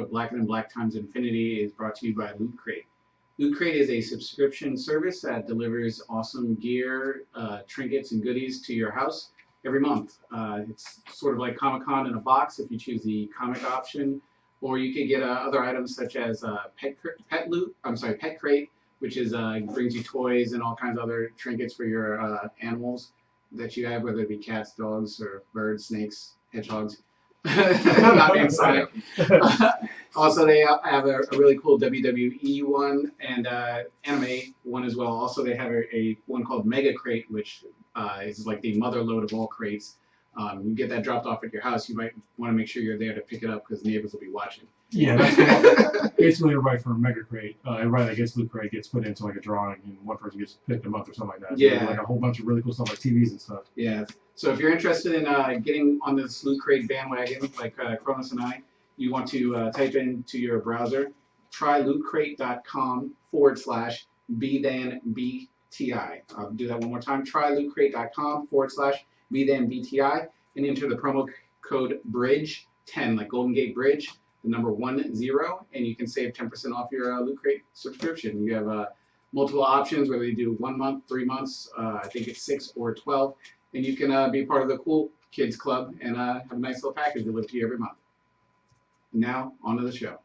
Black and Black times Infinity is brought to you by Loot Crate. Loot Crate is a subscription service that delivers awesome gear, trinkets, and goodies to your house every month. It's sort of like Comic Con in a box if you choose the comic option, or you could get other items such as Pet Crate, which is brings you toys and all kinds of other trinkets for your animals that you have, whether it be cats, dogs, or birds, snakes, hedgehogs. Not being Sonic. Also, they have a really cool WWE one and anime one as well. Also, they have a one called Mega Crate, which is like the mother load of all crates. You get that dropped off at your house. You might want to make sure you're there to pick it up because neighbors will be watching. Yeah, that's basically everybody from Mega Crate. Everybody that gets Loot Crate gets put into like a drawing, and one person gets picked a month or something like that. Yeah, so like a whole bunch of really cool stuff like TVs and stuff. Yeah. So if you're interested in getting on this Loot Crate bandwagon, like Cronus and I, you want to type into your browser, try lootcrate.com/BTHAN. I'll do that one more time. Try lootcrate.com/BTHAN and enter the promo code BRIDGE10, like Golden Gate Bridge, the number 10, and you can save 10% off your Loot Crate subscription. You have multiple options, whether you do 1 month, 3 months, I think it's 6 or 12, and you can be part of the cool kids club and have a nice little package delivered to you every month. Now, on to the show.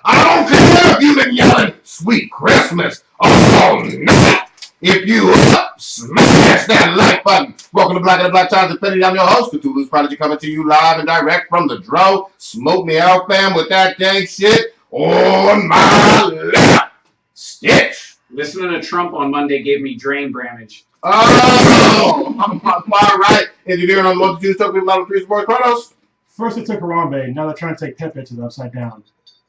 I don't care if you've been yelling "Sweet Christmas" all night. If you smash that like button. Welcome to Black and the Black Times Infinity. I'm your host, Cthulhu's Prodigy, coming to you live and direct from the Dro. Smoke me out, fam, with that gang shit on my left. Stitch. Listening to Trump on Monday gave me drain damage. Oh, I'm far right. Engineering on the multitude, talking about level 3 support Chronos. First they took Harambe, now they're trying to take Pepe to the upside down.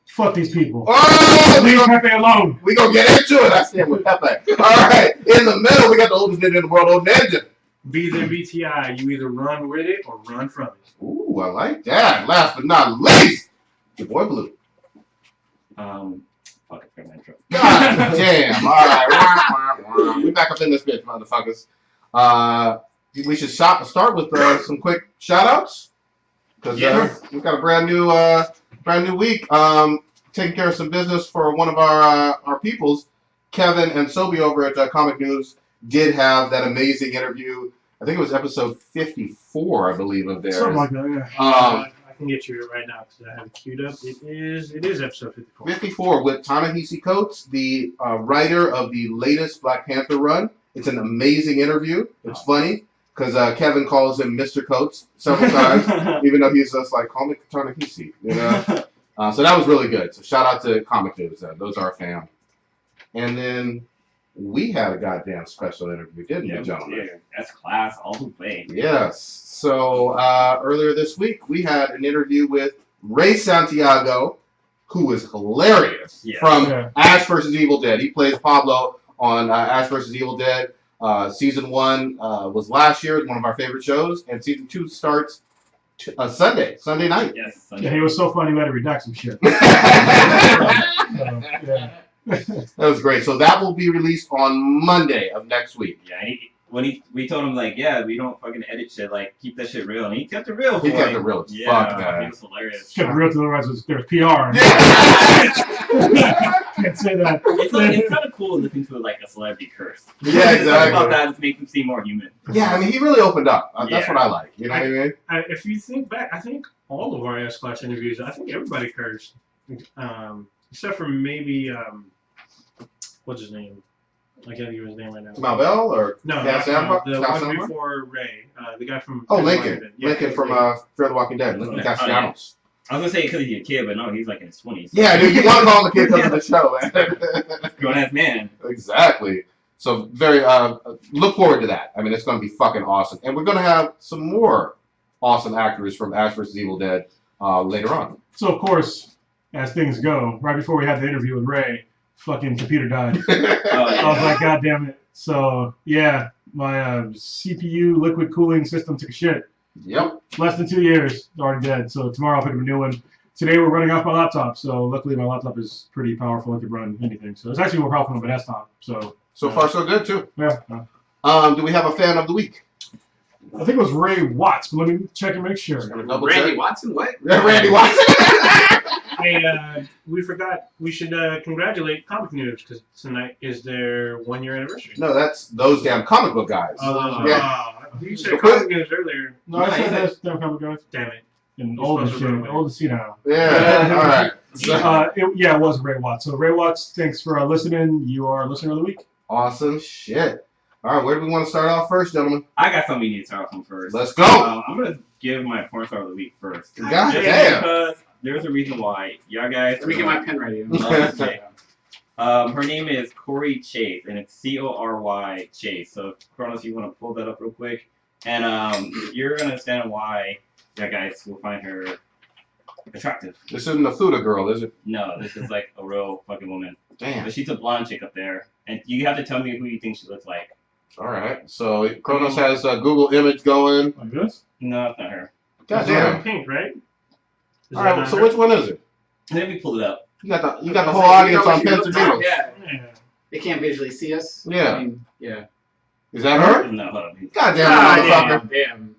Fuck these people. Oh, leave Pepe alone. We gonna get into it. I stand with Pepe. All right, in the middle we got the oldest ninja in the world, Old Ninja. Be the BTI. You either run with it or run from it. Ooh, I like that. Last but not least, your boy Blue. Fuck it, for my intro. God damn. All right, we back up in this bitch, motherfuckers. We should start with some quick shout outs because we've got a brand new week. Taking care of some business for one of our peoples. Kevin and Sobi over at Comic News did have that amazing interview. I think it was episode 54, I believe, of theirs. Something like that, yeah. I can get you it right now because I have it queued up. It is episode 54. 54 with Ta-Nehisi Coates, the writer of the latest Black Panther run. It's an amazing interview. It's funny because Kevin calls him Mr. Coates several times, even though he's just like, call me Ta-Nehisi, you know? So that was really good. So shout out to Comic News. Those are our fam. And then we had a goddamn special interview, didn't we, gentlemen? Yeah, that's class all the way. Yes. So earlier this week, we had an interview with Ray Santiago, who was hilarious, from Ash vs. Evil Dead. He plays Pablo on Ash vs. Evil Dead. Season 1 was last year, one of our favorite shows, and Season 2 starts Sunday night. Yes, Sunday. Yeah, he was so funny, we had to redact some shit. That was great. So that will be released on Monday of next week. Yeah, we told him like, yeah, we don't fucking edit shit, like keep that shit real, and he kept it real. He kept it real. Yeah, fuck that. He was hilarious. Kept it real to the rest of there's PR. Can't say that. It's kind of cool listening to like a celebrity curse. Yeah, exactly. About that, just make him seem more human. Yeah, I mean, he really opened up. That's what I like. You know what I mean? If you think back, I think all of our S-Class interviews, I think everybody cursed. Except for maybe, what's his name? I can't think of his name right now. Malbell or no, the one before Ray, the guy from Lincoln. Lincoln from Fear the Walking Dead. Lincoln Castellanos. I was gonna say because he's a kid, but no, he's like in his 20s. Yeah, dude, you want to call him a kid because of the show, man. Grown ass man. Exactly. So very look forward to that. I mean, it's going to be fucking awesome, and we're going to have some more awesome actors from Ash vs. Evil Dead later on. So of course, as things go, right before we had the interview with Ray, fucking computer died. I was like, God damn it. So yeah, my CPU liquid cooling system took a shit. Yep. Less than 2 years, it's already dead. So tomorrow I'll pick up a new one. Today we're running off my laptop, so luckily my laptop is pretty powerful. It can run anything. So it's actually more powerful than my desktop. So So far, so good too. Yeah. Do we have a fan of the week? I think it was Ray Watts, but let me check and make sure. Double Randy check. Watson, what? Yeah, Randy Watson. Hey, we forgot. We should congratulate Comic News because tonight is their 1-year anniversary. No, that's those damn comic book guys. You said Comic News earlier. No, I said that's damn comic guys. Damn it. And You're old as supposed to shit. remember. Old as see now. Yeah. All right. It was Ray Watts. So Ray Watts, thanks for listening. You are listener of the week. Awesome shit. All right, where do we want to start off first, gentlemen? I got something you need to start off on first. Let's go. I'm gonna give my porn star of the week first. God Just damn. because there's a reason why. Y'all guys. Let me get my pen ready. Okay. Her name is Corey Chase, and it's Cory Chase. So, Kronos, you want to pull that up real quick, and you're gonna understand why you guys will find her attractive. This isn't a Fuda girl, is it? No, this is like a real fucking woman. Damn. But she's a blonde chick up there, and you have to tell me who you think she looks like. All right. So Kronos has a Google image going. Like this? No, it's not her. God It's wearing damn. pink, right? Is All that right. not So her? which one is it? Let me pull it up. You got the whole audience on pens and needles. Yeah, Yeah. they can't visually see us. Yeah. I mean, yeah. Is that her? No, hold on. God damn it, motherfucker. Damn.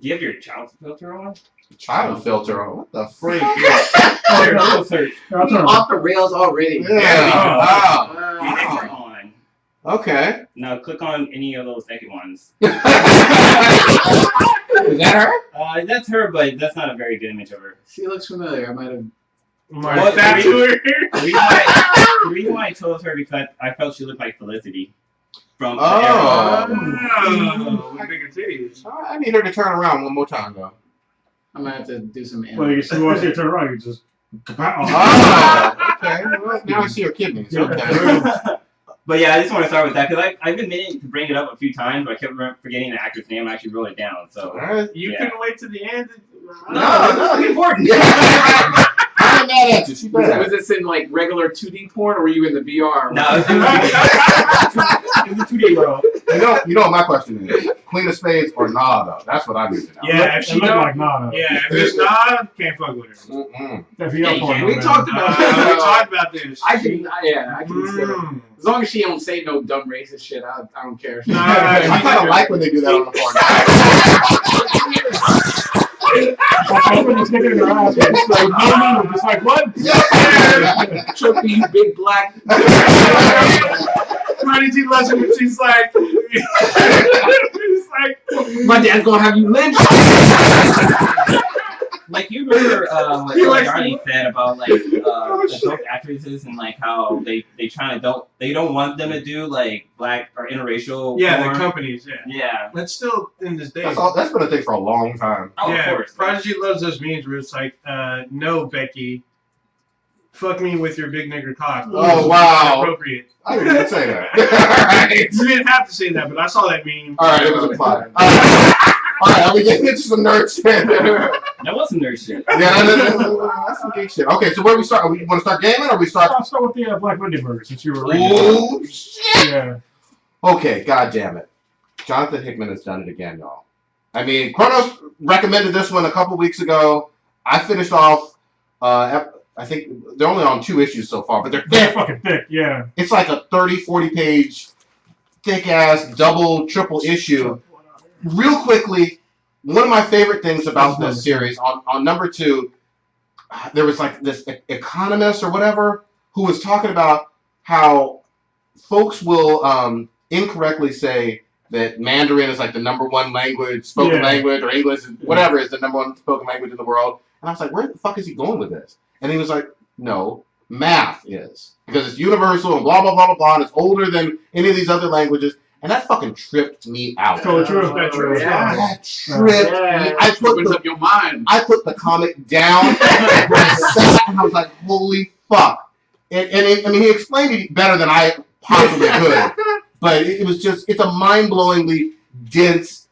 Do you have your child filter on? Child filter on. What the freak? Here, go search. I'll turn Off the rails already. Yeah. Wow. These are on. Okay. Now click on any of those second ones. Is that her? That's her, but that's not a very good image of her. She looks familiar. I might have. What? Tattoo her. The reason why I chose her because I felt she looked like Felicity from Oh. With bigger titties. I need her to turn around one more time, though. I might have to do some. Well, you see, once you turn around, you just. Oh, okay. Well, now I see her kidneys. Okay. But yeah, I just want to start with that because I've been meaning to bring it up a few times, but I kept forgetting the actor's name. I actually wrote it down. So All right. You Yeah. couldn't wait to the end. No, it's important. I'm mad at you. She bad. Was this in like regular 2D porn, or were you in the VR? no, it was a 2D world. You know what my question is? Queen of Spades or nah, though? That's what I need to know. Yeah, if It she looked don't, like Nana. yeah, if it's not, can't fuck with her. Mm-mm. That VR Yeah, you porn, can't. We man. talked about We that. talked about this. I can, yeah, I can see it. Mm. As long as she don't say no dumb racist shit, I don't care. Nah, I kind of like when they do that on the porn. I put this nigga in her ass, and it's like, no, no, just like, what? Choke these big black. Prodigy lesson, when she's like, it's like, My dad's gonna have you lynched. Like you remember what He likes Johnny said about like adult actresses and like how they don't want them to do like black or interracial yeah, porn. the companies, yeah. Yeah. That's still in this day. That's been a thing for a long time. Oh, yeah, of course. Prodigy loves those memes where it's like, no, Becky, fuck me with your big nigger cock. Oh, wow. Appropriate. I didn't even say that. All right. You didn't have to say that, but I saw that meme. All right, it was implied. All right, are we getting into some nerd shit? That was some nerd shit. Yeah, that's some geek shit. Okay, so where we start? We want to start gaming, or we start? I'll start with the Black Monday burger since you were reading. Oh shit! Yeah. Okay, god damn it. Jonathan Hickman has done it again, y'all. I mean, Kronos recommended this one a couple weeks ago. I finished off. I think they're only on 2 issues so far, but they're They're thick. fucking thick, yeah. It's like a 30-40 page, thick ass, double, triple issue. Real quickly, one of my favorite things about this series, on number 2, there was like this economist or whatever who was talking about how folks will incorrectly say that Mandarin is like the #1 language, spoken language, or English, whatever is the #1 spoken language in the world. And I was like, where the fuck is he going with this? And he was like, no, math is. Because it's universal and blah, blah, blah, blah, blah, and it's older than any of these other languages. And that fucking tripped me out. Totally true. Yeah. That tripped me. Opens up your mind. I put the comic down and I was like, holy fuck. And he explained it better than I possibly could. But it was just, it's a mind-blowingly dense,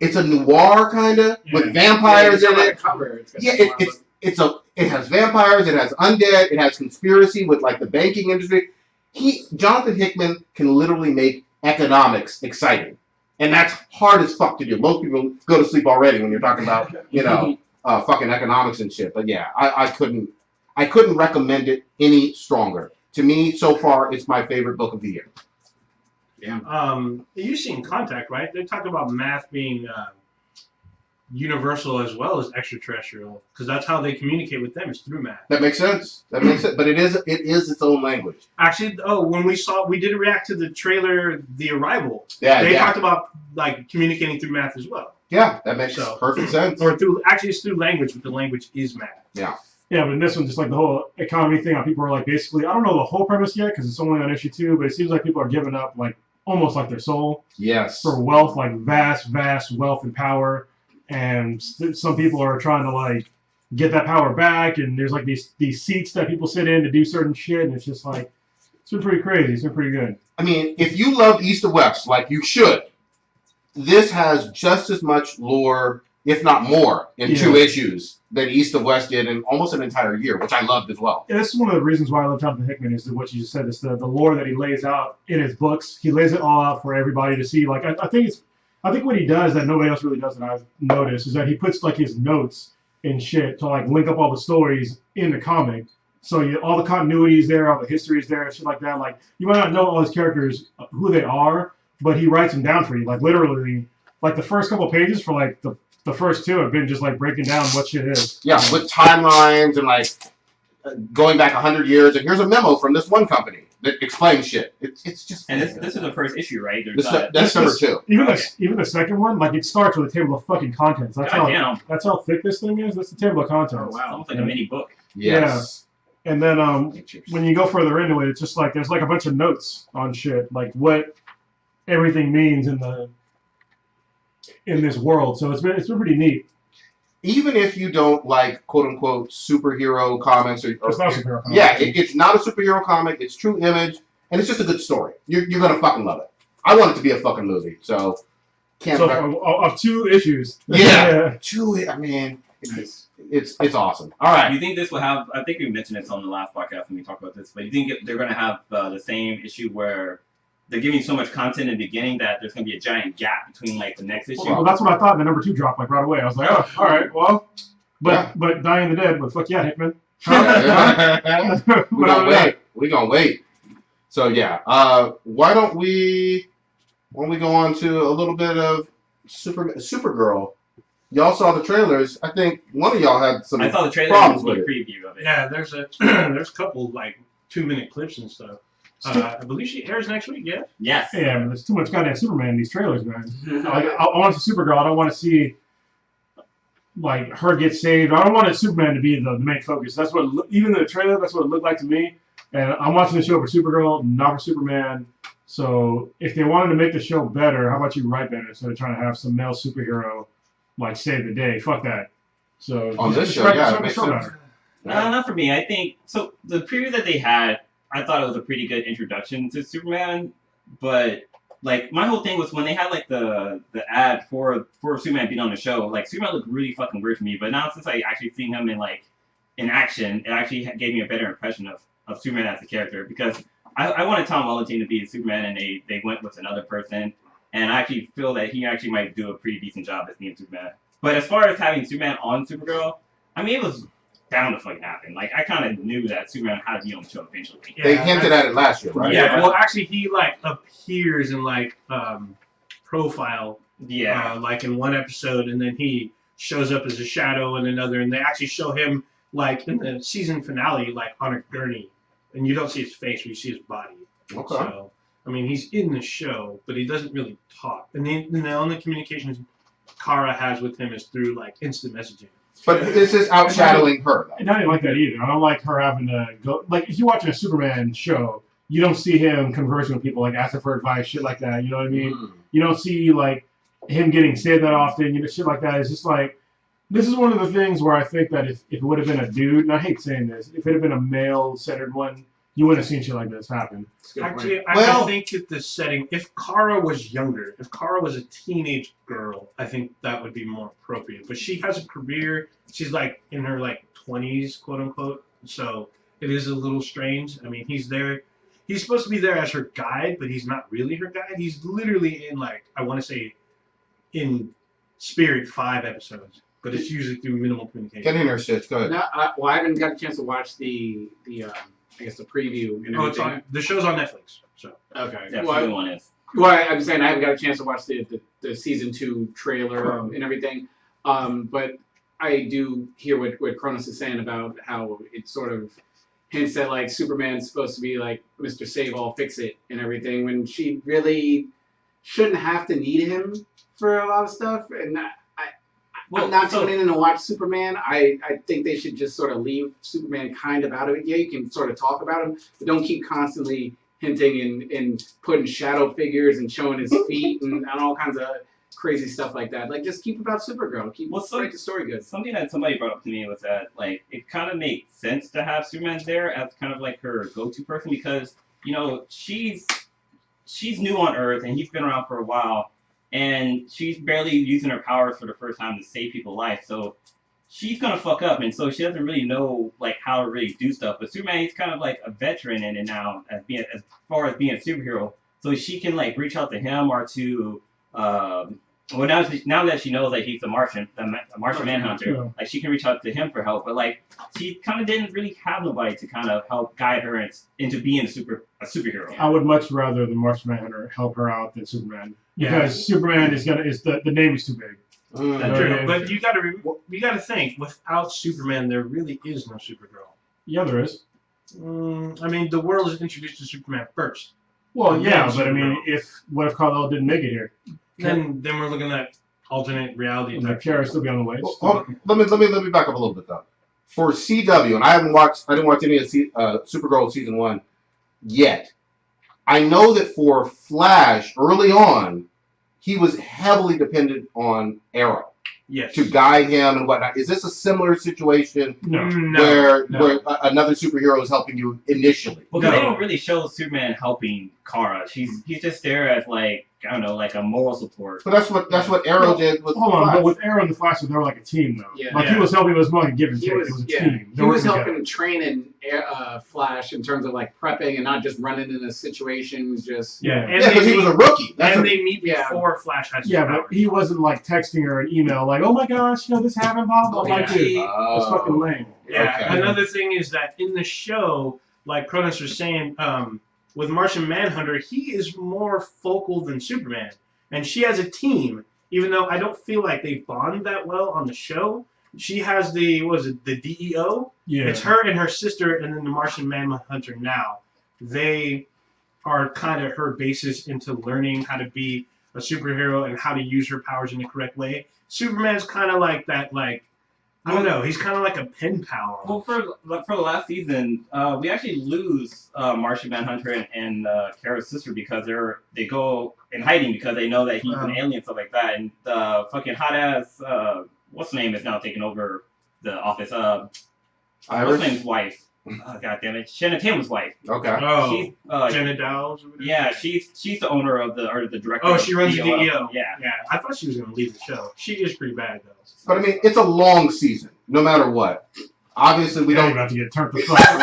it's a noir kind of, with vampires in it. Yeah, it has vampires, it has undead, it has conspiracy with like the banking industry. Jonathan Hickman can literally make economics exciting. And that's hard as fuck to do. Most people go to sleep already when you're talking about, fucking economics and shit. But yeah, I couldn't recommend it any stronger. To me, so far, it's my favorite book of the year. Damn. You seen Contact, right? They talk about math being universal as well as extraterrestrial, because that's how they communicate with them is through math. That makes sense. That makes sense. But it is its own language. Actually, when we did react to the trailer, The Arrival. Yeah, They yeah. talked about like communicating through math as well. Yeah, that makes perfect sense. Or it's through language, but the language is math. Yeah. Yeah, but in this one, just like the whole economy thing, people are like basically, I don't know the whole premise yet because it's only on issue 2, but it seems like people are giving up like almost like their soul for wealth, like vast wealth and power, and some people are trying to like get that power back, and there's like these seats that people sit in to do certain shit, and it's just like it's been pretty crazy. It's been pretty good. I mean, if you love East to West like you should, this has just as much lore, if not more, in 2 issues than East to West did in almost an entire year, which I loved as well. Yeah, this is one of the reasons why I love Jonathan Hickman is what you just said. Is the lore that he lays out in his books. He lays it all out for everybody to see. Like I think what he does that nobody else really does that I've noticed is that he puts like his notes and shit to like link up all the stories in the comic. So all the continuity is there, all the history is there, and shit like that. Like you might not know all his characters who they are, but he writes them down for you. Like literally, like the first couple pages for like the first 2 have been just like breaking down what shit is. Yeah, with timelines and like going back 100 years. And here's a memo from this one company that explains shit. It's just. And this is the first issue, right? That's number 2. Even the second one, like it starts with a table of fucking contents. That's how thick this thing is. That's the table of contents. Oh wow, almost like a mini book. Yes. Yeah. And then when you go further into it, it's just like there's like a bunch of notes on shit, like what everything means in this world. So it's been pretty neat. Even if you don't like quote unquote superhero comics or it's not a superhero comic. Yeah, it's not a superhero comic. It's True Image, and it's just a good story. You're gonna fucking love it. I want it to be a fucking movie, so can't. So of 2 issues. Yeah, 2. I mean, it's awesome. All right. Do you think this will have? I think we mentioned this on the last podcast when we talked about this. But do you think they're going to have the same issue where they're giving you so much content in the beginning that there's going to be a giant gap between like the next issue? Well, that's what I thought. And the number 2 dropped like right away. I was like, oh, all right, well, but Dying the Dead. But fuck yeah, Hickman. We're gonna wait. So yeah, why don't we go on to a little bit of Supergirl? Y'all saw the trailers. I think one of y'all had some. I saw the trailer problems and with the it. preview of it. Yeah, there's a couple like 2-minute clips and stuff. I believe she airs next week. Yeah. Yes. Yeah, but there's too much goddamn Superman in these trailers, man. Like I want to see Supergirl. I don't want to see like her get saved. I don't want Superman to be the main focus. That's what even in the trailer. That's what it looked like to me. And I'm watching the show for Supergirl, not for Superman. So if they wanted to make the show better, how about you write better instead of trying to have some male superhero like save the day? Fuck that. So on this show, it makes sense. Not for me. I think so. The preview that they had, I thought it was a pretty good introduction to Superman, but like my whole thing was when they had like the ad for Superman being on the show, like Superman looked really fucking weird to me. But now since I actually seen him in action, it actually gave me a better impression of Superman as a character, because I wanted Tom Welling to be Superman, and they went with another person, and I actually feel that he actually might do a pretty decent job as being Superman. But as far as having Superman on Supergirl, I mean, it was bound to fucking happen. Like, I kind of knew that Superman had to be on the show eventually. Yeah, they hinted at it last year, right? Yeah, well, actually, he, like, appears in, like, Profile, like, in one episode, and then he shows up as a shadow in another, and they actually show him, like, in the season finale, like, on a gurney, and you don't see his face, but you see his body. Okay. So, I mean, he's in the show, but he doesn't really talk. And the only communications Kara has with him is through, like, instant messaging. But this is outshadowing her. And I didn't like that either. I don't like her having to go. Like, if you're watching a Superman show, you don't see him conversing with people, like asking for advice, shit like that. You know what I mean? You don't see, like, him getting saved that often, you know, shit like that. It's just like, this is one of the things where I think that if it would have been a dude, and I hate saying this, if it had been a male-centered one, you wouldn't have seen shit like this happen. Actually, I think at the setting, if Kara was younger, if Kara was a teenage girl, I think that would be more appropriate. But she has a career. She's like in her like 20s, quote unquote. So it is a little strange. I mean, he's there. He's supposed to be there as her guide, but he's not really her guide. He's literally in like, I want to say, in spirit 5 episodes. But it's usually through minimal communication. Get in there, Stitch. Go ahead. No, I haven't got a chance to watch I guess the preview. And it's on, the show's on Netflix. So okay. Yeah, well, one is. Well, I'm saying I haven't got a chance to watch the season 2 trailer and everything, but I do hear what Cronus is saying about how it sort of hints that like Superman's supposed to be like Mr. Save All, Fix It, and everything, when she really shouldn't have to need him for a lot of stuff. And I'm not tuning in to watch Superman. I think they should just sort of leave Superman kind of out of it. Yeah, you can sort of talk about him, but don't keep constantly hinting and putting shadow figures and showing his feet and all kinds of crazy stuff like that. Like, just keep about Supergirl. Keep make the story good. Something that somebody brought up to me was that, like, it kind of makes sense to have Superman there as kind of like her go-to person because, you know, she's new on Earth and he's been around for a while, and she's barely using her powers for the first time to save people's life. So she's gonna fuck up, and so she doesn't really know like how to really do stuff. But Superman, he's kind of like a veteran in it now, as far as being a superhero. So she can like reach out to him or to well, now that she knows that he's a Martian Manhunter, like she can reach out to him for help. But like she kind of didn't really have nobody to kind of help guide her into being a superhero. I would much rather the Martian Manhunter help her out than Superman because Superman is the name is too big. That's true. But you gotta think, without Superman, there really is no Supergirl. Yeah, there is. I mean, the world is introduced to Superman first. Well, yeah, but I mean, what if Kal-El didn't make it here? Then we're looking at alternate reality. Would Kara still be on the way? Well, let me back up a little bit though. For CW, and I didn't watch any of Supergirl season 1 yet. I know that for Flash early on, he was heavily dependent on Arrow to guide him and whatnot. Is this a similar situation where another superhero is helping you initially? Well, they don't really show Superman helping Kara. He's just there as like, I don't know, like a moral support. But that's what Arrow did with Hold on, but with Arrow and the Flash, they were like a team, though. Yeah. Like, he was helping us more than give and take. It was a team. He was helping train Flash in terms of, like, prepping and not just running into situations, just... Yeah, because he was a rookie. They meet before Flash has but he wasn't, like, texting her an email, like, oh my gosh, this happened, blah, blah, blah. That's fucking lame. Yeah, okay. Another thing is that in the show, like Cronus was saying, with Martian Manhunter, he is more focal than Superman. And she has a team, even though I don't feel like they bond that well on the show. She has the DEO? Yeah. It's her and her sister and then the Martian Manhunter now. They are kind of her basis into learning how to be a superhero and how to use her powers in the correct way. Superman's kind of like that, like, I don't know. He's kind of like a pen pal. Well, for the last season, we actually lose Martian Manhunter and Kara's sister because they go in hiding because they know that he's an alien and stuff like that. And the fucking hot ass what's her name is now taking over the office. What's her name's wife? God damn it, Shannon Tatum's wife. Okay. Oh, she's Jenna Dowles. Yeah, she's the owner of the director. Oh, she runs the DEO. Yeah. I thought she was gonna leave the show. She is pretty bad though. But I mean, it's a long season, no matter what. Obviously, we don't. You're about to get turned the fuck up.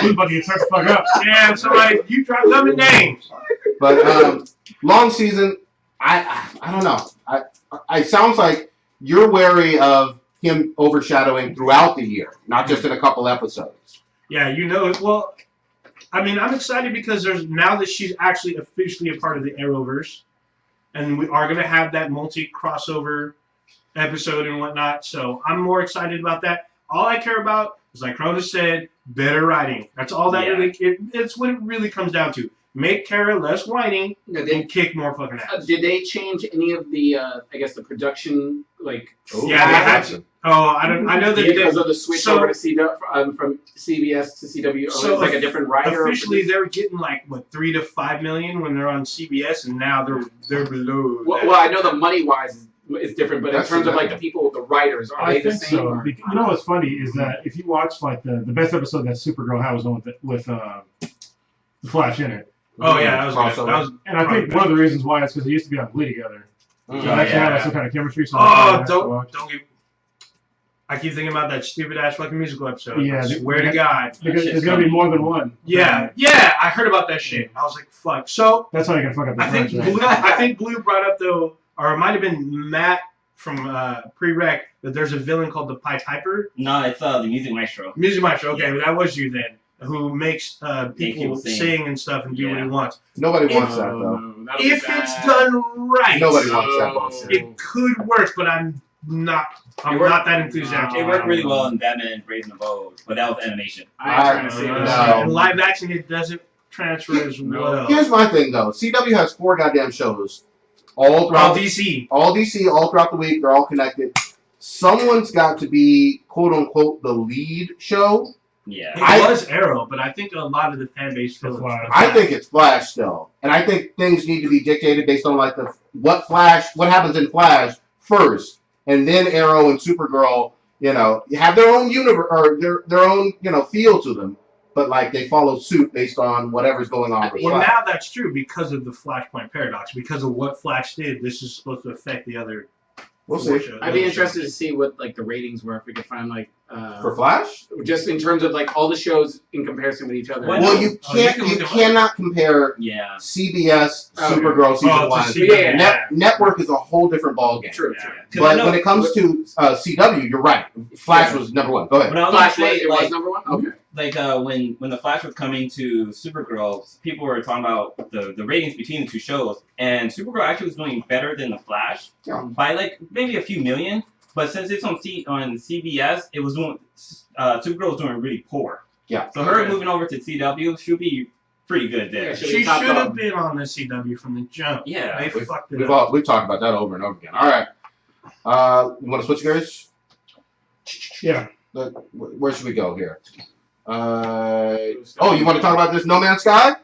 You're about to get turned the fuck up. Yeah, so like you dropped them names. But long season, I don't know. It sounds like you're wary of him overshadowing throughout the year, not just in a couple episodes. Yeah, well, I mean, I'm excited because now that she's actually officially a part of the Arrowverse, and we are going to have that multi-crossover episode and whatnot, so I'm more excited about that. All I care about is, like Cronus said, better writing. That's all that it's what it really comes down to. Make Kara less whining and kick more fucking ass. Did they change any of the, I guess, the production, like... Yeah, they had to. I know that because of the switch over to CW, from CBS to CW. So it's like a different writer. Officially, they're getting like what $3 to $5 million when they're on CBS, and now they're below. Well, I know the money wise is different, but in terms of like the people, the writers, are they the same? So. You know what's funny is that if you watch like the best episode that Supergirl had was on with the Flash in it. Oh yeah, that was good. And I think one of the reasons why is because they used to be on Glee together. So they actually have some kind of chemistry. So don't give. I keep thinking about that stupid ass fucking musical episode. Yeah, I swear to God. Because there's gonna be more than one. Yeah, I heard about that shit. I was like, fuck. So that's how you can fuck up the franchise. I think Blue brought up though, or it might have been Matt from Pre-Rec, that there's a villain called the Pied Piper. No, it's the Music Maestro. Music Maestro. Okay, that was you then. who makes people sing and stuff and do what he wants. Nobody wants that though. No, that'd be If bad. it's done right, Nobody wants that bullshit. it could work, but I'm not that enthusiastic. It worked really well in Batman and Brazen Abode, but that was animation. I ain't trying to say this. No. In live action, it doesn't transfer as well. Here's my thing though. CW has 4 goddamn shows, all throughout DC. all DC, all throughout the week. They're all connected. Someone's got to be quote unquote the lead show. Yeah. It was Arrow, but I think a lot of the fan base feels Flash. I think it's Flash still, and I think things need to be dictated based on like what happens in Flash first, and then Arrow and Supergirl. You know, have their own universe or their own feel to them, but like they follow suit based on whatever's going on with Well, Flash. now that's true because of the Flashpoint paradox. Because of what Flash did, this is supposed to affect the other. We'll see. I'd be interested to see what like the ratings were if we could find like For Flash? just in terms of like all the shows in comparison with each other. Well, you cannot compare Yeah. CBS Okay. Supergirl season 1. Yeah. Network is a whole different ballgame. True. But when it comes to CW, you're right. Flash was number 1. Go ahead. But I was Flash gonna say, it was number 1. Okay. like when the Flash was coming to Supergirl, people were talking about the ratings between the two shows, and Supergirl actually was doing better than the Flash by like maybe a few million. But since it's on CBS, it was doing Supergirl was doing really poor. Yeah. So her moving over to CW, she'll be pretty good there. Yeah, She should have been on the CW from the jump. Yeah. They fucked it up. We've talked about that over and over again. All right. You want to switch gears? Yeah. Where should we go here? You want to talk about this No Man's Sky?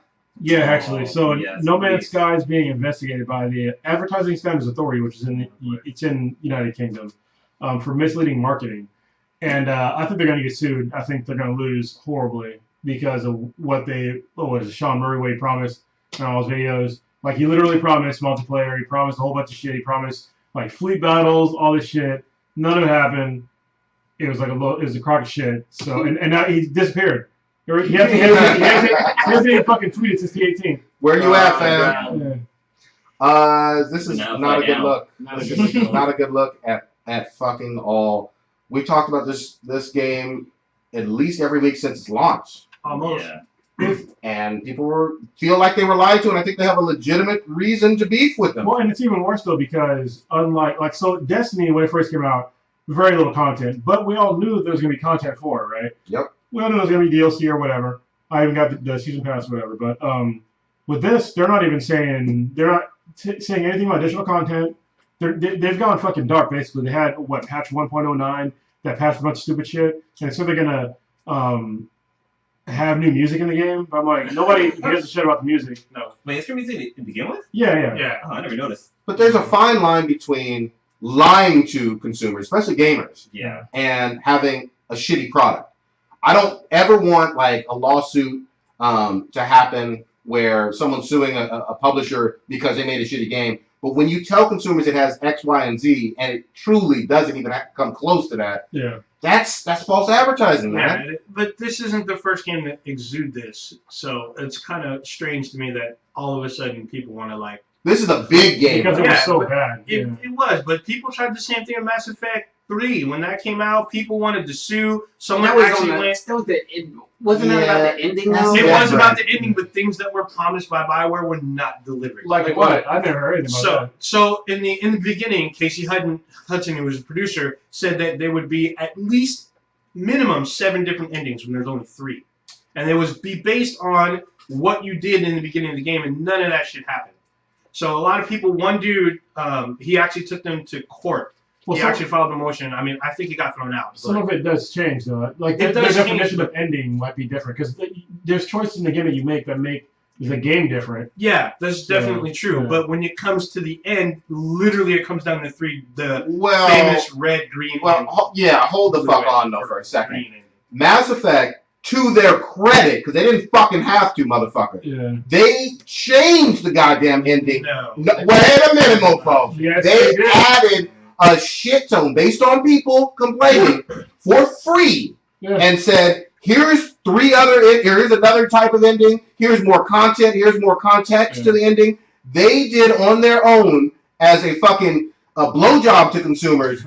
Yeah, actually. So yes, No Man's please. Sky is being investigated by the Advertising Standards Authority, which is in United Kingdom, for misleading marketing. And I think they're going to get sued. I think they're going to lose horribly because of what Sean Murray, what he promised in all his videos. Like, he literally promised multiplayer. He promised a whole bunch of shit. He promised, like, fleet battles, all this shit. None of it happened. It was like it was a crock of shit. So, and now he disappeared. He hasn't even fucking tweeted since the 18th. Where you at, fam? Yeah. This is Now not a good down. look. Not a good look. Not a good look at fucking all. We've talked about this game at least every week since its launch, Almost. Yeah. and people feel like they were lied to, and I think they have a legitimate reason to beef with them. Well, and it's even worse though because so Destiny when it first came out, very little content, but we all knew there was gonna be content for it, right? Yep. We all knew there was gonna be DLC or whatever. I even got the season pass or whatever, but with this, they're not even saying saying anything about additional content. They've gone fucking dark basically. They had patch 1.09 that patched a bunch of stupid shit, and so they're gonna have new music in the game. But I'm like, nobody gives a shit about the music. No. Wait, it's your music to begin with? Yeah. Yeah. Oh, I never noticed. But there's a fine line between lying to consumers, especially gamers, Yeah. and having a shitty product. I don't ever want like a lawsuit to happen where someone's suing a publisher because they made a shitty game. But when you tell consumers it has X, Y, and Z, and it truly doesn't even come close to that, Yeah. that's false advertising, man. Yeah, but this isn't the first game that exude this, so it's kind of strange to me that all of a sudden people want to like. This is a big game. Because it was Yeah, so but bad. It was, but people tried the same thing in Mass Effect 3 when that came out. People wanted to sue. Someone actually went. Wasn't that about the ending though? It Yeah, was right. about the ending, but things that were promised by Bioware were not delivered. Like what? I never heard anything about So in the beginning, Casey Hudson, who was the producer, said that there would be at least minimum 7 different endings when there's only 3, and it was be based on what you did in the beginning of the game, and none of that shit happened. So a lot of people, one dude, he actually took them to court. Well, He actually filed a motion. I mean, I think he got thrown out. Some of it does change, though. Like, It the does definition change. of ending might be different, because there's choices in the game that you make that make the game different. Yeah, that's definitely true. Yeah. But when it comes to the end, literally it comes down to 3, the Well, famous red, green, and hold the blue fuck red, on though for a second. green ending. Mass Effect, to their credit, because they didn't fucking have to, motherfucker. Yeah. They changed the goddamn ending. No. No, wait a minute, mofo. Yes, They did. added a shit ton based on people complaining for free, Yeah. and said, here's here's another type of ending, here's more content, here's more context to the ending. They did on their own as a fucking blowjob to consumers.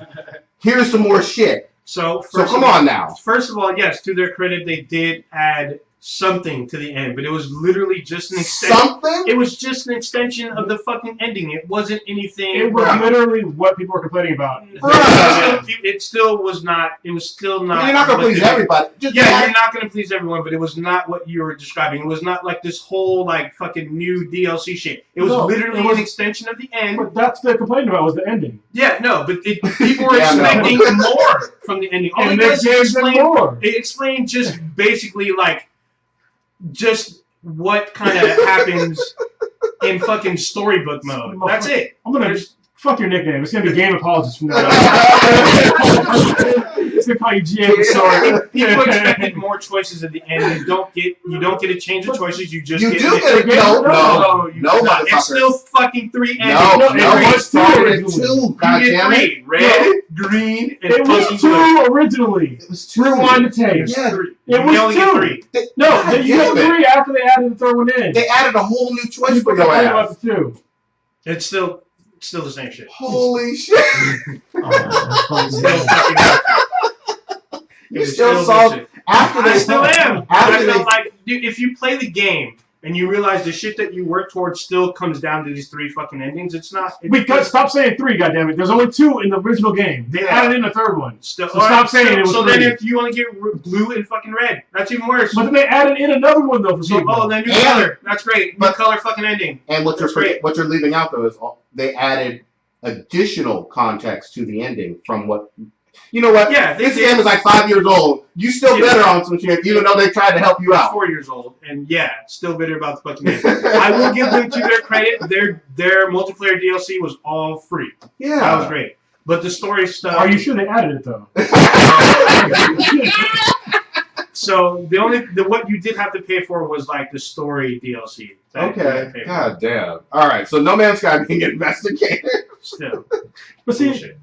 Here's some more shit. So So come on now. First of all, yes, to their credit, they did add something to the end, but it was literally just an extension. Something? It was just an extension of the fucking ending. It wasn't anything. It was literally what people were complaining about. It still was not. It was still not. You're not gonna please everybody. You're not gonna please everyone, but it was not what you were describing. It was not like this whole like fucking new DLC shit. It was literally an extension of the end. But that's the complaint about was the ending. Yeah, no, but people were expecting more from the ending. All it does is explain just basically like just what kind of happens in fucking storybook mode. That's it. I'm gonna fuck your nickname. It's gonna be Game Apologist from now on. It's gonna call you GA the Sword. People expected more choices at the end. You don't get a change of choices. You just get no. It's still fucking 3 endings. No, it's two. You get 3: red, green, and it was 2 originally. It was 2. Rewind the tape. Yeah. It was 2. No, you got 3 after they added the third one in. They added a whole new choice for your ass. It's still the same shit. Holy shit! You still saw after they I still am. After they like, dude, if you play the game and you realize the shit that you work towards still comes down to these 3 fucking endings, it's not. Stop saying 3, goddammit. There's only 2 in the original game. They added in a third one. So stop saying it was 3. Then if you want to get blue and fucking red, that's even worse. But then they added in another one though for people. Oh, then new color. That's great. New color fucking ending. And what you're leaving out though is they added additional context to the ending from what. You know what? Yeah, this game is like 5 years old. You still bitter on some shit, even though they tried to help you out. 4 years old, and still bitter about the fucking game. I will give them to their credit. Their multiplayer DLC was all free. Yeah, that was great. But the story stuff. Are you sure they added it though? So what you did have to pay for was like the story DLC. Okay. God damn. All right. So No Man's Sky being investigated. Still, but see. Bullshit.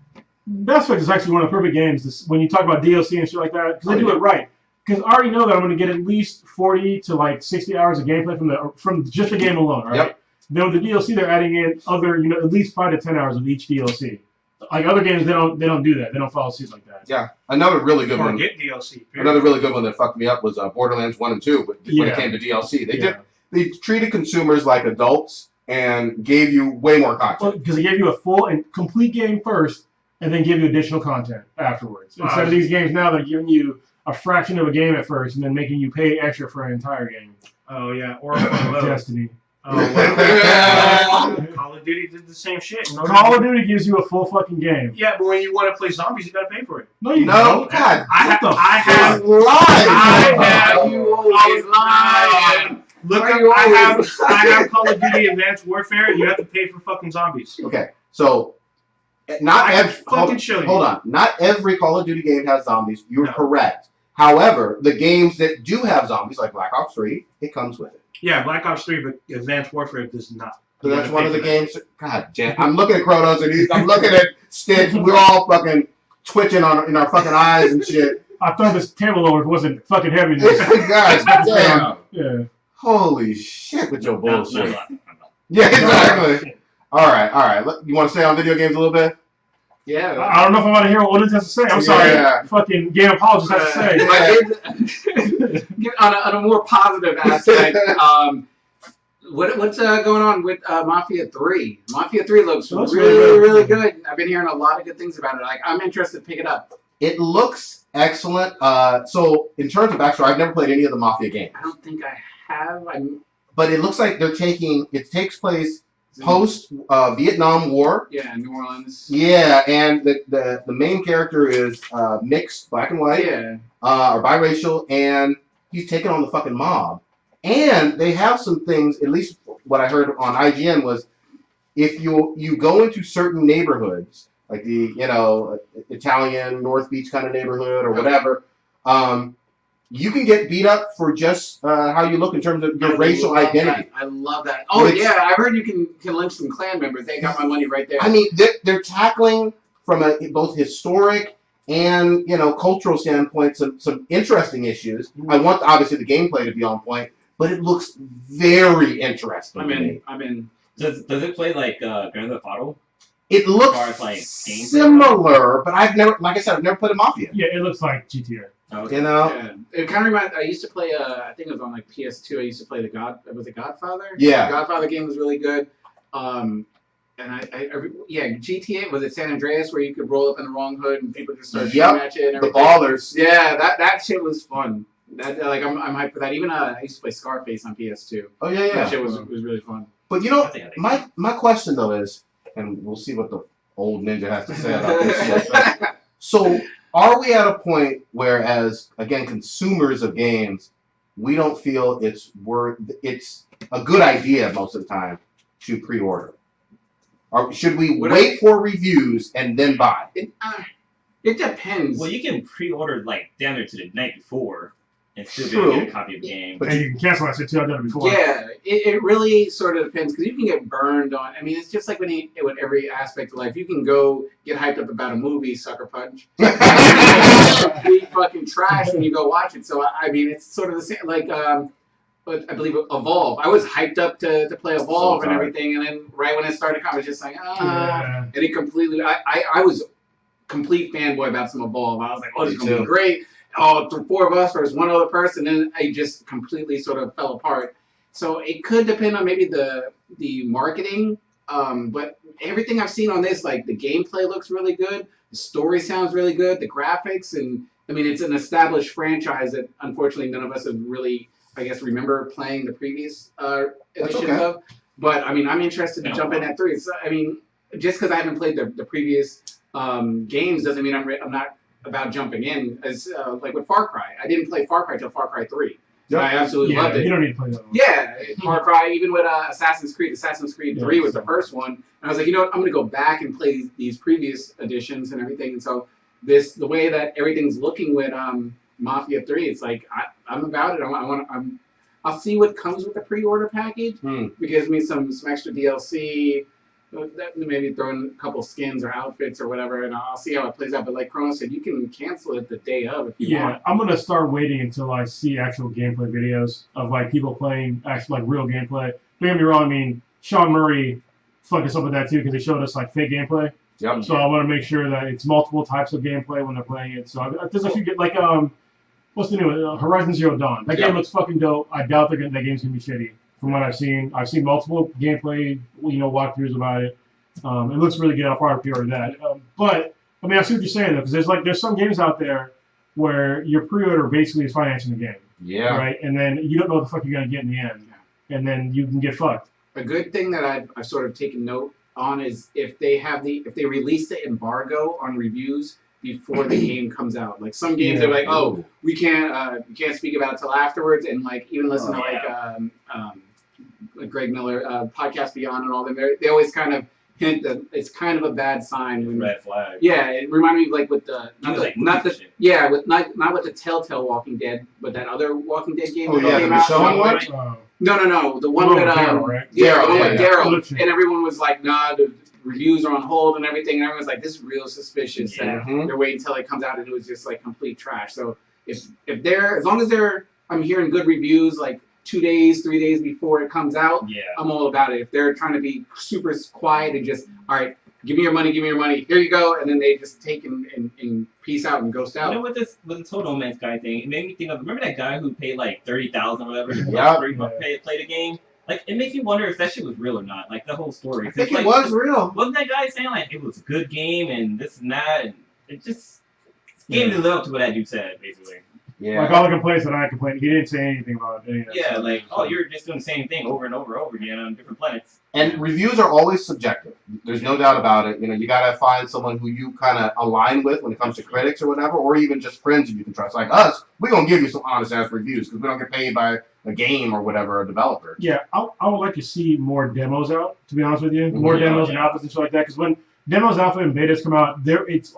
Mass Effect is actually one of the perfect games when you talk about DLC and shit like that, because they do it right. Because I already know that I'm going to get at least 40 to like 60 hours of gameplay from just the game alone, right? Yep. Then with the DLC, they're adding in other, at least 5 to 10 hours of each DLC. Like other games, they don't do that. They don't follow suit like that. Yeah, another really good one. Get DLC. Period. Another really good one that fucked me up was Borderlands 1 and 2. But when it came to DLC, they treated consumers like adults and gave you way more content. Because they gave you a full and complete game first. And then give you additional content afterwards. Instead of these games now, they're giving you a fraction of a game at first, and then making you pay extra for an entire game. Oh yeah, or Destiny. Oh, well. Call of Duty did the same shit. Call of Duty gives you a full fucking game. Yeah, but when you want to play zombies, you gotta pay for it. No, you don't. God, I have you always lying. Look up. I have Call of Duty Advanced Warfare. You have to pay for fucking zombies. Okay, so. Hold on. Not every Call of Duty game has zombies. You're correct. However, the games that do have zombies, like Black Ops 3, it comes with it. Yeah, Black Ops 3, but Advanced Warfare does not. So that's one of the games. God damn. I'm looking at Kronos and I'm looking at Stitch. We're all fucking twitching in our fucking eyes and shit. I thought this table over wasn't fucking heavy. God damn. Yeah. Holy shit with your bullshit. Yeah, exactly. All right. You want to stay on video games a little bit? Yeah. I don't know if I want to hear what it has to say. I'm sorry. Fucking Game Apologist has to say. On a more positive aspect, what's going on with Mafia 3? Mafia 3 looks really good. I've been hearing a lot of good things about it. Like, I'm interested to pick it up. It looks excellent. So, in terms of backstory, I've never played any of the Mafia games. I don't think I have. But it looks like it takes place post Vietnam War. Yeah, New Orleans. Yeah, and the main character is mixed, black and white. Yeah. Or biracial, and he's taking on the fucking mob. And they have some things, at least what I heard on IGN was, if you go into certain neighborhoods, like the Italian North Beach kind of neighborhood or whatever, you can get beat up for just how you look in terms of your racial identity. I love that. Oh, yeah, I heard you can lynch some clan members. They got my money right there. I mean, they're tackling from both historic and cultural standpoint some interesting issues. I want obviously the gameplay to be on point, but it looks very interesting. I'm in. Does it play like Grand Theft Auto? It looks similar, but I've never played a Mafia. Yeah, it looks like GTA. Okay. You know? Yeah. It kind of reminds. I used to play. I think it was on like PS2. I used to play Was it Godfather? Yeah. The Godfather game was really good. And yeah, GTA, was it San Andreas, where you could roll up in the wrong hood and people just start shooting at you and The everything? ballers. Yeah, that shit was fun. That like I'm hyped for that. Even I used to play Scarface on PS2. Oh yeah, yeah. That shit was really fun. But you know, my question though is, and we'll see what the old ninja has to say about this shit. So, are we at a point where, as again consumers of games, we don't feel it's a good idea most of the time to pre-order? Or should we wait for reviews and then buy? It depends. Well, you can pre-order like down there to the night before and still True. get a copy of the game. And you can cancel that shit too. I've done it before. Yeah, it really sort of depends because you can get burned on. I mean, it's just like with every aspect of life. You can go get hyped up about a movie, sucker punch. Complete fucking trash when you go watch it. So I mean, it's sort of the same. Like but I believe Evolve. I was hyped up to play Evolve and everything, and then right when it started, I was just like, and it completely. I was complete fanboy about some Evolve. I was like, oh, this is gonna be great. Oh, 4 of us versus one other person, and I just completely sort of fell apart. So it could depend on maybe the marketing, but everything I've seen on this, like the gameplay looks really good, the story sounds really good, the graphics, and I mean it's an established franchise that unfortunately none of us have really, I guess, remember playing the previous editions of. But I mean, I'm interested to jump in at 3. So, I mean, just because I haven't played the previous games doesn't mean I'm not about jumping in. As like with Far Cry, I didn't play Far Cry till Far Cry 3. Yep. I absolutely loved it. You don't need to play that one. Yeah, Far Cry, even with Assassin's Creed 3 was the first one. And I was like, you know what, I'm going to go back and play these previous editions and everything. And so the way that everything's looking with Mafia 3, it's like, I'm about it. I'll see what comes with the pre-order package. It gives me some extra DLC, maybe throw in a couple skins or outfits or whatever, and I'll see how it plays out. But like Chrono said, you can cancel it the day of if you want. I'm gonna start waiting until I see actual gameplay videos of like people playing actual like real gameplay. Don't get me wrong. I mean, Sean Murray fucked us up with that too because they showed us like fake gameplay. Yep. So I want to make sure that it's multiple types of gameplay when they're playing it. So there's a few like what's the new one? Horizon Zero Dawn. That game looks fucking dope. I doubt that game's gonna be shitty. From what I've seen multiple gameplay, walkthroughs about it. It looks really good. I'll probably pre-order that. But I mean, I see what you're saying though, because there's some games out there where your pre-order basically is financing the game. Yeah. Right, and then you don't know what the fuck you're gonna get in the end, and then you can get fucked. A good thing that I've sort of taken note on is if they release the embargo on reviews before the game comes out. Like some games they're like, oh, we can't speak about it till afterwards, and like even listen to like Greg Miller, Podcast Beyond and all them. They always kind of hint that it's kind of a bad sign. When, red flag. Yeah, it reminded me of like with the not with the Telltale Walking Dead, but that other Walking Dead game. Oh yeah, the Michonne one. No, the one with Daryl, right? Daryl, and everyone was like, nah, the reviews are on hold and everything, and everyone's like, this is real suspicious that they're waiting until it comes out and it was just like complete trash. So if they're, as long as I'm hearing good reviews like 2 days, 3 days before it comes out, I'm all about it. If they're trying to be super quiet and just, all right, give me your money, here you go, and then they just take and peace out and ghost out. You know, with the Total No Man's Sky thing, it made me think of, remember that guy who paid like $30,000 or whatever to play the game? Like, it makes me wonder if that shit was real or not. Like, the whole story. I think it was real. Wasn't that guy saying, like, it was a good game and this and that? And it just game didn't live up to what that dude said, basically. Yeah. Like, all the complaints that I complained, he didn't say anything about any of that. Yeah, like, you're just doing the same thing over and over and over again on different planets. And reviews are always subjective. There's no doubt about it. You know, you gotta find someone who you kind of align with when it comes to critics or whatever, or even just friends who you can trust. Like us, we're gonna give you some honest-ass reviews because we don't get paid by a game or whatever, a developer. Yeah, I would like to see more demos out, to be honest with you. More demos and alphas and shit like that. Because when demos, alpha, and betas come out,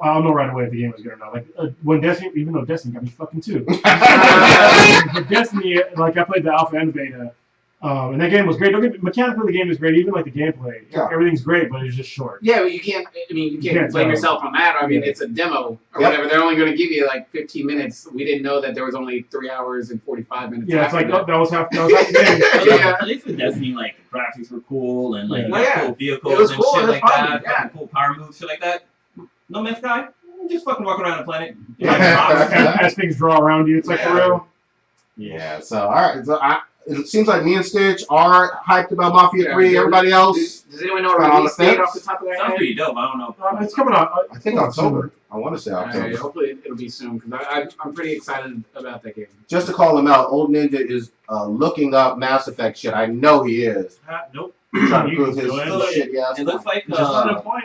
I'll know right away if the game is good or not. Like, when Destiny, even though Destiny got me fucking too. But Destiny, like, I played the alpha and beta, and that game was great. Mechanically, the game is great. Even, like, the gameplay. Yeah. Everything's great, but it's just short. Yeah, but you can't blame yourself on that. I mean, it's a demo or whatever. They're only going to give you, like, 15 minutes. We didn't know that there was only 3 hours and 45 minutes. Yeah, it's like, that was half the game. At least with Destiny, like, the graphics were cool and, like, cool vehicles it was and cool. shit like fun. that. Cool power moves, shit like that. No Man's Sky? just fucking walking around the planet. As things draw around you, it's like for real. Yeah. So all right. So it seems like me and Stitch are hyped about Mafia 3. Everybody else? Does anyone know a Kinda on release the date fence? off the top of their Sounds head? pretty dope. I don't know. It's coming out. I think October. I want to say October. Alright, hopefully it'll be soon because I'm pretty excited about that game. Just to call him out, Old Ninja is looking up Mass Effect shit. I know he is. Nope. Trying to You prove can his go ahead. his shit. Yeah. It looks like Just unemployed.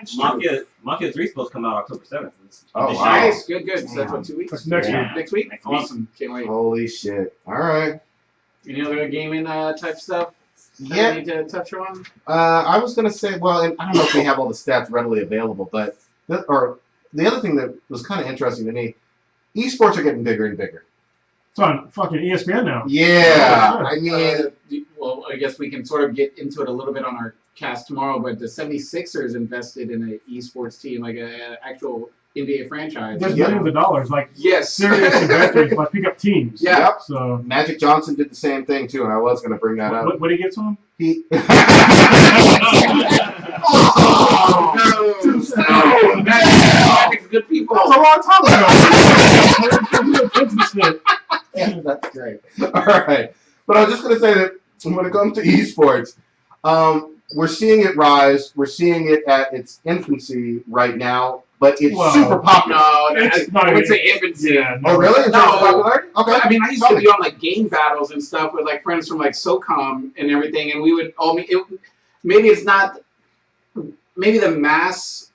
Mafia 3 is supposed to come out October 7th. Oh, This wow. year. Nice, good. So that's what, 2 weeks? That's next Yeah. week. Next week? Next week. Awesome. Can't wait. Holy shit. All right. Any other gaming type stuff that Yeah. I need to touch on? I was gonna say, well, and I don't know if we have all the stats readily available, but the other thing that was kind of interesting to me, esports are getting bigger and bigger. It's on fucking ESPN now. Yeah, Oh, I mean, Well, I guess we can sort of get into it a little bit on our cast tomorrow, but the 76ers invested in an esports team, like an actual NBA franchise. There's Yeah. millions of dollars, like Yes. serious investors, like pick up teams. Yeah. Yep. So Magic Johnson did the same thing too, and I was gonna bring that up. what do you get to him? He. Too soon. Magic's good people. That was a long time ago. Yeah, that's great. All right, but I was just gonna say that when it comes to esports, we're seeing it rise. We're seeing it at its infancy right now, but it's Well, super popular. No, It's not I would even- say infancy. Yeah, Oh, really? In terms of No. popularity? Okay. I mean, I used to be on like game battles and stuff with like friends from like SOCOM and everything, and we would all maybe it's not maybe the mass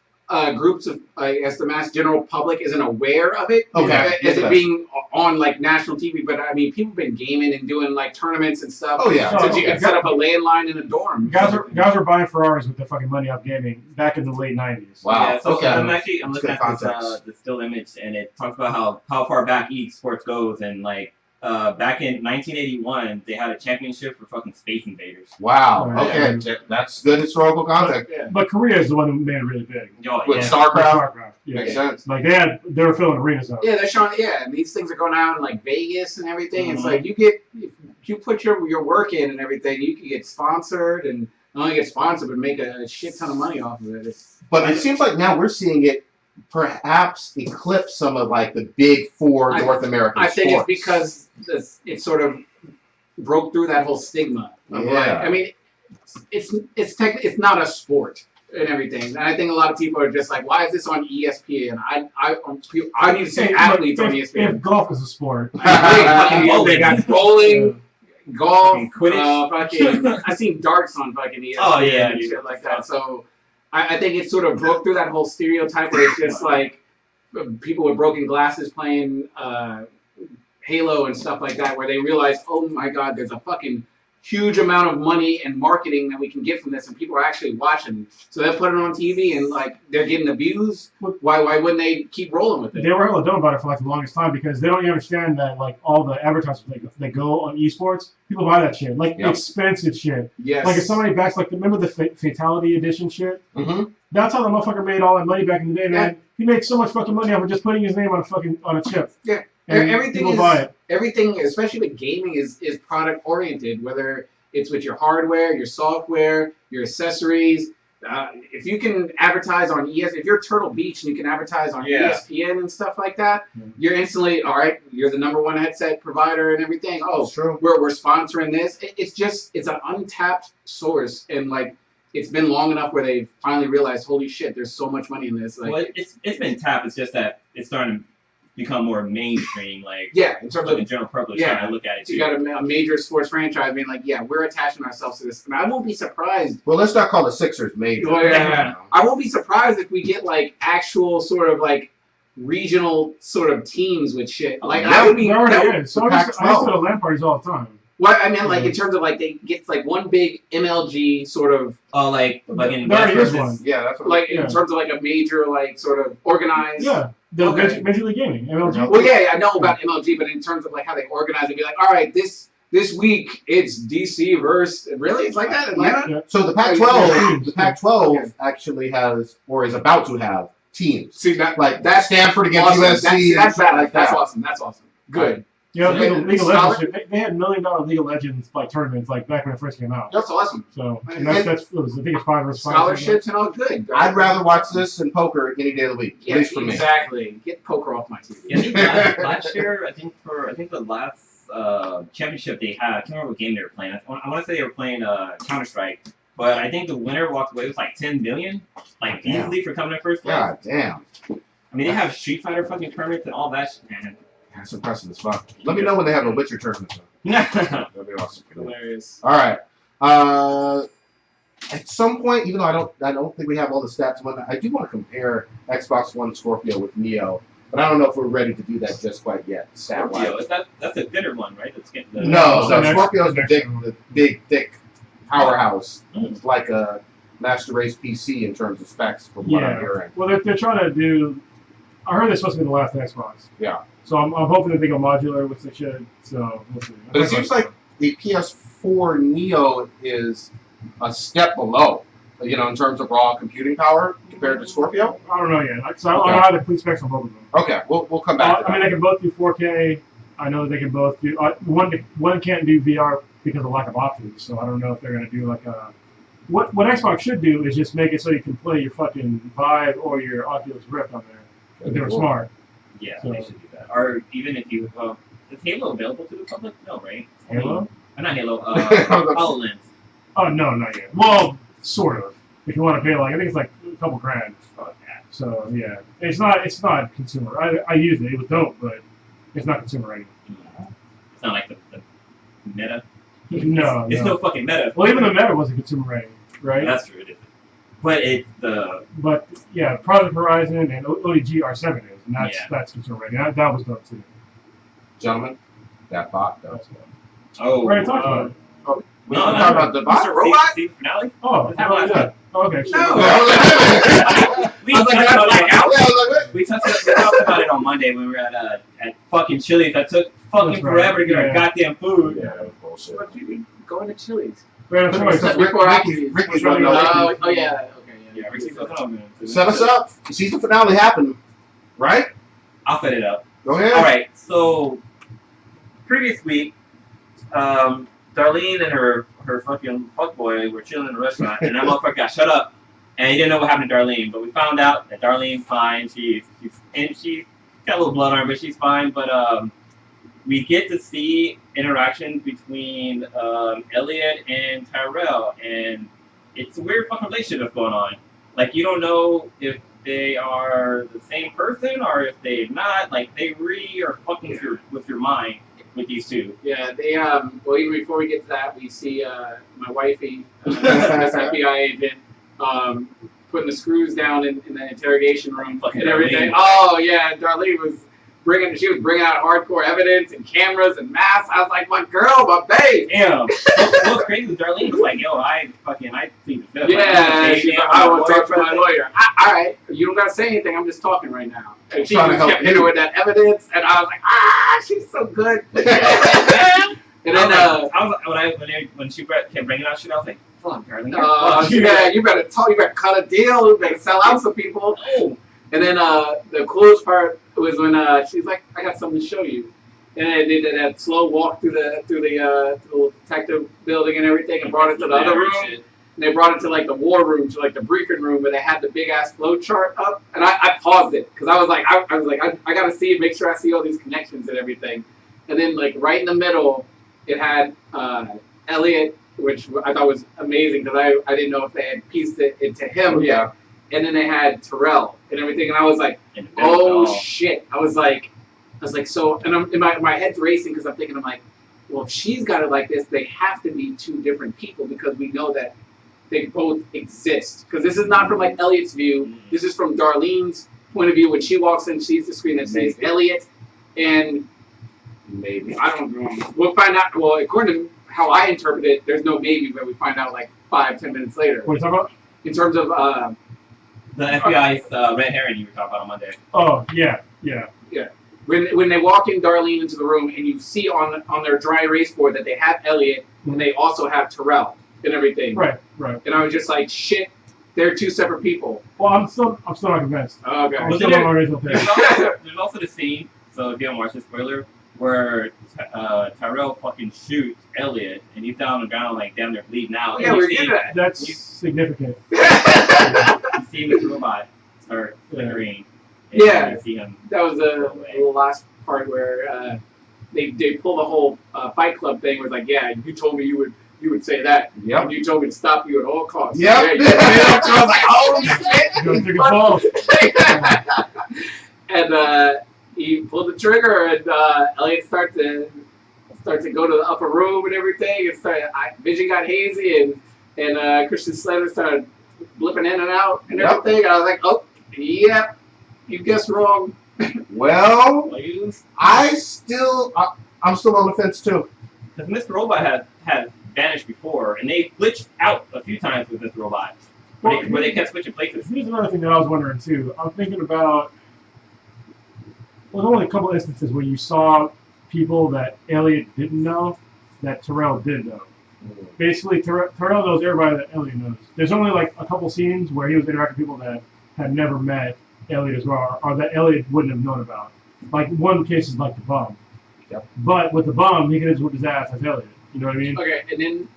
groups of I guess the mass general public isn't aware of it Okay. as it being on like national TV, but I mean people have been gaming and doing like tournaments and stuff. Oh, yeah. Since you could set up a landline in a dorm. Guys are buying Ferraris with their fucking money off gaming back in the late '90s. Wow. Yeah, so Okay. I'm That's looking good at context. the still image, and it talks about how far back esports goes, and like back in 1981 they had a championship for fucking Space Invaders. Wow. Right. Okay. That's good historical context. Yeah. But Korea is the one who made it really big. Oh, With yeah. StarCraft. Yeah. Makes sense. Like they were filling arenas up. Yeah, they're showing. Yeah, and these things are going out in like Vegas and everything. It's Mhm. like if you put your work in and everything, you can get sponsored and not only get sponsored, but make a shit ton of money off of it. But it seems like now we're seeing it perhaps eclipse some of like the big four North American I think sports. it's because it sort of broke through that whole stigma. Of Yeah. like, I mean, it's not a sport and everything. And I think a lot of people are just like, why is this on ESPN? I need to see athletes on ESPN. If golf is a sport, They got bowling, golf, Fucking Quidditch. fucking. I seen darts on fucking ESPN Oh, yeah, and dude. shit like that. So I think it sort of broke through that whole stereotype where it's just like people with broken glasses playing Halo and stuff like that, where they realize, oh my God, there's a fucking huge amount of money and marketing that we can get from this, and people are actually watching. So they put it on TV, and like they're getting the views. Why wouldn't they keep rolling with it? they were hella dumb about it for like the longest time because they don't even understand that like all the advertisements that go on esports, people buy that shit, like Yep. expensive shit. Yes. Like if somebody backs like remember the Fatality Edition shit? Mhm. That's how the motherfucker made all that money back in the day, man. He made so much fucking money off of just putting his name on a chip. Yeah. And Everything people is buy it. everything, especially with gaming, is product oriented. Whether it's with your hardware, your software, your accessories. If you can advertise on if you're Turtle Beach and you can advertise on Yeah. ESPN and stuff like that, Yeah. you're instantly all right. You're the #1 headset provider and everything. Oh, That's true. we're sponsoring this. It's an untapped source, and like it's been long enough where they finally realized, holy shit, there's so much money in this. Like, Well, it's been tapped. It's just that it's starting to become more mainstream, like yeah, in terms like of the general public Yeah. trying to look at it you too. got a major sports franchise being like, yeah, we're attaching ourselves to this. And I won't be surprised. Well, let's not call the Sixers major. Well, yeah. I won't be surprised if we get like actual sort of like regional sort of teams with shit. Like Yeah, I would be. There already that would- is. So I used to go to LAN parties all the time. What I meant, like in terms of like they get like one big MLG sort of Oh, like in There already versus- is one. Yeah, that's what like in Yeah. terms of like a major like sort of organized. Yeah, the Okay. Major League Gaming, MLG. Yeah. Well, yeah, I know about MLG, but in terms of like how they organize it, be like, all right, this week it's DC versus really, it's like that. Atlanta. So the Yeah. Pac-12, the Pac-12 Okay. actually has or is about to have teams See that like that's Stanford against awesome. USC. That's and shit like that's that. awesome. That's awesome. Good. Yeah, Yeah, League of Scholar- Legends. They had $1 million League of Legends like tournaments like back when it first came out. That's awesome. So and that's it was, I think it's 5 versus 5. Scholarships and all good. I'd rather watch this than poker any day of the week. Yeah, At least for me. exactly. Get poker off my TV. Yeah, I think last year, I think the last championship they had, I can't remember what game they were playing. I want to say they were playing Counter Strike, but I think the winner walked away with like 10 million, like Damn. easily for coming in first place. God damn. I mean, they have Street Fighter fucking tournaments and all that shit, man. That's impressive as fuck. Let me know when they have a Witcher tournament. Though. That'd be awesome. Hilarious. All right. At some point, even though I don't think we have all the stats, I do want to compare Xbox One Scorpio with Neo, but I don't know if we're ready to do that just quite yet. Scorpio, that's a thinner one, right? That's getting the No, the next- Scorpio's the the big, thick powerhouse. Mhm. It's like a Master Race PC in terms of specs, from what I'm hearing. Well, they're trying to do. I heard they're supposed to be the last Xbox. Yeah. So I'm hoping that they go modular, which they should. So we'll see. But it seems like the PS4 Neo is a step below, you know, in terms of raw computing power compared to Scorpio. I don't know yet. So I don't have the complete specs on both of them. Okay, we'll come back to I mean, that. they can both do 4K. I know that they can both do. One can't do VR because of lack of options. So I don't know if they're going to do like a. What Xbox should do is just make it so you can play your fucking Vive or your Oculus Rift on there. If they were Cool. smart. Yeah, So- they should do that. Or even if you, is Halo available to the public? No, right? Halo? Not Halo. HoloLens. Oh no, not yet. Well, sort of. If you want to pay like, I think it's like a couple grand. Fuck that. So yeah, it's not consumer. I used it. It was dope, but it's not consumer ready. It's not like the meta. No, It's no. no fucking meta. Well, even the Meta wasn't consumer ready, right? That's true. It is. But it's the But yeah, Project Horizon and ODG R7 is, and Yeah. that's consumer ready. That was dope too. Gentlemen, that bot, though. That's dope. oh. We're already talked about it. We talking about the bot? Mr. Robot? Season finale. Oh, Let's have one. yeah. Okay. Sure. No. We I was like, talked about that's it. Yeah, I was like, We talked about it on Monday when we were at fucking Chili's. That took fucking That's right. forever to get our Yeah. goddamn food. yeah, that was bullshit. What you going to Chili's? Wait, so anyway, so- Before Ricky's running running out. over. Oh yeah. Okay. Yeah, we're season Set us up. Season finale happened, right? I'll set it up. Go ahead. All right. So previous week, Darlene and her fucking fuckboy were chilling in a restaurant, and that motherfucker got shut up, and he didn't know what happened to Darlene. But we found out that Darlene's fine. She's got a little blood on her, but she's fine. But we get to see interactions between Elliot and Tyrell, and it's a weird fucking relationship that's going on. Like, you don't know if they are the same person or if they're not. Like, they really are fucking with your mind with these two. Yeah, they well, even before we get to that, we see my wifey, this FBI agent, putting the screws down in the interrogation room Fucking and everything. Darlene. Oh yeah, Darlene was bringing out hardcore evidence and cameras and masks. I was like, my girl, my babe. Damn. What's crazy with Darlene was like, yo, I plead the fifth. Yeah, Like, she's like, I want to talk to my lawyer. All right, you don't got to say anything. I'm just talking right now. And she Trying to just help kept hitting you. with that evidence, and I was like, she's so good. And then, when she kept bringing out shit, I was like, fuck, Darlene. you better talk. You better cut a deal. You better sell out some people. Oh. And then the coolest part was when she's like, "I got something to show you," and they did that slow walk through the little detective building and everything, and brought it to the other room. And they brought it to like the war room, to like the briefing room, where they had the big ass flow chart up. And I paused it because I was like, I gotta see, make sure I see all these connections and everything. And then like right in the middle, it had Elliot, which I thought was amazing because I didn't know if they had pieced it into him yet. And then they had Terrell and everything, and I was like, oh shit! I was like, so, and I'm in my head's racing because I'm thinking, I'm like, well, if she's got it like this, they have to be two different people because we know that they both exist. Because this is not from like Elliot's view. This is from Darlene's point of view. When she walks in, sees the screen that says Elliot, and Maybe. I don't know. We'll find out. Well, according to how I interpret it, there's no maybe, but we find out like 5-10 minutes later. What are you talking about? In terms of The FBI's red herring you were talking about on Monday. Oh yeah. when they walk in Darlene into the room and you see on their dry erase board that they have Elliot and they also have Terrell and everything. Right. And I was just like, shit, they're two separate people. Well, I'm still not convinced. Okay. I'm Was still it on my original There's page. also the scene, so if you don't watch the spoiler, where Tyrell fucking shoots Elliot, and he's down on the ground like damn near bleeding out. Yeah, And we're you see, good at That's significant. you see Mr. Robot start flickering. And Yeah. You see him. That was the last part where they pull the whole Fight Club thing. Was like, yeah, you told me you would say that. Yep. And you told me to stop you at all costs. Yep. Yeah, you did. I was like, oh shit. Go take a fall. And he pulled the trigger, and Elliot starts to go to the upper room and everything. And Vision got hazy, and Christian Slater started blipping in and out and everything. And I was like, oh, yeah, you guessed wrong. Well, I'm Because still on the fence too. Mr. Robot had vanished before, and they glitched out a few times with Mr. Robot. Where they kept switching places. Here's another thing that I was wondering too. I'm thinking about. Well, there's only a couple instances where you saw people that Elliot didn't know that Tyrell did know. Basically, Tyrell knows everybody that Elliot knows. There's only like a couple scenes where he was interacting with people that had never met Elliot as well, or that Elliot wouldn't have known about. Like one case is like the bum. Yep. But with the bum, he could have just whipped his ass as Elliot. You know what I mean? Okay, and then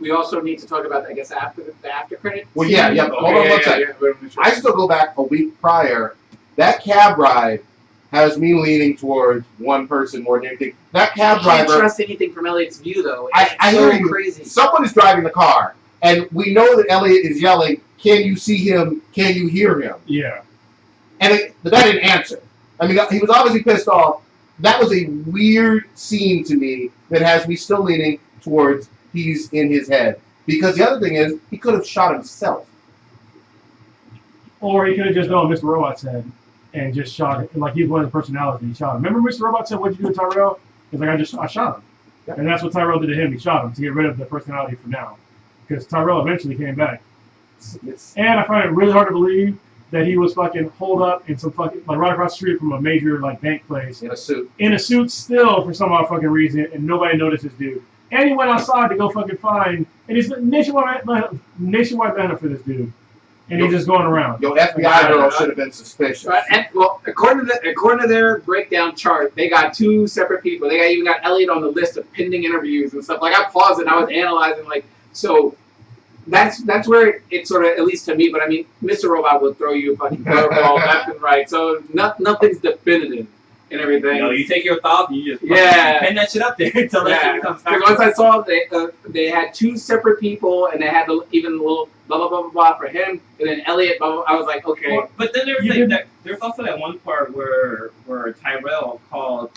we also need to talk about, I guess, after the after credit. Well, yeah. Hold on one second. I still go back a week prior. That cab ride has me leaning towards one person more than anything. That cab I can't driver. trust anything from Elliot's view, though. I It's hear so you. crazy. Someone is driving the car, and we know that Elliot is yelling, "Can you see him? Can you hear him?" Yeah. And the guy didn't answer. I mean, he was obviously pissed off. That was a weird scene to me that has me still leaning towards he's in his head. Because the other thing is, he could have shot himself. Or he could have just done what Mr. Robot said and just shot it. Like, he's one of the personalities, and he shot him. Remember Mr. Robot said, what'd you do to Tyrell? He's like, I shot him. Yep. And that's what Tyrell did to him. He shot him to get rid of the personality for now. Because Tyrell eventually came back. And I find it really hard to believe that he was fucking holed up in some fucking, like, right across the street from a major, like, bank place. In a suit. In a suit still, for some odd fucking reason, and nobody noticed this dude. And he went outside to go fucking find, and he's nationwide banner for this dude. And he's just going around. Your FBI girl should have been suspicious. Right, and, well, according to their breakdown chart, they got two separate people. They even got Elliot on the list of pending interviews and stuff. Like, I paused and I was analyzing, like, so that's where it sort of, at least to me, but I mean, Mr. Robot will throw you a fucking curveball left and right. So nothing's definitive and everything. You know, you take your thought and you just pin that shit up there until that shit becomes Because once I saw they had two separate people and they had even a little blah blah blah blah blah for him, and then Elliot. Blah, blah, I was like, okay. Well, but then there's also that one part where Tyrell called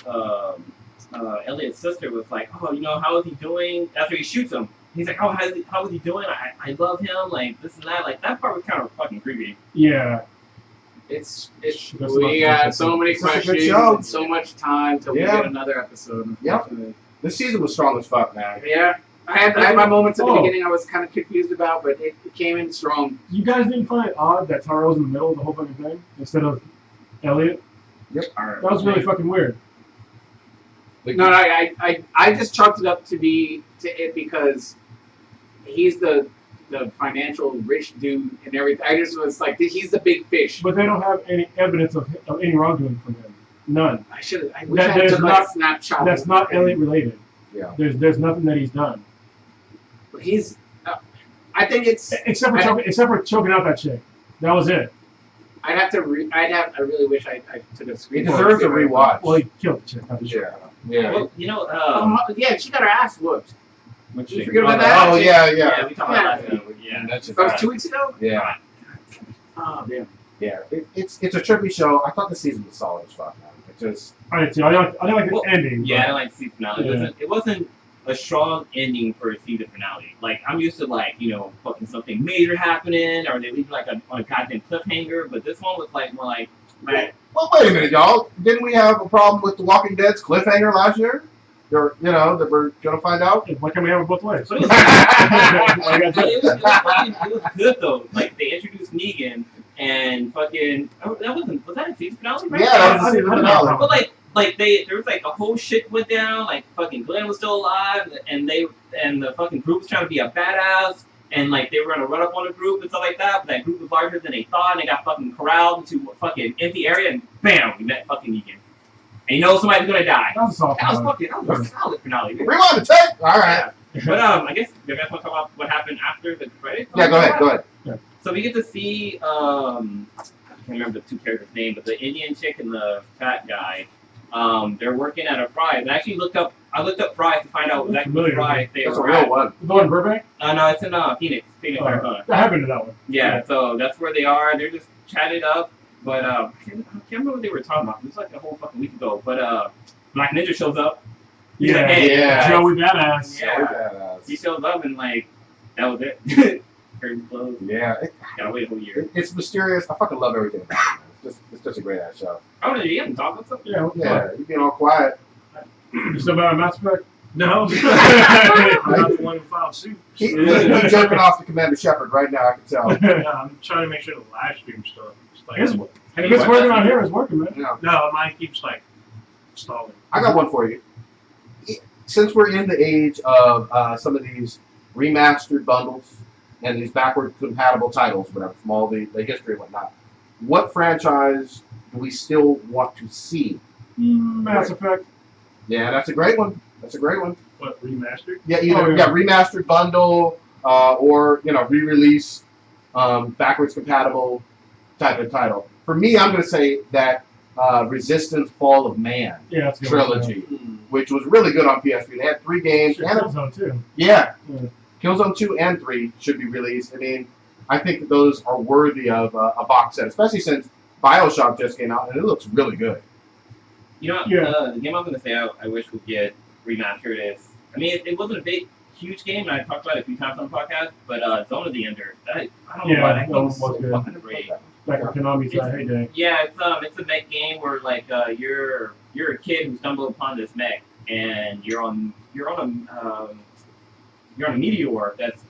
Elliot's sister, was like, oh, you know, how is he doing? After he shoots him, he's like, oh, how is he doing? I love him, like this and that. Like that part was kind of fucking creepy. Yeah. We got so many questions and so much time till we get another episode. Yep. This season was strong as fuck, man. Yeah. I had my moments at the beginning I was kind of confused about, but it came in strong. You guys didn't find it odd that Tyrell was in the middle of the whole fucking thing instead of Elliot? Yep. That was really fucking weird. No, I just chalked it up to it because he's the financial rich dude and everything. I just was like, he's the big fish. But they don't have any evidence of any wrongdoing from him. None. I wish I had took a snapshot. That's not Elliot related. Yeah. There's nothing that he's done. But he's. I think it's except for choking out that chick. That was it. I really wish I took a screen. He deserves a rewatch. Well, he killed the chick. Not the chick. Yeah. Well, you know, yeah, she got her ass whooped. Which you forget about that? Oh yeah. Yeah, we talked about that. Yeah, That's a that was fact. 2 weeks ago. Yeah. Oh damn. Yeah. It's a trippy show. I thought the season was solid as fuck, man. It just. I did too. I didn't like the ending. Yeah, I didn't like the season finale. It wasn't a strong ending for a season finale. Like I'm used to fucking something major happening, or they leave like on a goddamn cliffhanger. But this one was like more like. Well, wait a minute, y'all. Didn't we have a problem with The Walking Dead's cliffhanger last year? That we're gonna find out. Why can't we have it both ways? It was good though. Like they introduced Negan and fucking. Oh, was that a season finale? Right? Yeah, that was a season finale. But there was like a whole shit went down. Like fucking Glenn was still alive, and the fucking group was trying to be a badass, and like they were gonna run up on the group and stuff like that. But that group was larger than they thought, and they got fucking corralled into a fucking empty area, and bam, we met fucking Negan. and you know somebody's gonna die. That was soft. That was a solid finale. Rewind the tape. All right. But I guess you guys want to talk about what happened after the credits? Yeah, go ahead. So we get to see I can't remember the two characters' name, but the Indian chick and the fat guy. They're working at a Fry's. And I actually looked up Fry's to find out exactly what Fry's they That's a were real at. one. The one in Burbank? No, it's in Phoenix, Arizona. I have been to that one. Yeah, so that's where they are. They're just chatted up, but I can't remember what they were talking about. It was like a whole fucking week ago. But Black Ninja shows up. He's like, hey, Yeah. Joey Badass. Yeah. He shows up and like that was it. Curtain closed. Yeah. Gotta wait a whole year. It's mysterious. I fucking love everything about it. It's just a great ass show. Oh, you haven't talked about something? Yeah, you being all quiet. You still about Mass Effect? No. I'm not the one who filed suit. He's jerking off to Commander Shepard right now, I can tell. Yeah, I'm trying to make sure the live stream's still up. It's like, If it's working on here, it's working, man. Yeah. no, mine keeps like stalling. I got one for you. Since we're in the age of some of these remastered bundles and these backward compatible titles, whatever, from all the history and whatnot, what franchise do we still want to see? Mass Effect. Yeah, that's a great one. What, remastered? Yeah, either remastered bundle or re-release backwards compatible type of title. For me, I'm going to say that Resistance: Fall of Man That's a good trilogy, which was really good on PS3. They had 3 games. Shit, And Killzone too. yeah, Yeah. Killzone 2 and 3 should be released. I mean, I think those are worthy of a box set, especially since BioShock just came out and it looks really good. You know, Yeah. the game I was gonna say I wish would get remastered is. I mean, it wasn't a big, huge game, and I talked about it a few times on the podcast. But Zone of the Ender, I don't know why that game was so good. fucking great. Back in Konami's heyday. Yeah, it's a mech game where like you're a kid who stumbled upon this mech, and you're on a meteor that's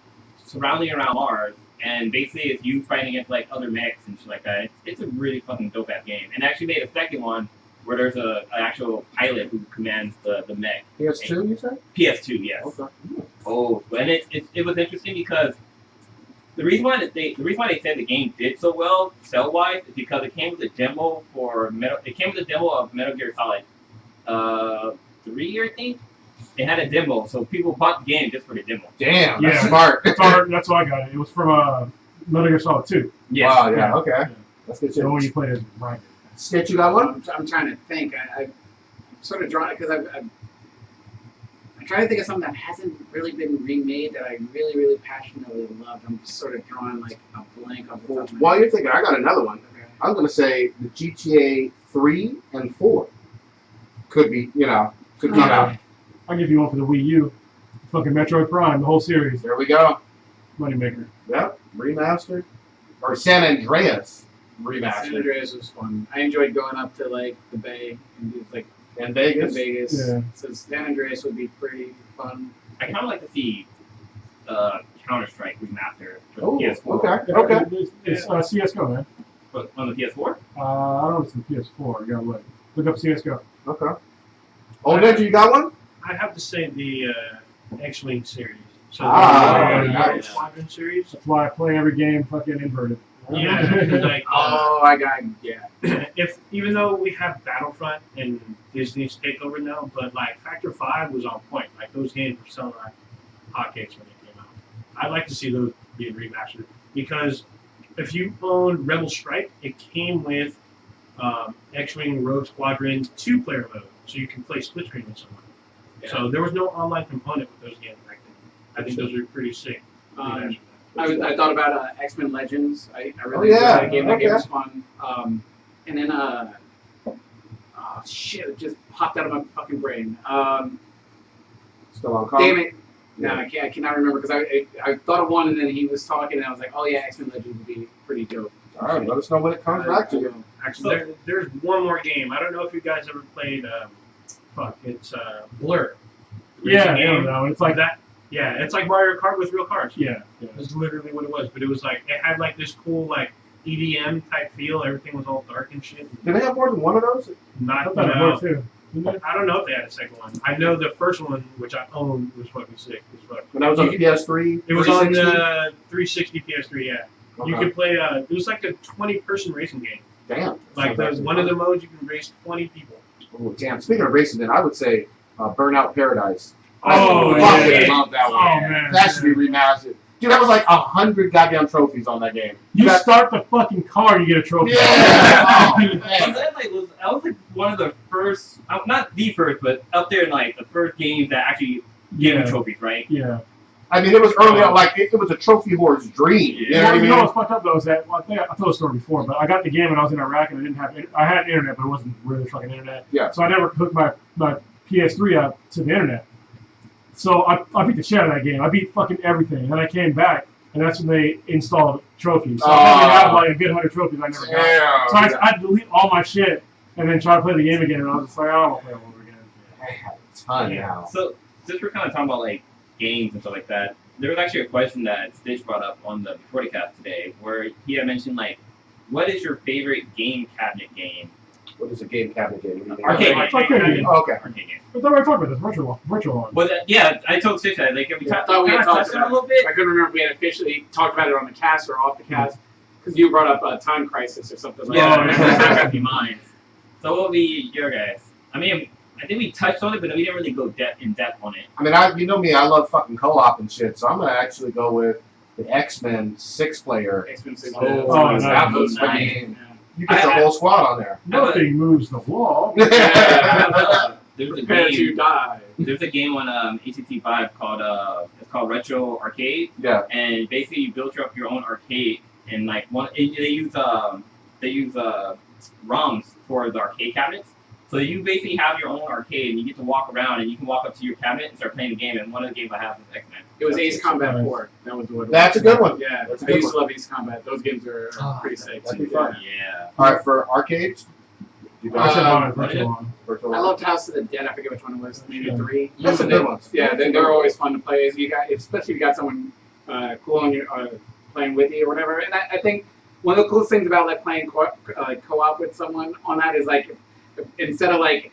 surrounding around Mars, and basically it's you fighting against like other mechs and shit like that. It's a really fucking dope ass game, and they actually made a second one where there's an actual pilot who commands the mech. PS2, you said? PS2, yes. Okay. Oh, and it was interesting because the reason why they said the game did so well sell wise is because it came with a demo of Metal Gear Solid 3, I think. It had a demo, so people bought the game just for the demo. Damn, Yeah. that's smart. That's why I got it. It was from Metal Gear Solid 2. Yes. Wow, yeah, Yeah. okay. Yeah. That's good The one shit. you played as Ryan. Stitch, you got one? I'm trying to think. I'm sort of drawn because I'm trying to think of something that hasn't really been remade that I really, really passionately loved. I'm just sort of drawing like a blank on the top of my While head. you're thinking, I got another one. Okay. I was going to say the GTA 3 and 4 could be, could come out. I'll give you one for the Wii U. Fucking Metroid Prime, the whole series. There we go. Moneymaker. Yep, remastered. Or San Andreas San remastered. Andreas was fun. I enjoyed going up to like the Bay and do like In in Vegas. Vegas. Yeah. So San Andreas would be pretty fun. I kind of like to see Counter Strike remastered for Oh, the PS4. okay. Yeah, Okay. It's CSGO, man. But on the PS4? I don't know if it's the PS4. You gotta look up CSGO. Okay. Old Ninja, you got one? I have to say the X-Wing series. So Ah, the nice. Squadron series. That's why I play every game fucking inverted. Yeah, like Oh, I got if even though we have Battlefront and Disney's takeover now, but like Factor 5 was on point. Like those games were selling like hotcakes when they came out. I'd like to see those being remastered because if you owned Rebel Strike, it came with X-Wing Rogue Squadron 2-player mode, so you can play split screen with someone. So there was no online component with those games back then. I think those are pretty sick. I thought about X-Men Legends. I Oh, really yeah. enjoyed that game. That game Okay. was fun. And then oh shit, it just popped out of my fucking brain. Still on call? Damn it. No, I cannot remember because I thought of one and then he was talking and I was like, oh yeah, X-Men Legends would be pretty dope. All right, let us know when it comes back to you. Actually, there's one more game. I don't know if you guys ever played. It's Blur. Yeah, Racing I don't game. know. It's like That. Yeah, it's like Mario Kart with real cars. yeah. That's literally what it was. But it was like it had like this cool like EDM type feel. Everything was all dark and shit. Do they have more than one of those? I Not thought it no. worked too. Didn't it? I don't know if they had a second one. I know the first one, which I owned, was fucking sick. When that was on the PS3? It was on 360? the 360 PS3. Yeah, you Okay. could play. It was like a 20-person racing game. Damn. Like Sounds one of the modes, you can race 20 people. Oh, damn. Speaking of racing, then I would say Burnout Paradise. Oh, I yeah. fucking love that Oh, one. man. That should be remastered. Dude, that was like 100 goddamn trophies on that game. You start the fucking car, you get a trophy. Yeah. Oh, So man. that was like one of the first, not the first, but up there in like the first games that actually gave you trophies, right? Yeah. I mean, it was early on, like, it was a trophy whore's dream. You know what I mean? You know what's fucked up though is that, well, I think I told the story before, but I got the game when I was in Iraq and I didn't have, I had internet, but it wasn't really fucking internet. Yeah. So I never hooked my PS3 up to the internet. So I beat the shit out of that game. I beat fucking everything. And then I came back, and that's when they installed trophies. So I probably have like a good 100 trophies I never got. So I had to delete all my shit and then try to play the game again, and I was just like, I don't want to play it over again. I have a ton now. So since we're kind of talking about like games and stuff like that, there was actually a question that Stitch brought up on the Before the Cast today, where he had mentioned like, what is your favorite game cabinet game? What is a game cabinet game? Arcade game. Oh, okay. Arcade game. But then we talked about this virtual one. Well, yeah, I told Stitch that. Like, we I thought we had talked touched on it a about little bit. I couldn't remember if we had officially talked about it on the cast or off the cast, because you brought up Time Crisis or something like Yeah, that. that's not gonna be mine. So what will be your guys? I mean, I think we touched on it, but we didn't really go in depth on it. I mean, you know me, I love fucking co-op and shit, so I'm going to actually go with the X-Men 6-player. X-Men 6. Oh, that nice. was Nice. fucking... You get the whole squad on there. Nothing moves the wall. There's a Prepare to game. die. There's a game on ACT5 called it's called Retro Arcade, Yeah. and basically you build up your own arcade, and like they use ROMs for the arcade cabinets. So you basically have your own arcade, and you get to walk around, and you can walk up to your cabinet and start playing the game. And one of the games I have is X-Men. It was Ace Combat 4. That was what it That's a was. good one. Yeah, That's a I good used to one. love Ace Combat. Those games are pretty sick. That'd be too. fun. Yeah. All right, for arcades, you I said got mine is virtual one. virtual I one. loved House of the Dead. I forget which one it was. Maybe Yeah. 3. That's a good one. Yeah, they're always fun to play. You got, especially if you got someone cool on your, playing with you or whatever. And I think one of the coolest things about like playing co-op with someone on that is like instead of like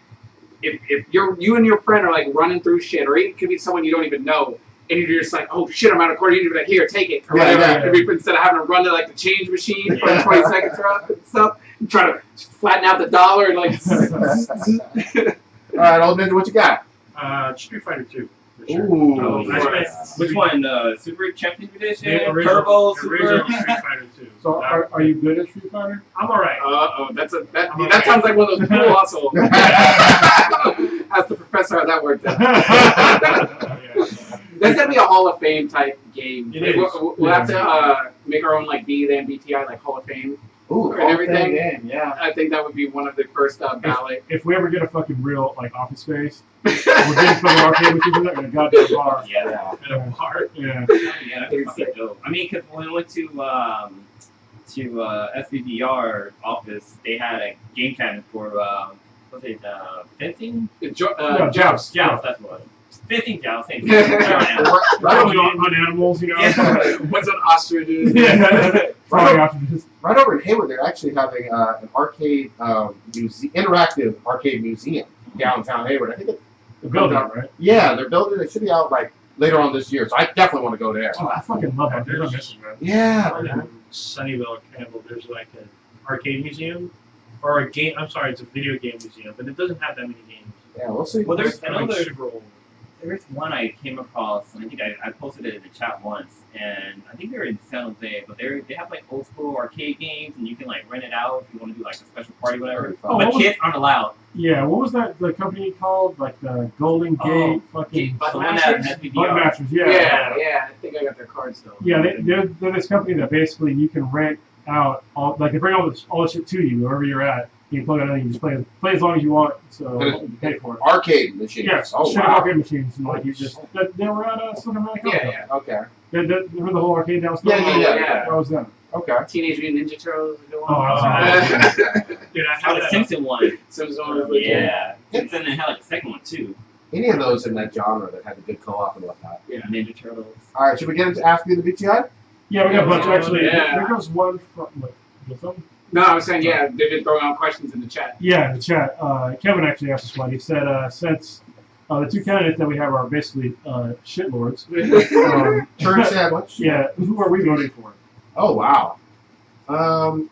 if you and your friend are like running through shit, or it could be someone you don't even know, and you're just like, oh shit, I'm out of quarter. You need to be like, here, take it, or Yeah, whatever. yeah. It'd be, instead of having to run to like the change machine for 20 seconds or stuff, and try to flatten out the dollar and like. All right, old ninja, what you got? Street Fighter 2. For sure. Ooh. Oh, nice. nice. Which one? Super Champion Edition? The original, Turbo? the Super? original Street Fighter 2. So are you good at Street Fighter? I'm alright. That sounds like one of those cool hustle. Ask the professor how that worked out. There's gonna be a Hall of Fame type game. It Like, is. we'll have to make our own like BTI like Hall of Fame. Ooh, And everything. Game, yeah. I think that would be one of the first ballot. If we ever get a fucking real like office space, we're getting fucking arcade machines in there and a goddamn bar. Yeah. And a part. Yeah. Yeah, that'd be fucking dope. I mean, because when we went to SVDR office, they had a game cabinet for was it fencing? Yeah, Joust. Joust, that's what. Fencing joust. Same thing. Right Probably over, on animals, you know. What's an ostrich? Yeah. Probably after this. right over in Hayward, they're actually having an arcade, interactive arcade museum downtown Hayward. I think The building, right? yeah, they're building. It should be out like later on this year, so I definitely want to go there. Oh, I fucking love it. They're missing, man. Yeah, In Sunnyvale or Campbell, there's like an arcade museum, or a game. I'm sorry, it's a video game museum, but it doesn't have that many games. yeah. We'll see. Well, there's They're like another. super old. There's one I came across, and I think I posted it in the chat once, and I think they're in San Jose, but they have like old school arcade games, and you can like rent it out if you want to do like a special party, whatever. Oh, But what was- kids aren't allowed. Yeah, what was that? The company called like the Golden Gate fucking Butt The one Masters? that has Bug Masters. Yeah, I think I got their cards though. Yeah, they're this company that basically you can rent out all like they bring all the shit to you wherever you're at. You can plug it in and you just play as long as you want. So you pay for it. Arcade machines. Yes, Oh straight wow. arcade machines. And, like you just they were at Silicon Valley. Yeah. Okay. Remember the whole arcade downstairs? Yeah. That was them. Okay. Teenage Mutant Ninja Turtles. Oh, I Dude, I Oh, have the that. Simpson one. Simpsons one was legit. Yeah. Simpson and had like a second one too. Any of those in that genre that had a good co-op and whatnot. Ninja Turtles. All right, should we get into Ask Me the BTI? Yeah, we got a bunch actually. Yeah. There goes one from what, with them? No, I was saying, yeah, they've been throwing out questions in the chat. Yeah, in the chat. Kevin actually asked us one. He said, since the two candidates that we have are basically shitlords, Turn sandwich. yeah, who are we voting for? Oh wow.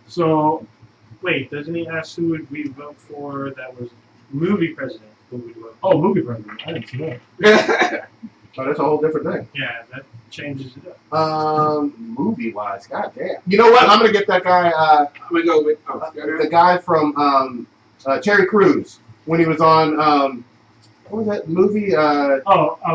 So, Wait, doesn't he ask who would we vote for that was movie president, who would win? Oh, movie president. I didn't see that. So that's a whole different thing. Yeah, that changes it up. Movie wise, goddamn. You know what? I'm gonna get that guy. I'm gonna go with The guy from Terry Crews when he was on what was that movie?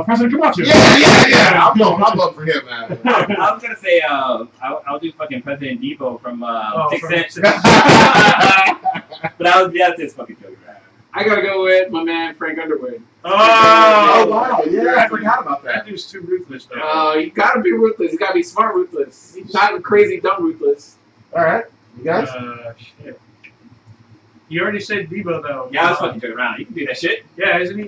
President Camacho. Yeah. I'm voting for him, man. I was gonna say, I'll do fucking President Depot from Sixth from Sense. Sixth But that's his fucking joke. I gotta go with my man Frank Underwood. Oh wow, yeah, I forgot about That that. dude's too ruthless, though. You gotta be ruthless. You gotta be smart ruthless. Not crazy dumb ruthless. All right, you guys. Shit. You already said Debo, though. Yeah, I was fucking joking around. You can do that shit. Yeah, isn't he?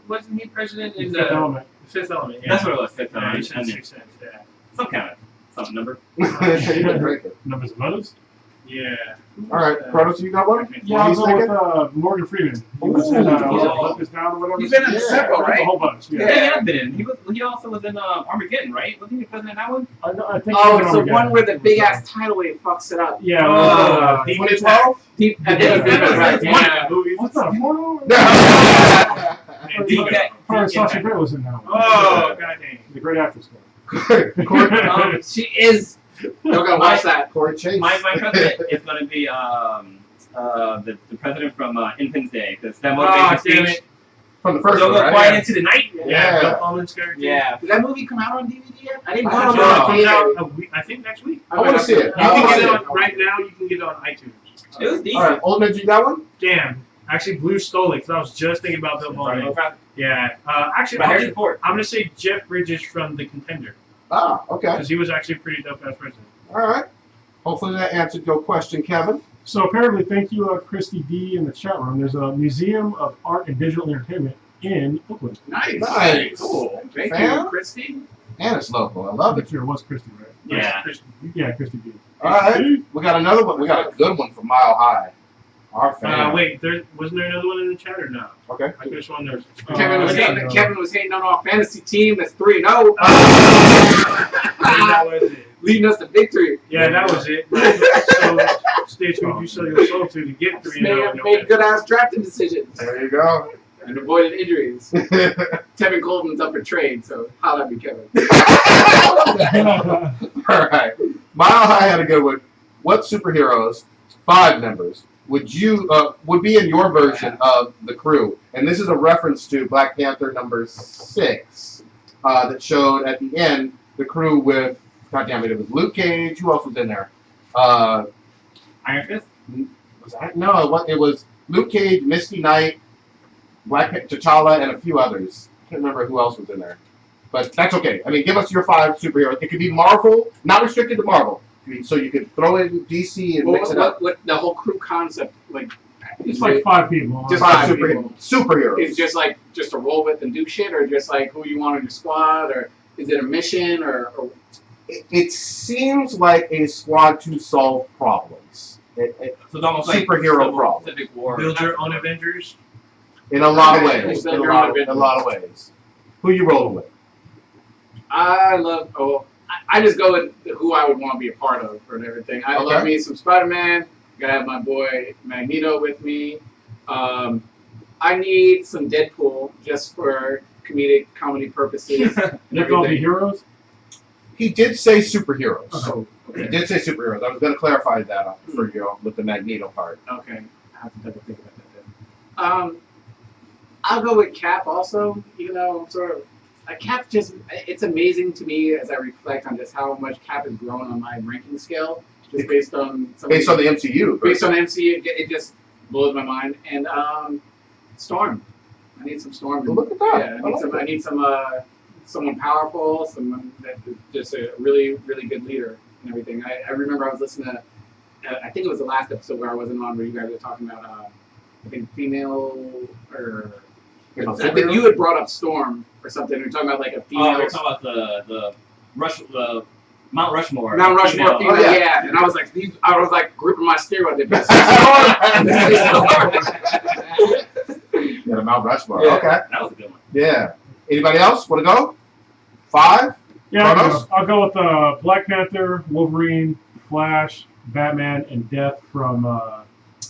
Wasn't he president in Fifth Element. Fifth Element? Yeah. That's what it was. Fifth Yeah, Element. he said And then 6 cents. Yeah. some kind of something number. You've been drinking. Numbers of mothers? Yeah. All right, Kronos, you got one? Yeah, I'll he's go with Morgan Freeman. He was in Ooh. Up is Down or whatever. He's been in Yeah. several, A right? whole bunch. Yeah, Yeah. he has been in. He also was in Armageddon, right? Wasn't he president in that one? I think Oh, he it's was the on one where the big Armageddon. ass tidal wave fucks it up. Yeah. Oh, Deep 2012? Deep, Yeah, right. yeah. What's up? And Deep Her and Sasha Grey was in that one. Oh, goddamn. The great actress. Corey, She is. You're gonna watch that. Corey Chase. My president is going to be the president from Independence Day because that motivation damn speech. it. From the first Don't one, go right? quiet into the night. Yeah. Bill Pullman's character. Yeah. Did that movie come out on DVD yet? I didn't I watch don't it know. on It comes theater. out a week, I think next week. I want to see it. You I can wanna get see it it. on right now. You can get it on iTunes. It was All decent. right, Old Ninja, you got one? Damn. Actually, Blue stole it because I was just thinking about Bill Pullman. Yeah. Actually, But Harrison Ford. I'm gonna say Jeff Bridges from The Contender Ah, okay. because he was actually pretty dope as president. All right. Hopefully that answered your question, Kevin. So apparently, thank you, Christy D, in the chat room. There's a Museum of Art and Digital Entertainment in Oakland. Nice. Nice. Cool. Thank Fam? you, Christy. And it's local. I love I'm it. sure it was Christy, right? Yeah. Yeah, Christy D. All right. We got another one. We got a good one from Mile High. Our fan. Wait, wasn't there another one in the chat or no? Okay. I could have sworn there was. Kevin was hating on our fantasy team. That's 3-0. That was it. Leading us to victory. Yeah, that was it. So stay tuned. You sell your soul to get 3-0. Made good ass drafting decisions There you go. and avoided injuries. Tevin Coleman's up for trade, so holla at me, Kevin. All right. Mile High had a good one. What superheroes, 5 members, would be in your version of the crew? And this is a reference to Black Panther number 6 that showed at the end the crew with, goddamn it was Luke Cage. Who else was in there? Iron Fist? Was that? No, it was Luke Cage, Misty Knight, T'Challa, and a few others. I can't remember who else was in there. But that's okay. I mean, give us your 5 superheroes. It could be Marvel, not restricted to Marvel. So you could throw in DC and mix it up. What the whole crew concept, like, It's like 5 people. Just 5 5 people. superheroes. is just like just to roll with and do shit, or just like who you want on your squad, or is it a mission, or It seems like a squad to solve problems. So it's almost like Superhero Civil problem. Pacific War. Build your own Avengers. In a lot of Okay, ways. build In a your lot own of, in a lot of ways. Who you rolling with? I love. I just go with who I would want to be a part of and everything. I love me some Spider-Man. Gotta have my boy Magneto with me. I need some Deadpool just for comedy purposes. They're called the heroes? He did say superheroes. Oh, He did say superheroes. I was going to clarify that for you with the Magneto part. Okay, I have to double think about that then. I'll go with Cap also. You know, sort of. Cap it's amazing to me as I reflect on just how much Cap has grown on my ranking scale, just based on Based on the MCU. Based on MCU, it just blows my mind. And Storm, I need some Storm. Well, look at that. Yeah, I need some someone powerful, someone that is just a really really good leader and everything. I remember I was listening to, I think it was the last episode where I wasn't on, where you guys were talking about I think female or. I think you had brought up Storm or something. We were talking about like a female. Oh, we're talking about the Mount Rushmore. Mount Rushmore female, yeah. yeah. And I was like gripping my steroid. Yeah, the Mount Rushmore. Yeah. Okay. That was a good one. Yeah. Anybody else want to go? 5? Yeah, Kronos? I'll go with Black Panther, Wolverine, Flash, Batman, and Death from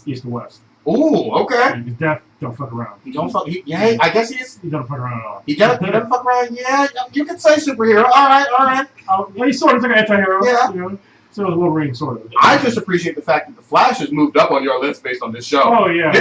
East to West. Ooh, okay. And Death don't fuck around. He don't fuck. Yeah, I guess he's. He don't fuck around at all. He doesn't fuck around. Yeah, you can say superhero. All right. Well, he's sort of like an anti-hero. Yeah. You know? So is Wolverine, sort of. I just appreciate the fact that the Flash has moved up on your list based on this show. Oh, yeah.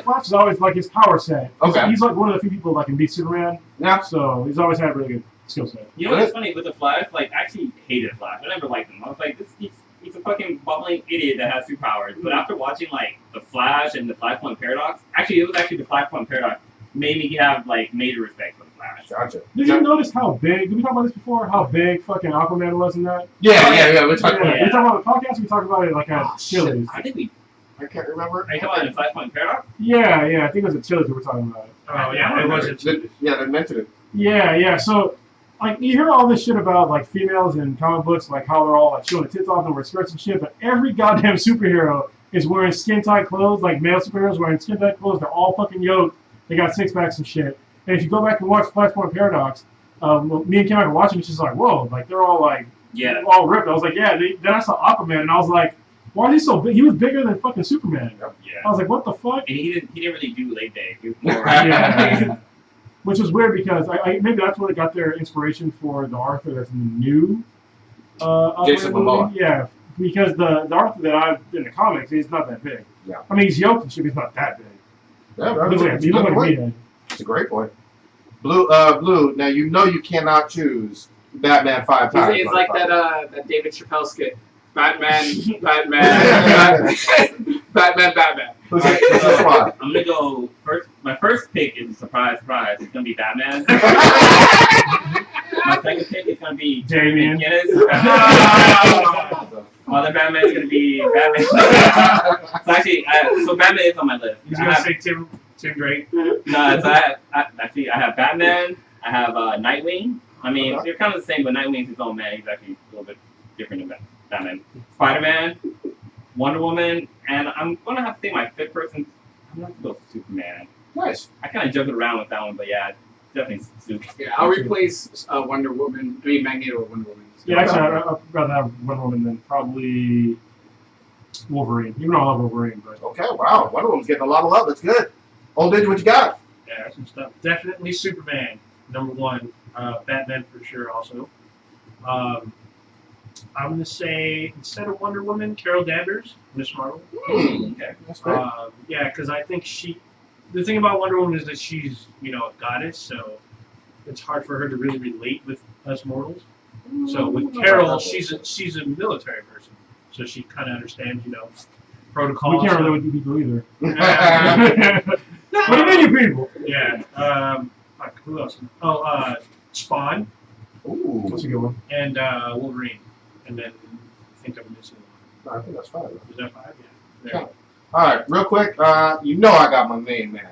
Flash is always like his power set. Okay. He's like one of the few people that can beat Superman. Yeah. So he's always had a really good skill set. You know what's funny with the Flash? Like, I actually hated Flash. I never liked him. I was like, he's a fucking bumbling idiot that has superpowers. But after watching like the Flash and the Flashpoint Paradox, actually, it was actually the Flashpoint Paradox made me have like major respect for the Flash. Gotcha. Did you notice how big? Did we talk about this before? How big fucking Aquaman was in that? Yeah. We're talking about. We talked about the podcast. We talked about it like at Chili's. I think we. I can't remember. Are you talking about the Flashpoint Paradox? Yeah. I think it was at Chili's we were talking about. Oh yeah, it wasn't. Yeah, they mentioned it. Yeah. So, like, you hear all this shit about like females in comic books, like how they're all like showing the tits off and wearing skirts and shit. But every goddamn superhero is wearing skin tight clothes. Like male superheroes wearing skin tight clothes. They're all fucking yoked. They got six packs and shit. And if you go back and watch Flashpoint Paradox, me and Kim were watching, it's just like, whoa, like they're all like, all ripped. I was like, yeah. Then I saw Aquaman, and I was like, why is he so big? He was bigger than fucking Superman. Yeah. I was like, what the fuck? And he didn't really do leg day. He was more, Yeah. Which was weird because maybe that's where they got their inspiration for the Arthur that's in the new Jason Momoa. Yeah, because the Arthur that I've in the comics, he's not that big. Yeah. I mean, he's yoked and shit, but he's not that big. Yeah, He looked like a meathead. It's a great point. Blue. Now you know you cannot choose Batman 5 times. It's like that David Chappelle skit. Batman. Batman. Who's this one? I'm gonna go first. My first pick is a surprise. It's gonna be Batman. My second pick is gonna be Damien. Other Batman is gonna be Batman. So actually, so Batman is on my list. He's gonna say Tim Drake. No, so I have Batman. I have Nightwing. I mean, they're kind of the same, but Nightwing's his own man. He's actually a little bit different than Batman. Spider-Man, Wonder Woman, and I'm gonna have to say my fifth person. I'm gonna have to go Superman. Nice. I kind of juggled around with that one, but yeah, definitely Superman. Yeah, I'll replace Wonder Woman. I mean, Magneto with Wonder Woman. Yeah, actually, I'd rather have Wonder Woman than probably Wolverine. Even though I love Wolverine, but Okay, wow. Wonder Woman's getting a lot of love. That's good. Old Ditch, what you got? Yeah, some stuff. Definitely Superman, number one. Batman for sure, also. I'm gonna say instead of Wonder Woman, Carol Danvers, Miss Marvel. Okay. That's great. Yeah, because I think the thing about Wonder Woman is that she's, a goddess, so it's hard for her to really relate with us mortals. So with Carol, she's a military person, so she kind of understands, protocols. we can't relate with you people either. What do you mean, you people? Yeah. Fuck, who else? Oh, Spawn Ooh. That's a good one. and Wolverine, and then I think I'm missing one. I think that's fine. Is that 5? Yeah. There. Yeah. All right, real quick. You know I got my main man.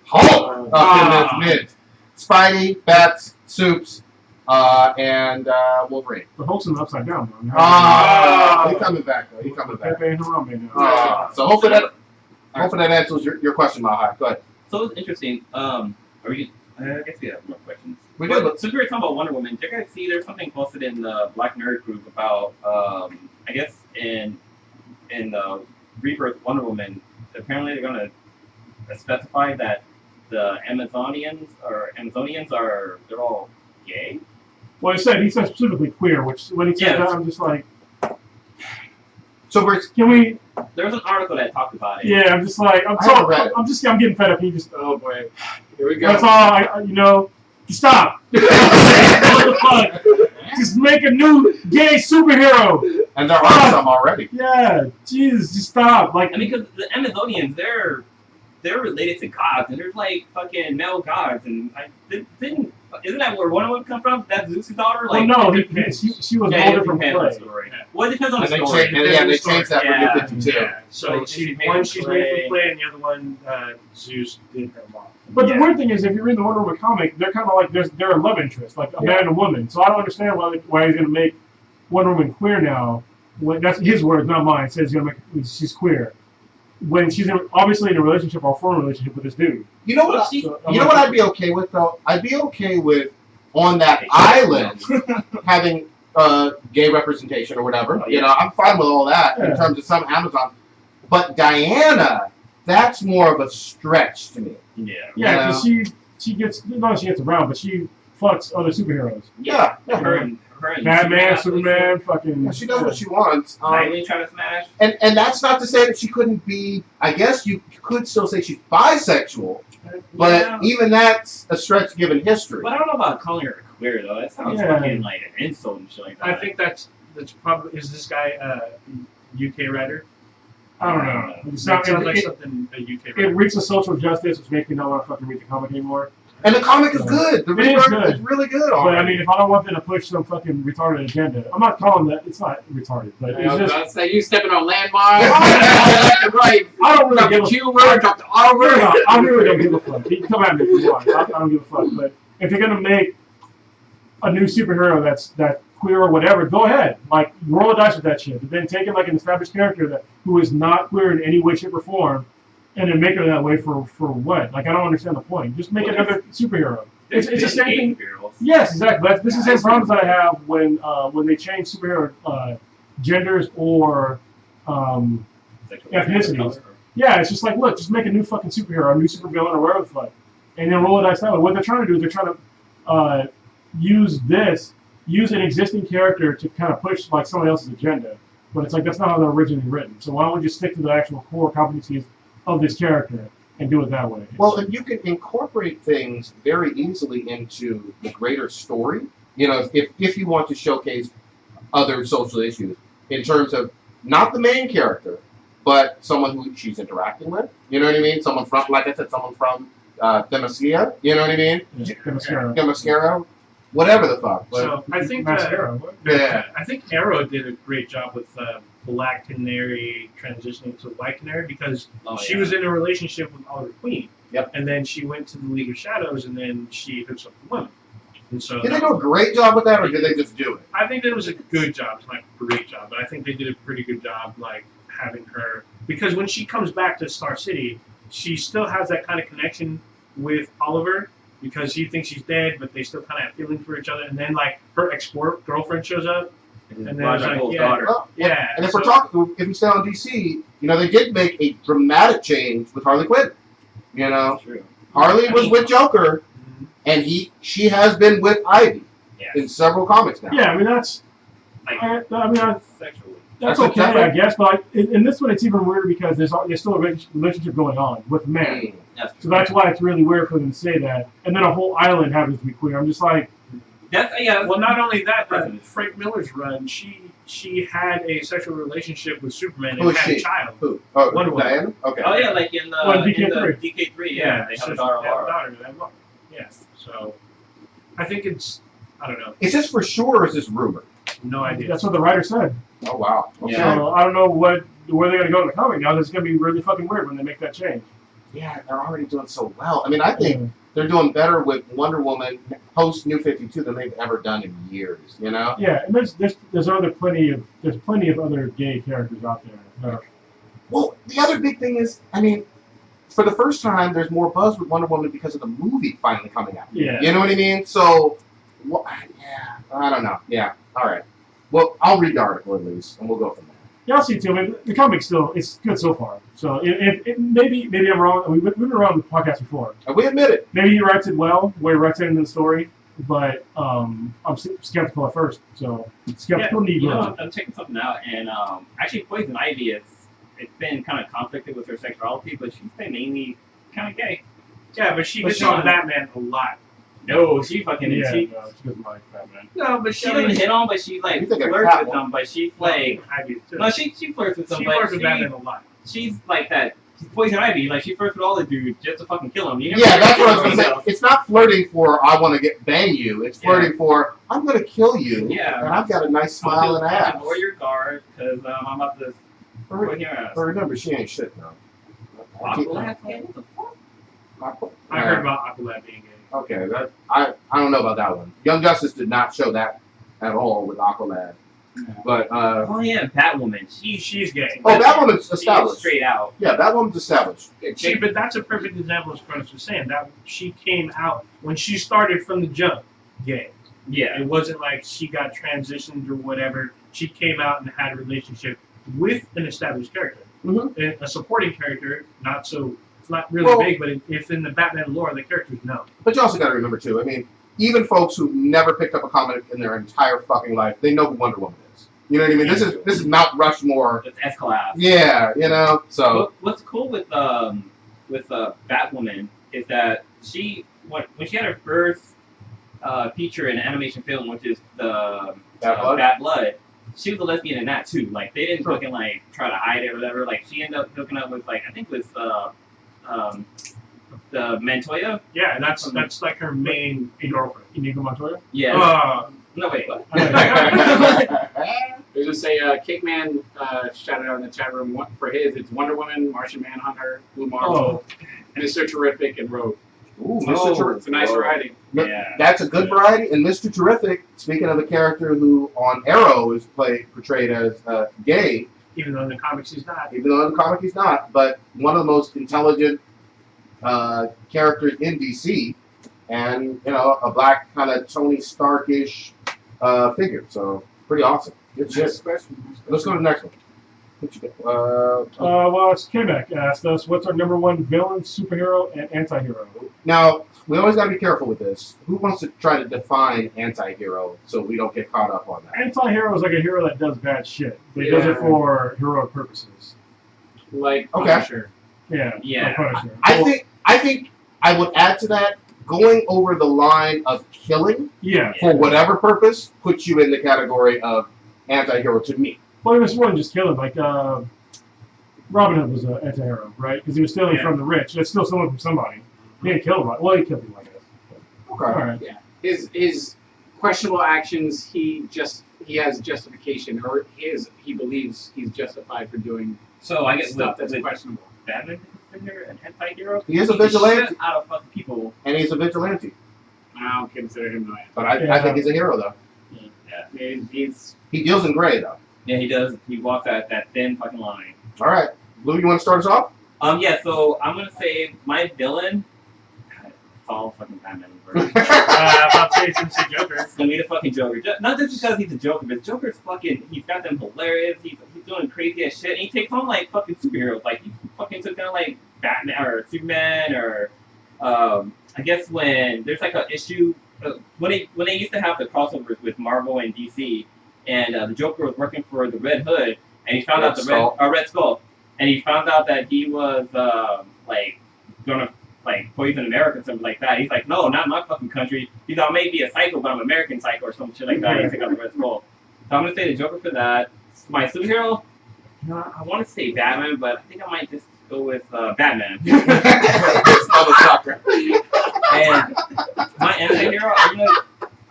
Hulk up in this mid. Spidey, Bats, Soups, and Wolverine. The Hulk's in the upside down, though. He's coming back though. He's coming back. Pepe and Harambe now. So hopefully that answers your question, Maha. Go ahead. So it's interesting. Are we? I guess we have more questions. We But do. since we were talking about Wonder Woman, did you guys see there's something posted in the Black Nerd group about I guess in the Rebirth Wonder Woman, apparently they're gonna specify that the Amazonians are they're all gay. Well, he said specifically queer, which when he said that, I'm just like, So can we? There was an article that talked about it. Yeah, I'm just like, I'm getting fed up. You just, Oh boy. Here we go. that's all. Stop. What the fuck? Just make a new gay superhero. and there are some already. Yeah, Jesus, just stop. Like, I mean, because the Amazonians, they're related to gods, and there's like fucking male gods, and isn't that where one of them come from? That's Zeus' daughter. well, Like, no, she was yeah, older it from depends on the play. story. Well, it depends on the And they story. changed that for Yeah. New 52. Yeah. So Like, she's made one from she's clay. made from clay, and the other one Zeus did her mom. But Yeah. the weird thing is, if you read the Wonder Woman comic, they're kind of like they're a love interest, like a man and a woman. So I don't understand why he's gonna make Wonder Woman queer now. That's his words, not mine. Says he's gonna make she's queer when she's obviously in a relationship or a former relationship with this dude. You know what? You know what I'd be okay with though? I'd be okay with on that island having gay representation or whatever. Oh, You yeah. know, I'm fine with all that in Yeah. terms of some Amazon. But Diana that's more of a stretch to me. Yeah. Yeah, because she gets not she gets around, but she fucks other superheroes. Yeah. Her and Batman, Superman, fucking. Yeah, she does what she wants. Nightwing trying to smash. And that's not to say that she couldn't be. I guess you could still say she's bisexual, but even that's a stretch given history. But I don't know about calling her queer though. That sounds fucking like an insult and shit like that. I think that's probably is this guy UK writer? I don't know. It sounds like something a UK writer. It reeks of social justice, which makes me not want to fucking read the comic anymore. And the comic is good. The rework is really good. But I mean, if I don't want them to push some fucking retarded agenda, I'm not calling that. It's not retarded, but it's just. Say you stepping on landmines. Right. I don't really give a Q word, drop the R word. I really don't give a fuck. You can come at me if you want. I don't give a fuck. But if you're gonna make a new superhero that's queer or whatever, go ahead. Like roll the dice with that shit. But then take it like an established character who is not queer in any way, shape, or form. And then make her that way for what? Like, I don't understand the point. Just make another superhero. It's the same thing. Yes, exactly. This is the same problems that I have when they change superhero genders or ethnicities. Yeah, it's just like, look, just make a new fucking superhero, a new supervillain, or whatever the fuck. And then roll the dice that way. What they're trying to do is they're trying to use an existing character to kind of push like someone else's agenda. But it's like, that's not how they're originally written. So why don't we just stick to the actual core competencies of this character and do it that way? Well, and you can incorporate things very easily into the greater story. You know, if you want to showcase other social issues in terms of not the main character, but someone who she's interacting with. You know what I mean? Someone from, like I said, someone from Demacia. You know what I mean? Demacia. Whatever the fuck. So I think I think Arrow did a great job with Black Canary transitioning to White Canary because she was in a relationship with Oliver Queen. Yep. And then she went to the League of Shadows, and then she hooks up with women. And so did they do a great job with that, or did they just do it? I think it was a good job. It's not a great job, but I think they did a pretty good job, like having her, because when she comes back to Star City, she still has that kind of connection with Oliver. Because he thinks she's dead, but they still kind of have feelings for each other. And then, like, her ex-girlfriend shows up. And then it's like, daughter. Well, and if we're talking, if we stay on DC, you know, they did make a dramatic change with Harley Quinn. You know, True. Harley was with Joker, and she has been with Ivy in several comics now. Yeah, I mean, that's... Sexually. That's okay, I guess, but in this one it's even weirder because there's still a relationship going on with men. So that's why it's really weird for them to say that. And then a whole island happens to be queer. I'm just like... Well, not only that, Frank Miller's run, she had a sexual relationship with Superman and had a child. Who? Oh, Wonder Woman. Diana? Okay. Oh, yeah, like in DK3. Yeah, they have a daughter, Laura. Yeah, so I think it's... I don't know. Is this for sure or is this rumor? No idea. That's what the writer said. Oh, wow. Okay. So I don't know where they're going to go in the comic now. This is going to be really fucking weird when they make that change. Yeah, they're already doing so well. I mean, I think they're doing better with Wonder Woman post New 52 than they've ever done in years, you know? Yeah, and there's plenty of other gay characters out there. Well, the other big thing is, I mean, for the first time, there's more buzz with Wonder Woman because of the movie finally coming out. Yeah. You know what I mean? So, yeah, I don't know. Yeah, all right. Well, I'll read the article at least, and we'll go from there. Yeah, I'll see it too. I mean, the comic's it's good so far. So maybe I'm wrong. We've been around the podcast before. And we admit it. Maybe he writes it well, where he writes it into the story, but I'm skeptical at first. So skeptical need. You know, I'm checking something out, and actually Poison Ivy it's been kind of conflicted with her sexuality, but she's been mainly kind of gay. Yeah, but she hits on Batman a lot. No, she fucking she doesn't like Batman. No, but she doesn't hit on, but she like flirts with them. But she's like, no, she flirts with them. She flirts with Batman a lot. She's like that. Poison Ivy, like she flirts with all the dudes just to fucking kill him. Yeah, that's what I was gonna say. It's not flirting for I want to bang you. It's flirting for I'm gonna kill you. Yeah, and I've got a nice smile and ass. Ignore your guard, because I'm about to. But remember, she ain't shit though. Aqualad? What the fuck? I heard about Aqualad being gay. Okay, I don't know about that one. Young Justice did not show that at all with Aqualad. But oh yeah, Batwoman. She's gay. Oh, Batwoman's established. Straight out. Yeah, Batwoman's established. But that's a perfect example, as Cronus was saying. That she came out when she started from the jump, gay. Yeah. It wasn't like she got transitioned or whatever. She came out and had a relationship with an established character. Mhm. A supporting character, it's not really big, but if in the Batman lore, the characters know. But you also got to remember too. I mean, even folks who never picked up a comic in their entire fucking life, they know who Wonder Woman is. You know what I mean? This is Mount Rushmore. It's S-Class. Yeah, you know. So What's cool with Batwoman is that when she had her first feature in an animation film, which is the Bad Blood, she was a lesbian in that too. Like they didn't fucking like try to hide it or whatever. Like she ended up hooking up with like I think it was the Montoya. Yeah, that's like her main girlfriend. Inigo Montoya? Yeah. No wait. What? There's just a Cakeman shouted out in the chat room for his. It's Wonder Woman, Martian Manhunter, Blue Marvel, Mr. Terrific, and Rogue. ooh, Mr. Terrific. It's a nice variety. Yeah. That's a good variety. And Mr. Terrific, speaking of the character who on Arrow is portrayed as gay, Even though in the comics he's not. even though in the comic he's not, but one of the most intelligent characters in DC, and you know, a black kind of Tony Stark-ish figure. So pretty awesome. Good shit. Next question. Let's go to the next one. What you got? Well, K-Mac asked us, what's our number one villain, superhero, and anti-hero? Now, we always got to be careful with this. Who wants to try to define anti-hero so we don't get caught up on that? Anti-hero is like a hero that does bad shit. But he does it for heroic purposes. Like Okay. Punisher. Yeah. Yeah. Like Punisher. I think I would add to that, going over the line of killing Yeah. for whatever purpose puts you in the category of anti-hero to me. Well, this wasn't just killing. Like, Robin Hood was an anti-hero, right? Because he was stealing from the rich. That's still someone from somebody. He didn't kill him. Well, he killed him, I guess. Okay. All right. Yeah. His questionable actions, he has justification, or he believes he's justified for doing So I guess stuff that's with questionable. Batman considered an anti-hero. He is a He beats the vigilante. shit out of fucking people. And he's a vigilante. I don't consider him an But I think he's a hero, though. Yeah. He's He deals in gray, though. Yeah, he does. He walks that thin fucking line. All right. Lou, you want to start us off? Yeah. So I'm gonna say my villain. God, it's all fucking Batman. About to say since the Joker. It's gonna be the fucking Joker. Not just because he's a Joker, but Joker's fucking. He's got them hilarious. He's doing crazy ass shit. And he takes on like fucking superheroes. Like he fucking took down like Batman or Superman or I guess when there's like an issue when they used to have the crossovers with Marvel and DC, and the Joker was working for the Red Hood, and he found out Red Skull, and he found out that he was like gonna like poison America or something like that. He's like, no, not in my fucking country. He's like, I may be a psycho, but I'm American psycho or some shit like that. He took out the Red Skull. So I'm gonna say the Joker for that. My superhero, I want to say Batman, but I think I might just go with Batman. This motherfucker. And my anti-hero,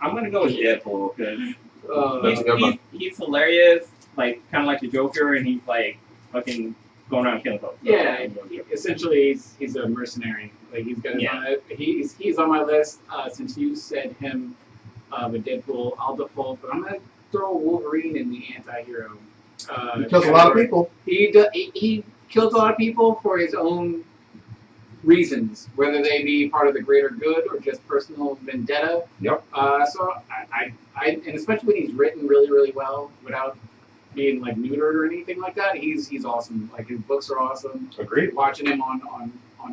I'm gonna go with Deadpool because he's hilarious, like kind of like the Joker, and he's like fucking going around killing folks. Yeah, essentially he's a mercenary. Like he's got he's on my list. Since you said him with Deadpool, I'll default, but I'm gonna throw Wolverine in the anti-hero. He kills a lot of people. He kills a lot of people for his own reasons, whether they be part of the greater good or just personal vendetta. Yep. So I and especially when he's written really, really well without being like neutered or anything like that, he's awesome. Like his books are awesome. Agreed. Watching him on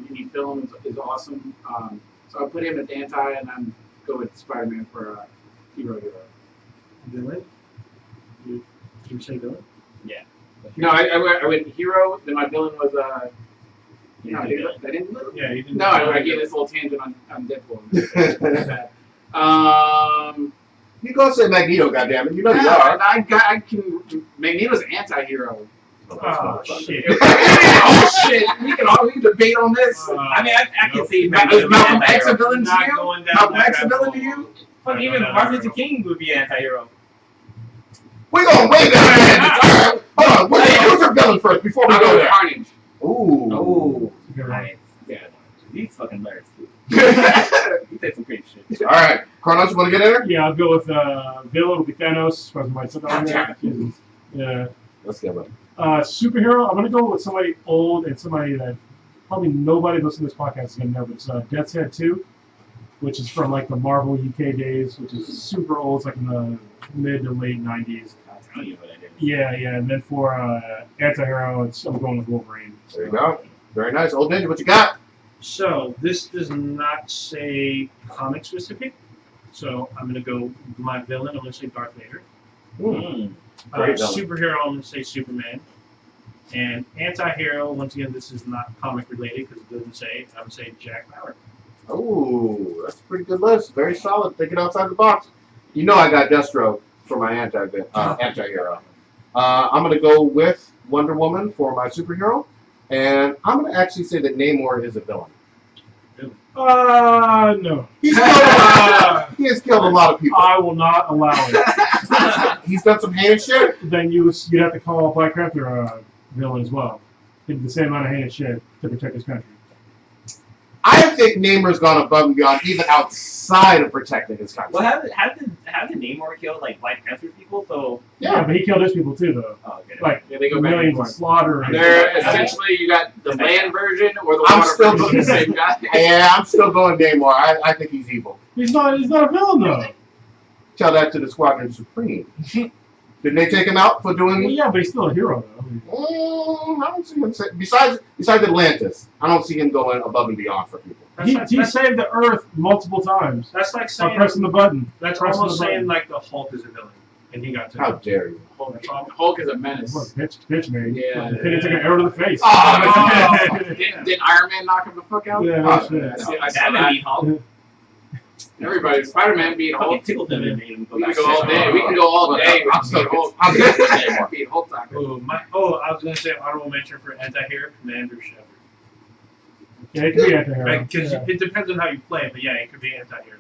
any film is awesome. So I put him at anti, and I'm go with Spider-Man for hero. Villain? Did you say villain? Yeah. No, I went hero. Then my villain was no, I didn't. Yeah, you didn't. No, I gave this little tangent on Deadpool. You gonna say Magneto, goddammit. You know you Yeah, are. I can. Magneto's an anti-hero. Oh, shit. Oh shit! We can debate on this. I mean, I can see Is Malcolm X a anti-hero. villain to Not you? going down Malcolm that X a rabbit villain to hole. you? Fuck, even Martin Luther King would be an anti-hero. We gonna wait a minute. Hold on. Who's your villain first before we go there? Carnage. Ooh. Oh, Good one. nice. Yeah, these fucking nerds too. You say some crazy shit. All right, Carlos, you want to get in there? Yeah, I'll go with villain will be Thanos. Probably might sit down there. Yeah. Let's get it. Superhero, I'm gonna go with somebody old and somebody that probably nobody listening to this podcast is gonna know, but it's Death's Head 2, which is from like the Marvel UK days, which is super old. It's like in the mid to late 90s. don't even know what I did. Yeah, and then for anti-hero, I'm going with Wolverine. There you go. Very nice. Old Ninja, what you got? So this does not say comic specific. So I'm gonna go with my villain. I'm gonna say Darth Vader. Mm. Great villain. Superhero. I'm gonna say Superman. And anti-hero. Once again, this is not comic related because it doesn't say. I would say Jack Bauer. Oh, that's a pretty good list. Very solid. Thinking outside the box. You know I got Deathstroke for my anti-hero. I'm going to go with Wonder Woman for my superhero. And I'm going to actually say that Namor is a villain. No. He has killed a lot of people. I will not allow it. He's done some heinous shit. Then you'd have to call Black Panther a villain as well. He did the same amount of heinous shit to protect his country. I think Namor's gone above and beyond, even outside of protecting his country. Well, hasn't Namor killed like Black Panther people? So Yeah, but he killed his people too, though. oh, okay. Like Yeah, they go back and millions of forth. slaughter. And They're essentially you got the land version or the I'm water still version. The same guy. Yeah, I'm still going Namor. I think he's evil. He's not a villain though. Tell that to the Squadron Supreme. Didn't they take him out for doing? Well, yeah, but he's still a hero though. I don't see him. Besides Atlantis, I don't see him going above and beyond for people. He saved the Earth multiple times That's like by saying pressing the button. that's pressing almost the button. saying like the Hulk is a villain, and he got to. How dare you? Hulk is a menace. Look, bitch made. Yeah. He took an arrow to the face. Oh, Did Iron Man knock him the fuck out? Yeah, Oh, that's I it. saw Batman that. beat Hulk. Everybody, Spider-Man beat Fucking Hulk. tickled them and made him go We back can to go all the- day. We can go all day. I'm still Namor. Beat Hulk Talker. I was gonna say honorable mention for anti-hero Commander Shepard. Yeah, it could be anti-hero. Because Yeah. it depends on how you play, but yeah, it could be anti-hero.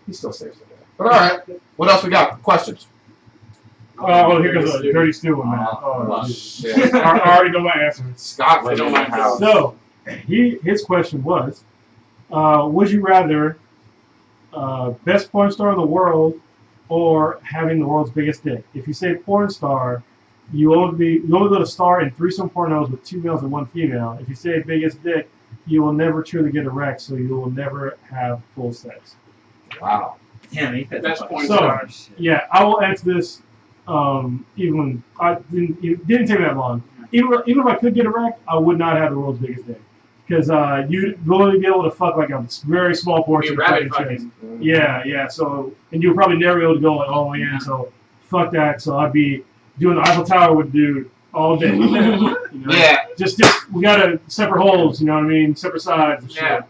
He still saves the day. But all right, what else we got? Questions? Here goes a dirty stew one, man. Oh, Shit. shit. I already know my answer. Scotland Don't in the mind house. So, his question was, would you rather best porn star in the world or having the world's biggest dick? If you say porn star, you only go to star in threesome pornos with 2 males and 1 female. If you say biggest dick, you will never truly get erect, so you will never have full sex. Wow. Damn, he said Best the point So- star. Yeah, I will answer this. Even when it didn't take that long. Even if I could get erect, I would not have the world's biggest dick, because you'd only be able to fuck like a very small Be portion of rabbit fucking chicks. fucking. Yeah. So, and you would probably never be able to go like all the way in. So, fuck that. So I'd be doing the Eiffel Tower with dude all day. You know? Yeah. Just we gotta separate holes. You know what I mean? Separate sides. And shit. Yeah.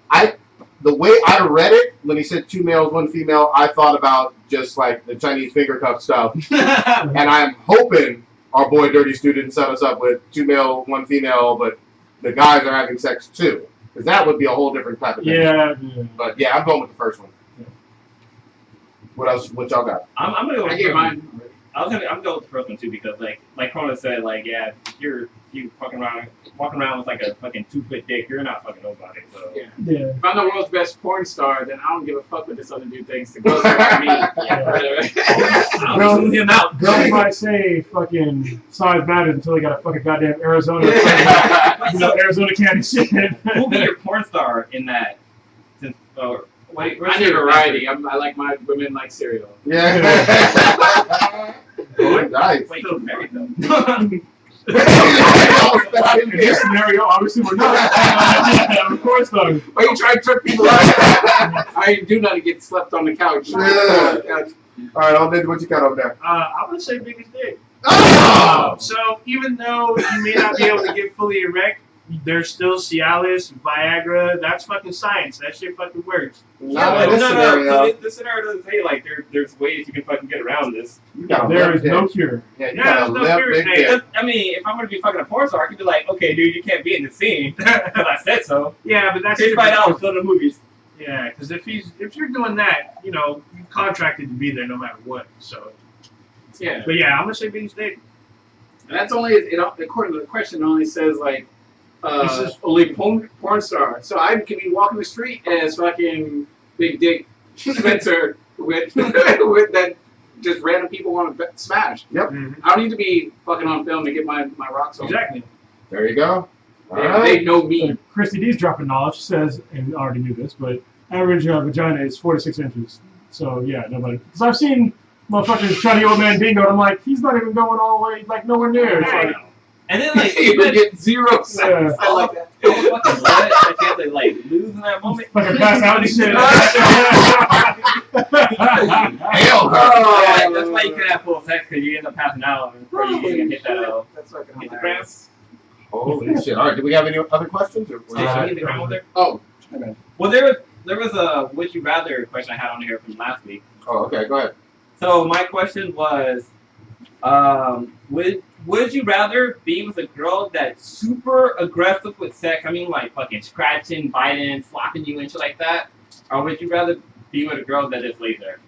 The way I read it, when he said 2 males, 1 female, I thought about just like the Chinese finger cup stuff. And I'm hoping our boy Dirty Stu didn't set us up with 2 male, 1 female, but the guys are having sex too. Because that would be a whole different type of thing. Yeah. But yeah, I'm going with the first one. Yeah. What else? What y'all got? I'm gonna go with I gave the first one. mine. I'm gonna go with the first one too because like Corona said, like yeah, if you walking around with like a fucking 2-foot dick, you're not fucking nobody. So Yeah. Yeah. If I'm the world's best porn star, then I don't give a fuck what this other dude thinks. The girls want me. I'll shoot him out. Girls might say fucking size matters until they got a fucking goddamn Arizona, Arizona candy shit. Who'll be your porn star in that? Since wait, I need variety. I like my women like cereal. Yeah. Oh, nice. Wait, you're married though. In this scenario, obviously we're not. Of course not. Why you trying to trip people up? I do not get slept on the couch. Yeah. All right, I'll what you got over there. I'm gonna say biggest dick. Oh! So even though you may not be able to get fully erect, there's still Cialis, Viagra. That's fucking science. That shit fucking works. Not in this scenario. This scenario doesn't say like there's ways you can fucking get around this. You got a There limp is no dick. cure. Yeah, you Yeah, got a there's no limp cure, big Nate. dick. I mean, if I'm gonna be fucking a porn star, I could be like, okay, dude, you can't be in the scene because I said so. Yeah, but that's $55, go to the movies. Yeah, because if you're doing that, you contracted to be there no matter what. So, Yeah. but yeah, I'm gonna say biggest dick. And that's only, according to the question, it only says like, This is- only porn star. So I can be walking the street as fucking Big Dick Spencer with that just random people want to smash. Mhm. I don't need to be fucking on film to get my rocks on. Exactly. There you go. All They right. know me. Christy D's dropping knowledge says, and I already knew this, but average vagina is 4 to 6 inches. So yeah, nobody. Because I've seen Motherfuckers trying to old man bingo, and I'm like, he's not even going all the way, like nowhere near. It's like, And then like You would get 0 cents. I like that. all the fucking blood that you have to like lose in that moment. fucking pass out and shit. Hell no. Yeah, that's why you can have full sex because you end up passing out before you even hit that That's fucking hit the hilarious. Holy shit. All right, do we have any other questions? Or Did you get the ground there? Oh, Well, there was a would you rather question I had on here from last week. Oh, okay, go ahead. So my question was, would you rather be with a girl that's super aggressive with sex? I mean, like fucking scratching, biting, slapping you and shit like that, or would you rather be with a girl that just lays there?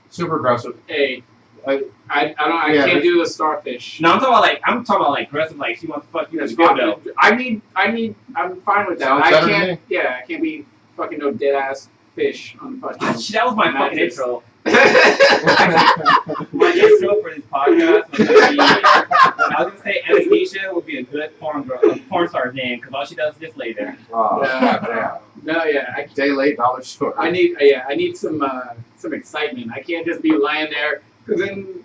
Super aggressive. hey, I- I Yeah, can't do the starfish. No, I'm talking about like aggressive, like she wants to fuck you as It's a fine. dildo. I'm fine with that. Sounds I better to can't. me. Yeah, I can't be fucking no dead ass fish on the Ah, fucking. shit, that was my Not fucking just- intro. My intro for this podcast was gonna be, I was gonna say Anastasia would be a good porn star's name because all she does is just lay there. Oh, Yeah. goddamn. No, yeah, Day late, dollar short. I need some excitement. I can't just be lying there because then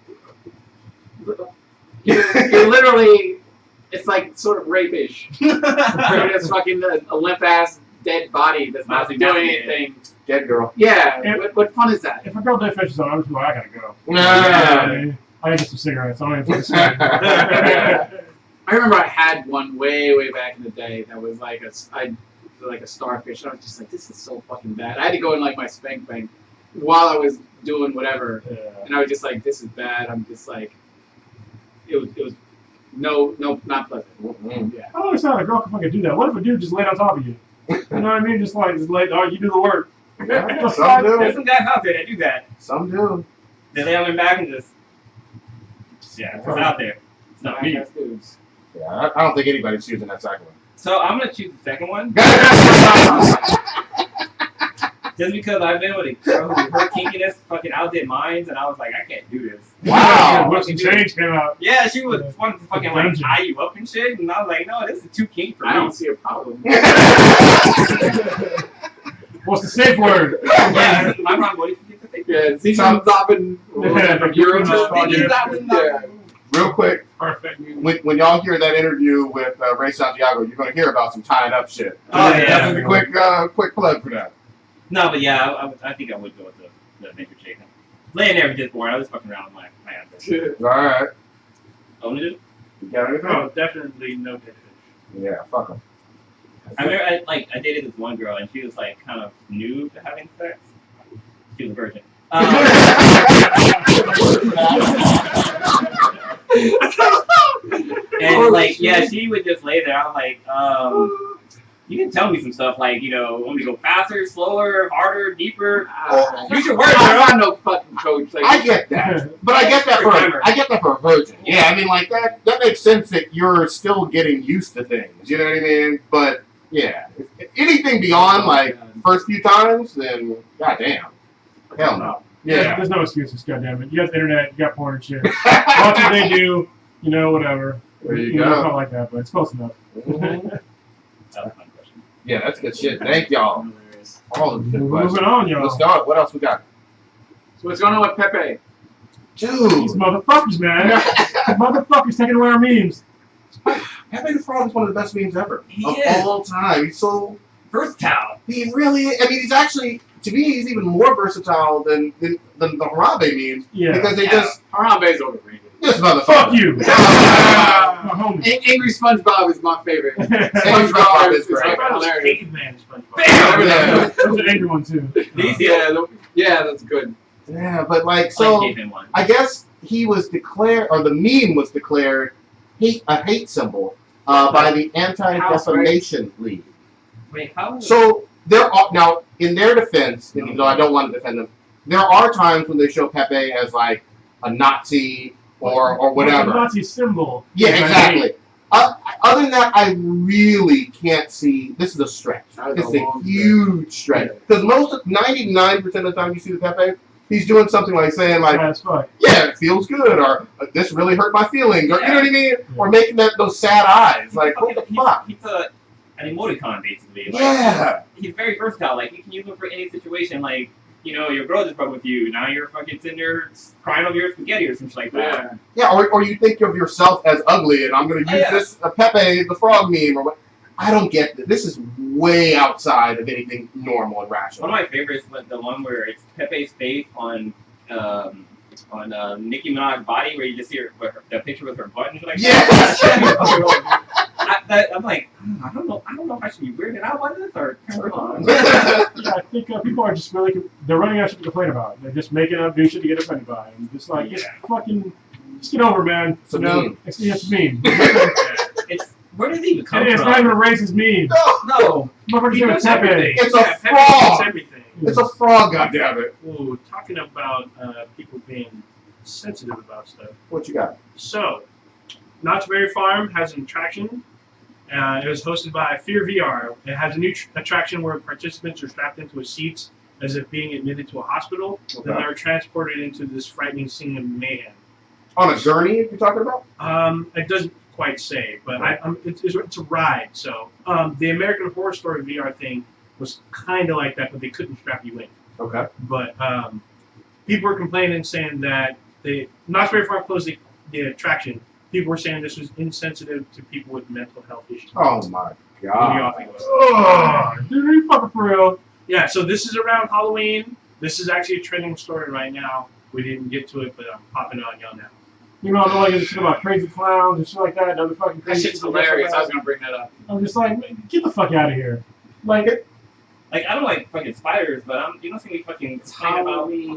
you're literally, it's like sort of rapish. You're just fucking a limp ass dead body that's not Nothing doing happening. anything. Dead girl. Yeah, Yeah. what fun is that? If a girl dead fish is on, I'm just like, I gotta go. Nah. I gotta get some cigarettes. I don't even fucking smoke. I remember I had one way back in the day that was like a starfish. And I was just like, this is so fucking bad. I had to go in like my spank bank while I was doing whatever, Yeah. and I was just like, this is bad. I'm just like, it was no not pleasant. Mm-mm. Yeah. I don't understand how a girl can fucking do that. What if a dude just laid on top of you? You know what I mean? Just lay, oh, you do the work. Yeah, some There's do. some guys out there that do that. Some do. They lay on their back and just yeah, it's out there. It's not me. Ass dudes. Yeah, I don't think anybody's choosing that second one. So I'm gonna choose the second one just because I've been with a girl who her kinkiness fucking outdid mine, and I was like, I can't do this. Wow. What's the change came out? Yeah, she was wanting to fucking like Dungeon. tie you up and shit, and I was like, no, this is too kink for I me. don't see a problem. What's the safe word? Yeah, my mom, what do you think? Yeah, see Some- some stopping from Euro Yeah. Real quick, Perfect. when y'all hear that interview with Ray Santiago, you're going to hear about some tying up shit. Oh, yeah. Definitely quick plug for that. No, but yeah, I think I would go with the nature chicken. Laying there was just boring. I was fucking around with my answer. All right. Own it. You got anything? Oh, definitely no dead fish. Yeah, fuck them. I remember I dated this one girl and she was like kind of new to having sex. She was a virgin. And like yeah, she would just lay there. I was like, you can tell me some stuff like want me to go faster, slower, harder, deeper. Use your words, I'm girl. not no fucking coach. Like, I get that, but I get that for a virgin. Yeah, I mean, like that makes sense that you're still getting used to things. You know what I mean? But yeah, if anything beyond like first few times, then goddamn, hell no. Yeah. There's no excuses, goddammit. You got the internet, you got porn and shit. Watch what they do, whatever. There you know, go. It's not like that, but it's close enough. Mhm. That was my question. Yeah, that's good shit. Thank y'all. All of the good questions. Moving on, y'all. Let's go. What else we got? So what's going on with Pepe? These Dude, motherfuckers, man. These motherfuckers taking away our memes. Pepe the Frog is one of the best memes ever He of is. all time. He's so Versatile. he really. I mean, he's actually to me he's even more versatile than the Harambe memes Yeah. because they Yeah. just Harambe's overrated. this motherfucker. Fuck you. Ah. My homie. Angry SpongeBob is my favorite. SpongeBob is great. I thought it was hilarious. caveman SpongeBob. Bam! Yeah. That's an angry one, too. Yeah, that's good. Yeah, but like I so. gave him one. I guess he was declared, or the meme was declared, a hate symbol by the Anti-Defamation League. Wait, how? So there are now, in their defense, and even though I don't want to defend them, there are times when they show Pepe as like a Nazi or whatever. The Nazi symbol. Yeah, Which I exactly. hate. Other than that, I really can't see. This is a stretch. That was It's a a long huge stretch because 99% of the time you see the Pepe, he's doing something like saying like, Bad as fuck. yeah, it feels good, or this really hurt my feelings, or you know what I mean, or making those sad eyes, like what the fuck? He's an emoticon basically. Like, Yeah, He's very versatile. Like you can use him for any situation. Like your girl just broke with you. Now you're fucking sitting there crying over your spaghetti or something like that. Yeah, or you think of yourself as ugly, and I'm going to use this Pepe the Frog meme or what. I don't get this. This is way outside of anything normal and rational. One of my favorites was the one where it's Pepe's face on Nicki Minaj's body, where you just see the picture with her butt and shit like that. I'm like, I don't know if I should be weirded out by this or turn on. Yeah, I think people are just really, they're running out of shit to complain about. They're just making up new shit to get offended by. And just like, just get over it, man. It's a meme. It's mean. Where did it even come from? It's not even a racist meme. No. It's everything. It's a frog. Everything. It's a frog, goddammit. Ooh, talking about people being sensitive about stuff. What you got? So, Knott's Berry Farm has an attraction. It was hosted by Fear VR. It has a new attraction where participants are strapped into a seats as if being admitted to a hospital. Okay. Then they're transported into this frightening scene of mayhem. On a journey, you're talking about? It doesn't quite say, but it's a ride. So the American Horror Story VR thing was kind of like that, but they couldn't strap you in. Okay. But people were complaining, saying that Knott's Berry Farm closed the attraction. People were saying this was insensitive to people with mental health issues. Oh my god. Oh, dude, are you fucking for real? Yeah, so this is around Halloween. This is actually a trending story right now. We didn't get to it, but I'm popping it on y'all now. You know, I'm like shit about crazy clowns and shit like that. Other fucking That crazy shit's shit hilarious. like I was gonna bring that up. I'm just like, get the fuck out of here. Like, I don't like fucking spiders, but you don't see me fucking complain about me.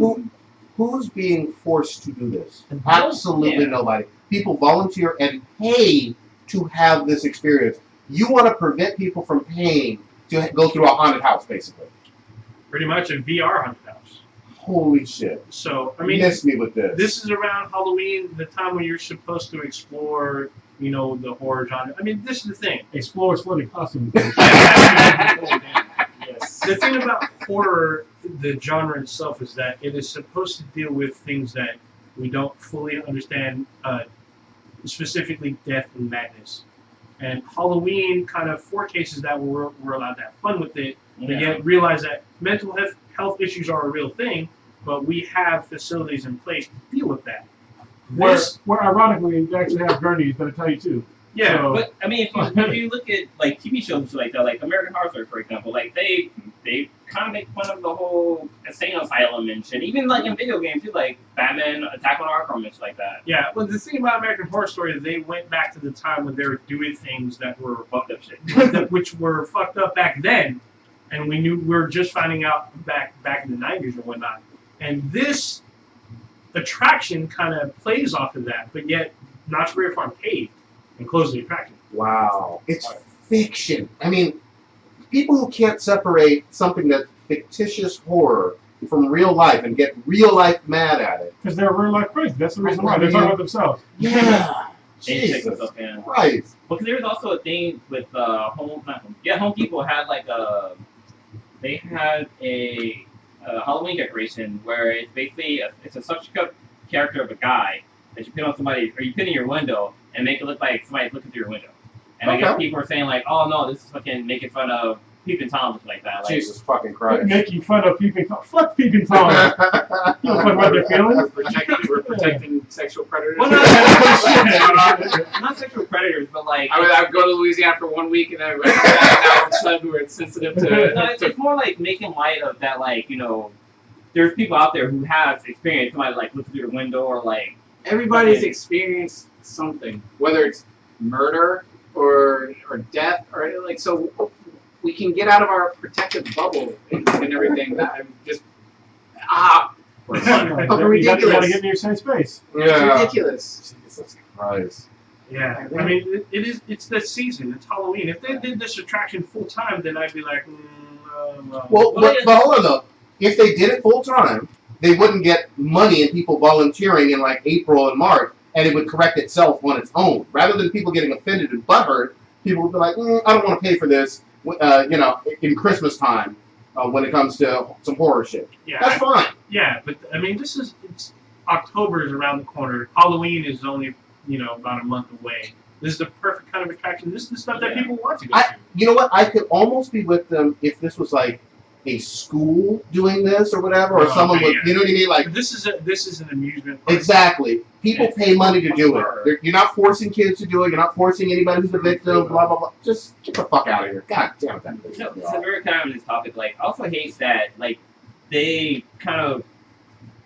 Who's being forced to do this? Absolutely nobody. People volunteer and pay to have this experience. You want to prevent people from paying to go through a haunted house, basically. Pretty much a VR haunted house. Holy shit. So, I mean, Miss me with this. This is around Halloween, the time when you're supposed to explore, the horror genre. I mean, this is the thing. explore splitting costumes. Yes. The thing about horror, the genre itself, is that it is supposed to deal with things that we don't fully understand, specifically death and madness. And Halloween kind of forecases that we're allowed to have fun with it, but yet realize that mental health issues are a real thing, but we have facilities in place to deal with that. Where ironically, you actually have gurneys that'll tell you too. Yeah, So, But I mean, if you look at like TV shows and shit like that, like American Horror Story, for example, like they kind of make fun of the whole insane asylum and shit. Even like in video games too, like Batman, Attack on Arkham and shit like that. yeah. But the thing about American Horror Story is they went back to the time when they were doing things that were Fucked up shit. which were fucked up back then, and we were just finding out back in the 90s or whatnot. And this attraction kind of plays off of that, but yet Knott's Berry Farm paid and closed the attraction. Wow. It's fiction. I mean, people who can't separate something that's fictitious horror from real life and get real life mad at it. because they're real life crazy. That's the reason why they're talking about themselves. Yeah. They take Jesus stuff in. Christ. Because there's also a thing with Home Depot had like they had a Halloween decoration where it's basically it's a substitute character of a guy that you put on somebody or you put in your window and make it look like somebody's looking through your window. And I guess people are saying like, oh no, this is fucking making fun of peeping toms like that. Like, Jesus fucking Christ. Making fun of peeping Tom. Fuck peeping Tom. You don't fuck about their feelings. We're protecting sexual predators. Well, not sexual predators, but like I would go to Louisiana for 1 week and then now all of a sudden we're sensitive to. no, it's more like making light of that, like, there's people out there who have experienced somebody like looking through the window or like Everybody's experienced something, whether it's murder or death or like so. We can get out of our protective bubble and everything. That I'm just You got to ridiculous. get in your safe space. It's ridiculous. Jesus Christ. Yeah, I mean, it's the season. It's Halloween. If they did this attraction full time, then I'd be like, Well, but hold on though. If they did it full time, they wouldn't get money and people volunteering in like April and March, and it would correct itself on its own. Rather than people getting offended and butthurt, people would be like, I don't want to pay for this. In Christmas time, when it comes to some horror shit. Yeah, That's fine. Yeah, but I mean, it's October is around the corner. Halloween is only about a month away. This is the perfect kind of attraction. This is the stuff that people want to go to. You know what? I could almost be with them if this was like a school doing this or whatever, or someone with, you know what I mean? Like But this is an amusement park. exactly. People pay money to do it. You're not forcing kids to do it. You're not forcing anybody who's a victim. Blah blah blah. Just get the fuck out of here. God damn it. No, so we're kind of on this topic. Like, I also hate that like they kind of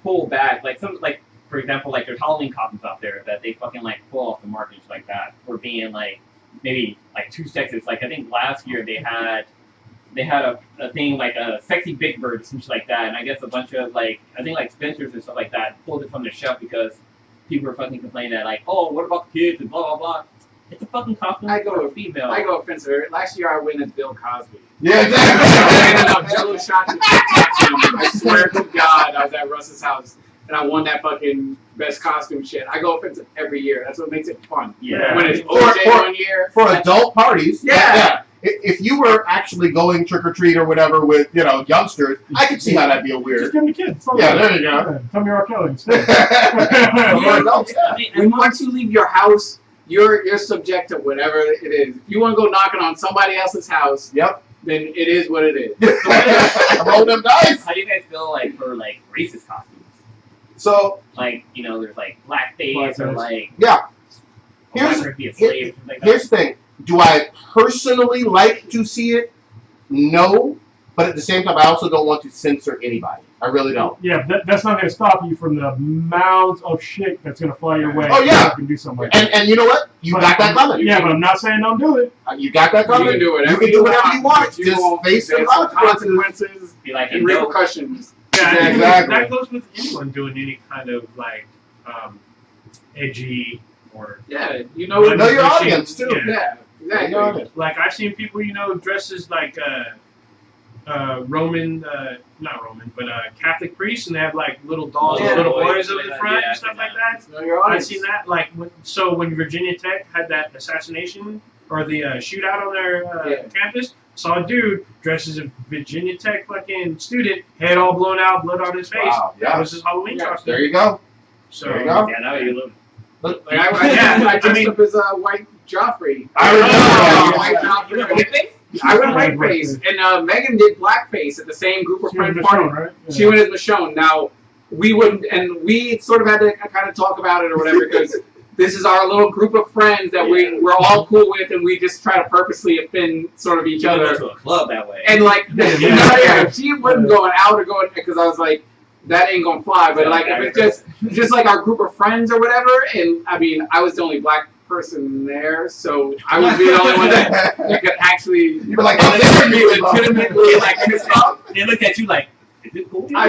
pull back. Like for example, like there's Halloween costumes out there that they fucking like pull off the market just like that for being like maybe like too sexist. Like I think last year they had a thing like a sexy Big Bird or something like that, and I guess a bunch of like I think like Spencer's and stuff like that pulled it from the shelf because people were fucking complaining that like, oh, what about the kids and blah blah blah. It's a fucking costume for a female. I go offensive. Last year I went as Bill Cosby. Yeah, Jello shots and I swear to God, I was at Russ's house and I won that fucking best costume shit. I go offensive every year. That's what makes it fun. Yeah. When it's OJ 1 year. For adult parties. Yeah. If you were actually going trick or treat or whatever with youngsters, I could see how that'd be a Just weird. give me kids. Yeah, there you go. Tell me R. Kelly instead. For adults, yeah. And once you leave your house, you're subject to whatever it is. If you want to go knocking on somebody else's house, Yep. then it is what it is. Roll them dice. How do you guys feel like for like racist costumes? So Like there's like blackface or like yeah. a black person be a slave or something like that. Here's the thing. Do I personally like to see it? No. But at the same time, I also don't want to censor anybody. I really don't. Yeah, that's not going to stop you from the mounds of shit that's going to fly your way. Oh, yeah. You can do something like that. And you know what? You got that coming. Yeah, but I'm not saying don't do it. You got that coming. You can do whatever you can do whatever you want. You Just won't face the face consequences. Be like and repercussions. Yeah, exactly. That goes with anyone doing any kind of like edgy or Yeah, Know your audience, too. Yeah, exactly. Know your audience. like I've seen people dressed as like Roman, not Roman, but Catholic priests, and they have like little dolls, Yeah, little boys, boys over the yeah, front yeah, and stuff like that. Know your I've audience. seen that. Like when Virginia Tech had that assassination or the shootout on their campus, saw a dude dressed as a Virginia Tech fucking student, head all blown out, blood on his face. Wow, yeah. That was his Halloween costume. There you go. So There you go. Yeah, now you look. Like I dressed up as a white Joffrey. I remember. White Joffrey. I went whiteface, and Megan did blackface at the same group of She was friends Michonne, party. right? Yeah. She went as Michonne. Now, we wouldn't, and we sort of had to kind of talk about it or whatever, because this is our little group of friends that we're all cool with, and we just try to purposely offend sort of each You other. went to a club that way. And like, Yeah. she wasn't going out or going, because I was like, that ain't gonna fly. But like, if it's just like our group of friends or whatever, and I mean, I was the only black person there, so I would be the only one that could actually You were like, oh, this is me, bro. legitimately like piss off. They look at you like, is it cool? Yeah.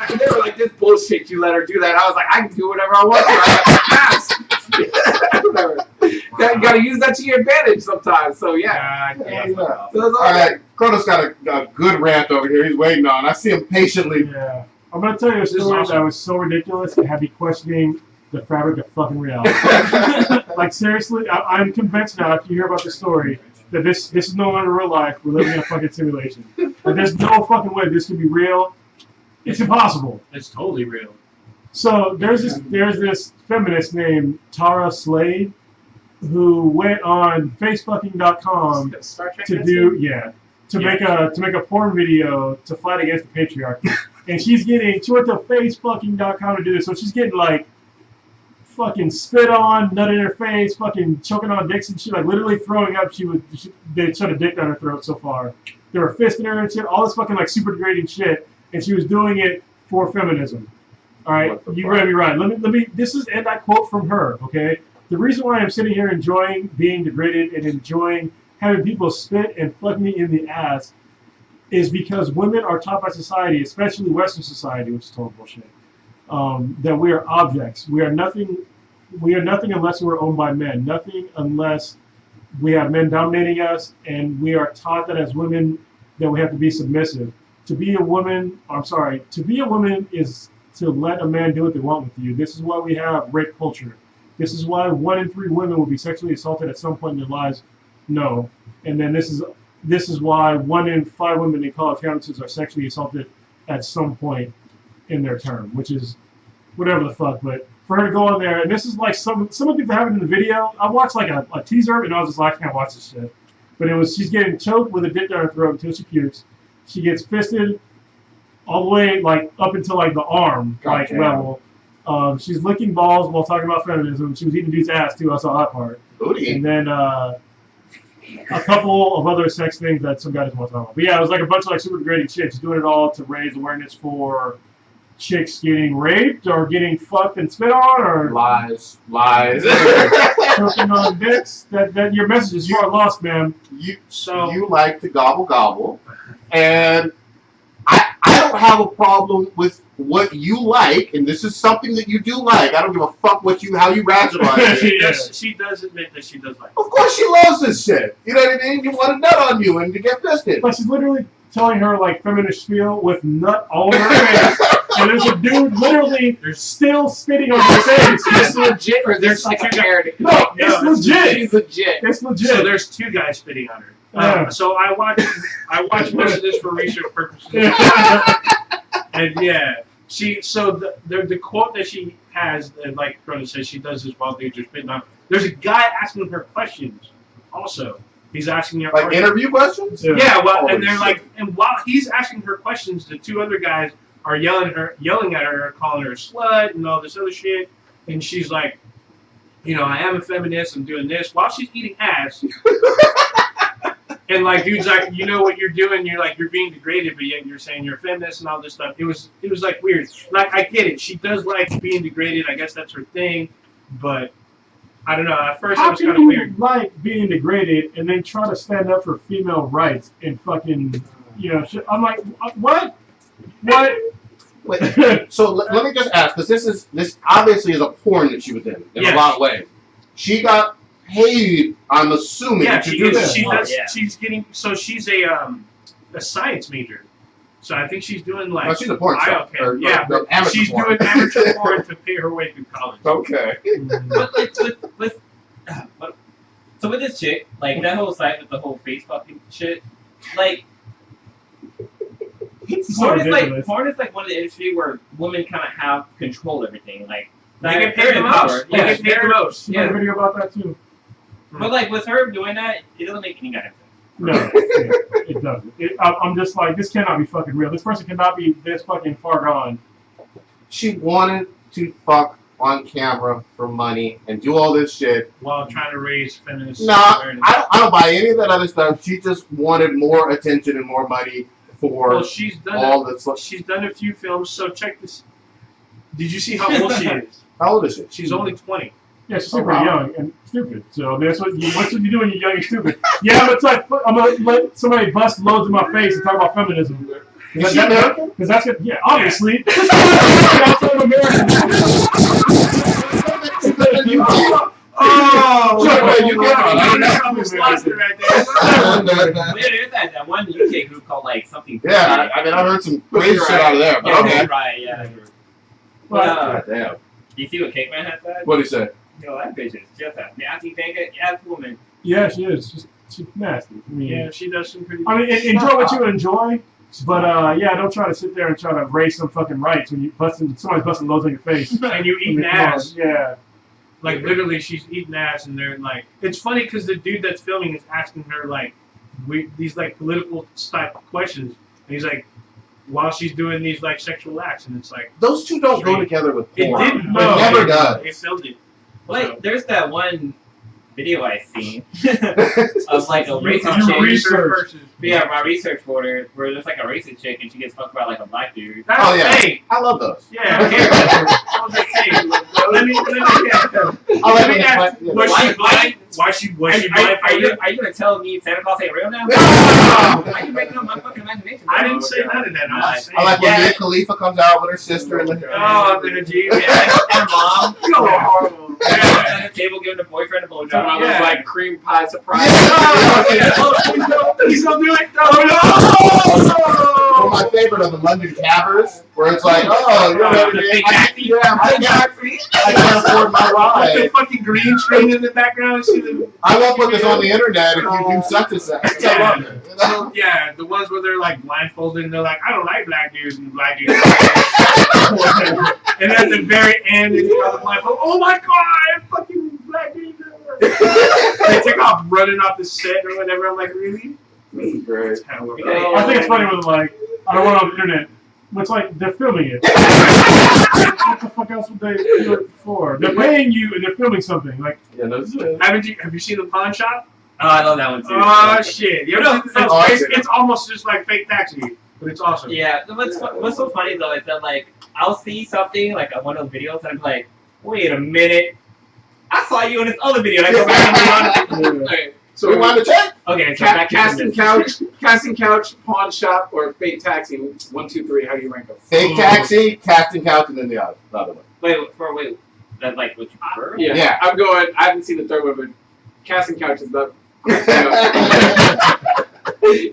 They were like, this bullshit, you let her do that. I was like, I can do whatever I want to. I got whatever. You gotta use that to your advantage sometimes. So yeah. Yeah. So it's all All right, Kronos got a good rant over here. He's waiting on. I see him patiently. Yeah. I'm going to tell you a story that was so ridiculous it had me questioning the fabric of fucking reality. Like, seriously, I'm convinced now, if you hear about the story, that this is no longer real life. We're living in a fucking simulation. Like, there's no fucking way this could be real. It's impossible. it's totally real. So there's this feminist named Tara Slade who went on Facefucking.com Star Trek to fans do here? to make a porn video to fight against the patriarchy. And she went to Facefucking.com to do this, so she's getting like fucking spit on, nut in her face, fucking choking on dicks and shit, like literally throwing up. They shot a dick down her throat so far. They were fisting her and shit, all this fucking like super degrading shit, and she was doing it for feminism. All right, you read me right. Let me. This is and I quote from her. Okay, the reason why I'm sitting here enjoying being degraded and enjoying having people spit and fuck me in the ass is because women are taught by society, especially Western society, which is total bullshit, that we are objects. We are nothing. We are nothing unless we're owned by men. Nothing unless we have men dominating us, and we are taught that as women that we have to be submissive. To be a woman is to let a man do what they want with you. This is why we have rape culture. This is why 1 in 3 women will be sexually assaulted at some point in their lives. No, and then this is why 1 in 5 women in college campuses are sexually assaulted at some point in their term, which is whatever the fuck. But for her to go on there, and this is like some of the things that happened in the video. I watched like a teaser, and I was just like, I can't watch this shit. But she's getting choked with a dick down her throat until she pukes. She gets fisted all the way like up until like the arm like Goddamn. level. She's licking balls while talking about feminism. She was eating dude's ass too. I saw that part. Booty. And then a couple of other sex things that some guys want to talk about. But yeah, it was like a bunch of like super degrading chicks doing it all to raise awareness for chicks getting raped or getting fucked and spit on or Lies. choking on dicks. That your message is far lost, man. You So like to gobble, and I don't have a problem with what you like, and this is something that you do like. I don't give a fuck how you rationalize it. she does admit that she does like. Of course she loves this shit. You know what I mean? You want a nut on you and to get fisted. But she's literally telling her like feminist spiel with nut all over her face. And there's a dude literally still spitting on her face. It's legit, or there's like a parody? No, it's legit. She's legit. It's legit. So there's two guys spitting on her. Yeah. So I watched most of this for research purposes. And yeah, the quote that she has, like Corona says, she does this while dudes are spitting on her. There's a guy asking her questions. Also, he's asking her Like interview questions? Yeah, well, Holy and they're shit. like, and while he's asking her questions, the two other guys are yelling at her, calling her a slut and all this other shit. And she's like, you know, I am a feminist. I'm doing this while she's eating ass. And like, dude's like, you know what you're doing? You're like, you're being degraded, but yet you're saying you're a feminist and all this stuff. It was like weird. Like, I get it. She does like being degraded. I guess that's her thing. But I don't know. At first, it How was can kind of you weird. like being degraded and then try to stand up for female rights and fucking, you know, shit? I'm like, what? What? Wait, so let me just ask, because this obviously is a porn that she was in Yes. a lot of ways. She got paid, I'm assuming, Yeah, to she do is. this. She does. Yeah. She's getting. So she's a science major. So I think she's doing like. Oh, she's a porn star. biochem. Yeah, or amateur she's porn. doing amateur porn to pay her way through college. Okay. But like so with this chick, like that whole site with the whole face fucking shit, like So ridiculous. porn is like one of the industry where women kind of have control everything. Like They get they're paid the in most. power. They Yeah, get paid the most. She made a video about that too. but like with her doing that, it doesn't make any goddamn sense. No, it doesn't. I'm just like, this cannot be fucking real. This person cannot be this fucking far gone. She wanted to fuck on camera for money and do all this shit. While trying to raise feminist Nah, awareness. I don't buy any of that other stuff. She just wanted more attention and more money for Well, she's done. all this. She's done a few films. So check this. Did you see how old she is? How old is she? She's only 20. Yeah, she's Oh, super wow. young and stupid. So that's what you do when you're young and stupid. Yeah, I'm gonna let somebody bust loads in my face and talk about feminism. Is she American? Because that's it. Yeah, obviously. That's what Oh, you can't. Right there. There's that one UK group called like something. Yeah, I mean, I heard some crazy shit out of there, but Yeah, okay. right, yeah. God damn. You see what Cakeman has said? What'd he say? Yo, that bitch is just a nasty faggot ass woman. Yeah, she is. She's nasty. I mean, Yeah, she does some pretty. I mean, enjoy what you enjoy, but yeah, don't try to sit there and try to raise some fucking rights when somebody's busting loads on your face. And you I mean, eating come on. ass. Yeah. Like literally, she's eating ass, and they're like, it's funny because the dude that's filming is asking her like, these like political type questions, and he's like, while she's doing these like sexual acts, and it's like, Those two don't go together with it porn. didn't. It never does. It filmed it. Like, there's that one video I seen of like a racist You chick. research. Yeah, my research for her, where there's like a racist chick and she gets fucked by like a black dude. That's Oh, yeah. hey, I love those. yeah. I was like, hey, let me ask. Was she blind? Why she blind? Are you gonna tell me Santa Claus ain't real now? Why are you breaking up my fucking imagination? I didn't say none of that. I was just saying. I like when Yeah. Mia Khalifa comes out with her sister and the. Oh, the G. And her mom. You're horrible. Yeah. At the table giving the boyfriend a blowjob. Yeah. Like cream pie surprise. He's gonna do it. One of my favorite are the London Cabbers, where it's like, oh, you know what I mean? I can't afford my With the ride. fucking green screen in the background. See the, I won't put this on the internet if you do such and such. I love it. You know? yeah, the ones where they're like blindfolded and they're like, I don't like black dudes and black dudes. And at the very end, it's got the blindfold. Oh my god, fucking black dudes. They take off running off the set or whatever. I'm like, really? This is great. I think it's funny when like I went on the internet. It's like they're filming it. What the fuck else would they do it for? They're paying you and they're filming something. Like, Yeah, no, this is Have you seen the pawn shop? Oh, I love that one too. Oh shit! You know, Oh, it's almost just like fake taxi, but it's awesome. Yeah, what's so funny though is that like I'll see something like on one of those videos and I'm like, wait a minute, I saw you in this other video. Like, Okay, So we want to check. okay, so back to casting couch, pawn shop, or fake taxi. 1, 2, 3. How do you rank them? Fake taxi, casting couch, and then the other one. wait, that's like what you prefer? Yeah. I'm going. I haven't seen the third one, but casting couch is the.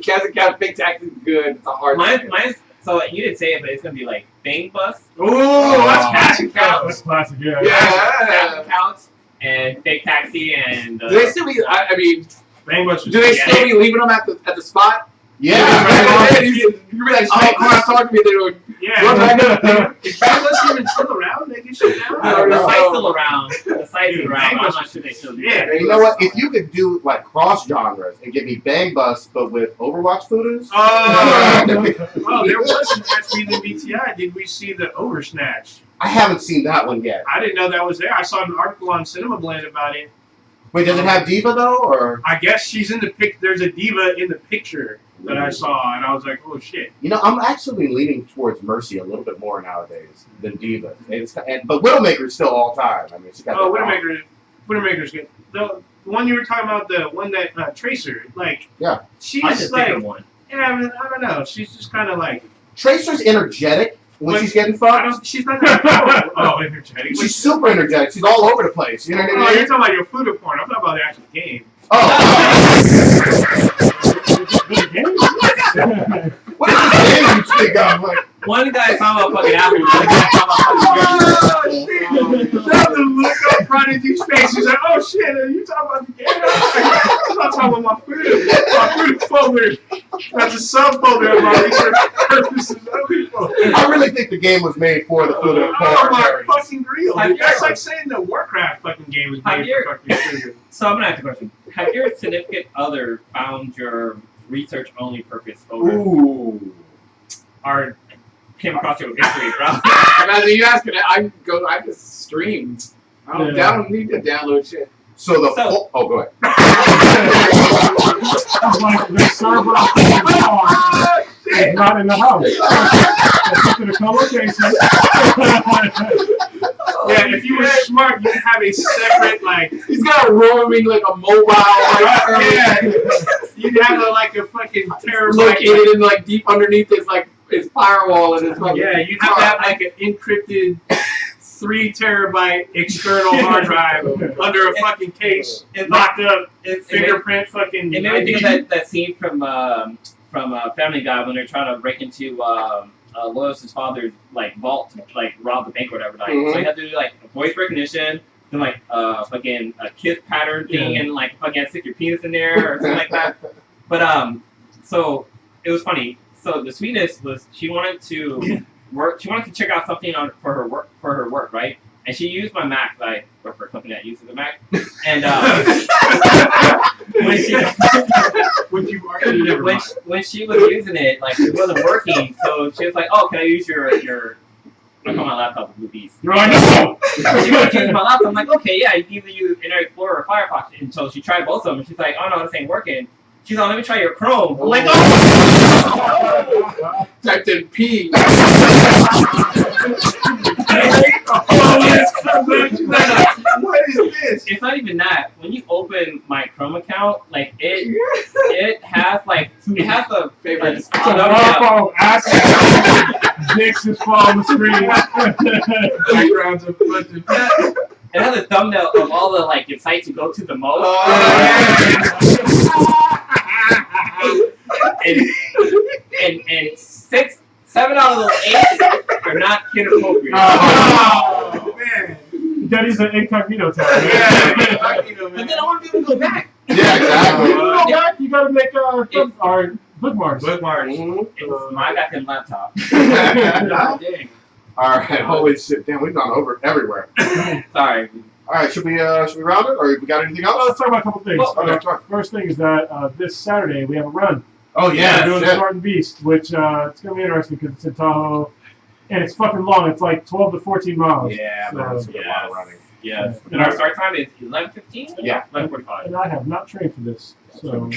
Casting couch, fake taxi is good. It's a hard. Mine's so you didn't say it, but it's gonna be like Bang Bus. Ooh, that's casting couch. that's classic, yeah. Casting couch and fake taxi and. Do they still be? I mean, Bang Bus. do they still be leaving them at the spot? Yeah. You'd be like, oh, come on, talk to me. They would. Yeah. Is Bang Bus even still around? They can shut down. I don't The know. site's still around. The site's still around. But I'm not sure they still do. Yeah. You know what? If you could do like cross genres and give me Bang Bus but with Overwatch footage. Oh, there was an SB BTI. Did we see the Oversnatch? I haven't seen that one yet. I didn't know that was there. I saw an article on Cinema Blend about it. Wait, does it have Diva though, or? I guess she's in the pic. There's a diva in the picture that I saw, and I was like, oh shit. You know, I'm actually leaning towards Mercy a little bit more nowadays than Diva. But Widowmaker's still all time. I mean, she got. Oh, that Widowmaker's good. The one you were talking about, the one that Tracer, like, Yeah. she's I just like, think of one. yeah, I mean, I don't know. She's just kind of like, Tracer's energetic when But she's getting I fucked. don't, she's not that. Oh, energetic. She's super energetic. She's all over the place. You know what Oh, I you're mean? talking about your food porn. I'm talking about the actual game. Oh. What is this game you speak of? Like, One guy talking about fucking Apple. One guy talking about fucking That the look on Prodigy's face. He's like, oh shit, are you talking about the game? I'm not talking about my food. My food folder. That's a subfolder of my research purposes. I really think the game was made for the food and Oh my porn. fucking real. Dude. That's like saying the Warcraft fucking game was made for fucking sugar. So I'm gonna ask a question. Have your significant other found your research only purpose folder Ooh. or came across your history, bro? Imagine you asking it. I just stream. I don't need to download shit. So oh, go ahead. It's like the server is not in the house. It's in the co-location. Yeah, if you were smart, you'd have a separate, like, He's got a roaming like a mobile. yeah, you'd have a fucking terabyte. Located in like deep underneath his firewall and his fucking. Yeah, you'd have to have like an encrypted 3 terabyte external hard drive under a fucking case, locked up, fingerprint fucking. It made me think of that scene from Family Guy when they're trying to break into Lois's father's like vault to like rob the bank or whatever. Like, so you have to do like voice recognition, then like fucking a kiss pattern thing, and like fucking stick your penis in there or something like that. But so it was funny. So the sweetness was she wanted to work. She wanted to check out something for her work, right? And she used my Mac. I work for a company that uses the Mac. And when she was using it, like it wasn't working. So she was like, "Oh, can I use your?" I call my laptop with these. You're like, no! She wanted to use my laptop. I'm like, "Okay, yeah, you can either use Internet Explorer or Firefox." And so she tried both of them. She's like, "Oh no, this ain't working." She's like, "Let me try your Chrome." I'm like, "Oh!" Typed in P. What is this? It's not even that. When you open my Chrome account, like it has the Favorite. It's a waterfall of acid. Dicks just fall on the screen. Backgrounds of fucking. It has a thumbnail of all the like sites you go to the most. And 7 out of those 8 are not kid appropriate. Oh man. That is an incognito tab. Yeah, But then I want to be able to go back. Yeah, exactly. You gotta make our bookmarks. Bookmarks. It's my goddamn laptop. God dang. All right. Holy shit! Damn, we've gone over everywhere. Sorry. All right. Should we round it, or we got anything Well, else? let's talk about a couple things. Okay, talk. First thing is that this Saturday we have a run Oh We're yeah, doing shit. Spartan Beast, which it's gonna be interesting because it's in Tahoe, and it's fucking long. It's like 12 to 14 miles. Yeah, so, man, it's a lot of running. Yes. Yeah. And our start time is 11:15. Yeah. 11:45. And I have not trained for this, so.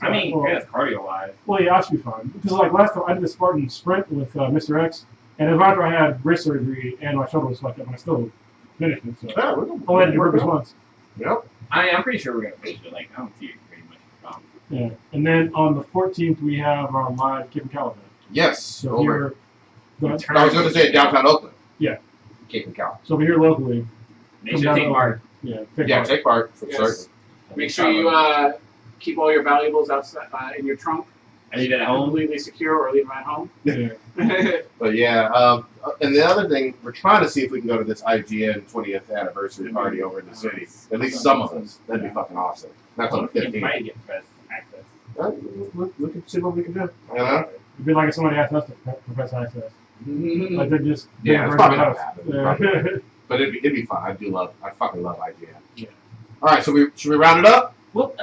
I mean, well, yes, cardio wise. well, yeah, I should be fine. Because like last time I did a Spartan sprint with Mr. X, and it was after I had wrist surgery and my shoulder was fucked up, and I still finished it. So Yeah, we're I only had to do burpees once. Yep. I'm pretty sure we're gonna finish it. Like I don't see it pretty much problem. Yeah, and then on the 14th we have our live Cape and Cal event. Yes. So Over. here, I was going to say downtown Oakland. Yeah. Cape and Cal. so we're here locally. They Come should down take to- part. Yeah, Take part for Yes. certain. Make sure you keep all your valuables outside in your trunk, I leave it at home. completely secure, or leave them at home. Yeah. But yeah, and the other thing, we're trying to see if we can go to this IGN 20th anniversary party over in the city. At least some of us. That'd be fucking awesome. That's on the You 15th. might get press access. We can see what we can do. You know? It'd be like if somebody asked us to profess access. Like they're just Yeah, it's they're probably bringing not us. happening. Yeah. But it'd be fun. I fucking love IGN. Yeah. All right, so should we round it up? Well,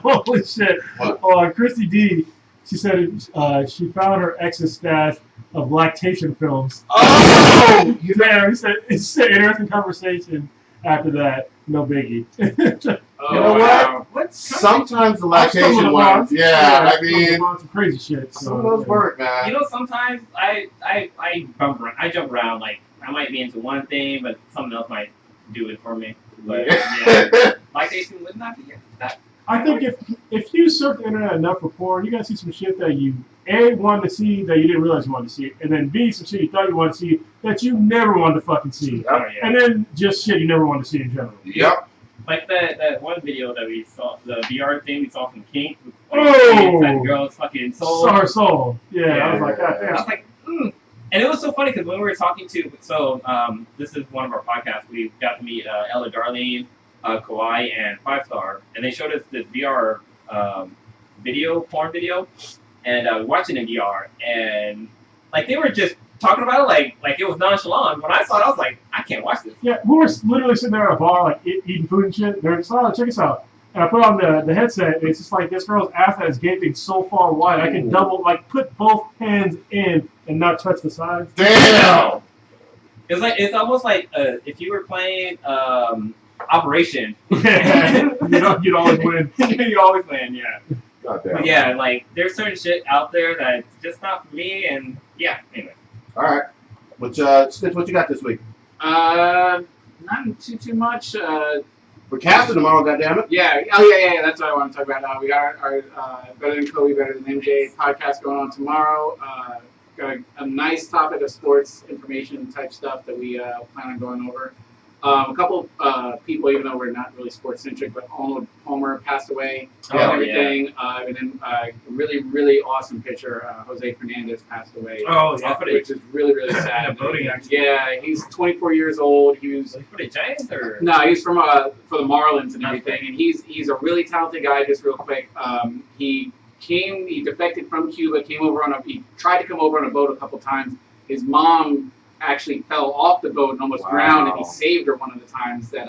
Holy shit! What? Christy D. She said she found her ex's stash of lactation films. Oh! Yeah, he said it's an interesting conversation. After that, no biggie. Oh, You know wow. what? Sometimes the I stumbled lactation upon- ones, yeah, I stumbled mean, upon some crazy shit. some of those work, man. You know, sometimes I jump around. Like I might be into one thing, but something else might do it for me. But yeah, like they would not be that. I think if you surf the internet enough for porn, you're gonna see some shit that you A, wanted to see that you didn't realize you wanted to see, and then B, some shit you thought you wanted to see that you never wanted to fucking see, Oh, yeah. and then just shit you never wanted to see in general. Yep. Like that one video that we saw, the VR thing we saw from Kink. Oh! That girl's fucking soul. Saw her soul. Yeah, I was like, God I damn. was like, And it was so funny because when we were talking to, this is one of our podcasts. We got to meet Ella Darlene, Kawhi, and 5 Star, and they showed us this VR porn video, and watching in VR, and like they were just talking about it like it was nonchalant. When I saw it, I was like, I can't watch this. Yeah, we were literally sitting there at a bar, like eating food and shit. They're just, oh, check this out. And I put on the headset, and it's just like this girl's ass that is gaping so far wide, I can put both hands in and not touch the sides. Damn! It's almost like if you were playing Operation. You'd always win. You always win, yeah. God damn. But yeah, like there's certain shit out there that's just not for me, and yeah. Anyway. All right. Stitch, what you got this week? Not too much. We're casting tomorrow, goddammit. Yeah. Oh yeah. That's what I want to talk about. We got our Better Than Kobe, Better Than MJ podcast going on tomorrow. Got a nice topic of sports information type stuff that we plan on going over. A couple people, even though we're not really sports centric, but Arnold Palmer passed away and everything. And then a really, really awesome pitcher, Jose Fernandez, passed away. Oh, yeah. Which is really, really sad. Yeah, voting accident. Yeah, he's 24 years old. He was For the Giants or? no, he's from for the Marlins and everything, and he's a really talented guy. Just real quick, he defected from Cuba, he tried to come over on a boat a couple times. His mom actually fell off the boat and almost drowned, and he saved her one of the times that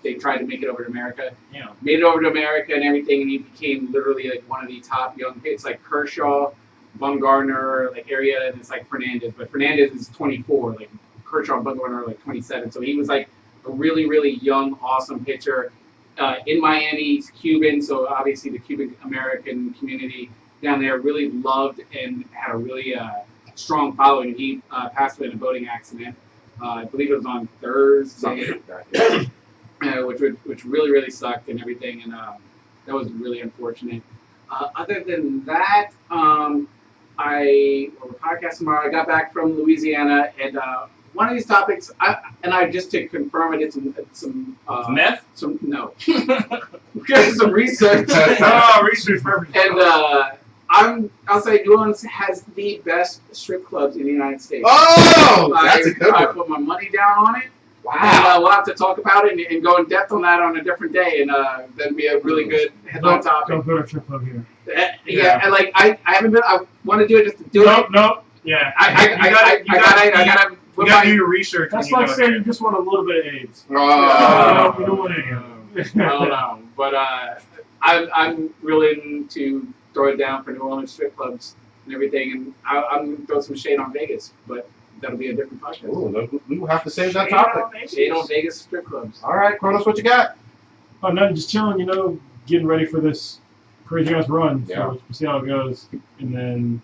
they tried to make it over to America. Yeah. Made it over to America and everything, and he became literally like one of the top young hits, like Kershaw, Bumgarner, like area, and it's like Fernandez. But Fernandez is 24, like Kershaw and Bumgarner are like 27. So he was like a really, really young, awesome pitcher. In Miami, he's Cuban, so obviously the Cuban American community down there really loved and had a really strong following. He passed away in a boating accident. I believe it was on Thursday, which really, really sucked and everything, and that was really unfortunate. Other than that, we're podcasting tomorrow. I got back from Louisiana, and one of these topics, just to confirm, I did some Meth? some some research. Research purpose. And I'll say New Orleans has the best strip clubs in the United States. Oh, that's a good I one. put my money down on it. Wow. And we'll have to talk about it and go in depth on that on a different day, and that'd be a really good headline topic. Don't put a trip up here. Yeah, and like I haven't been. I want to do it just to do it. Nope. Yeah. I gotta. You gotta do your research. That's when like you go saying there. you just want a little bit of AIDS. Oh. You don't want any of it. I don't know. But I'm willing to throw it down for New Orleans strip clubs and everything, and I'm gonna throw some shade on Vegas, but that'll be a different podcast. Ooh, we will have to save that Shade topic. on Vegas. Shade on Vegas strip clubs. All right, Kronos, what you got? Oh, nothing, just chilling, getting ready for this crazy ass run. Yeah. So we'll see how it goes, and then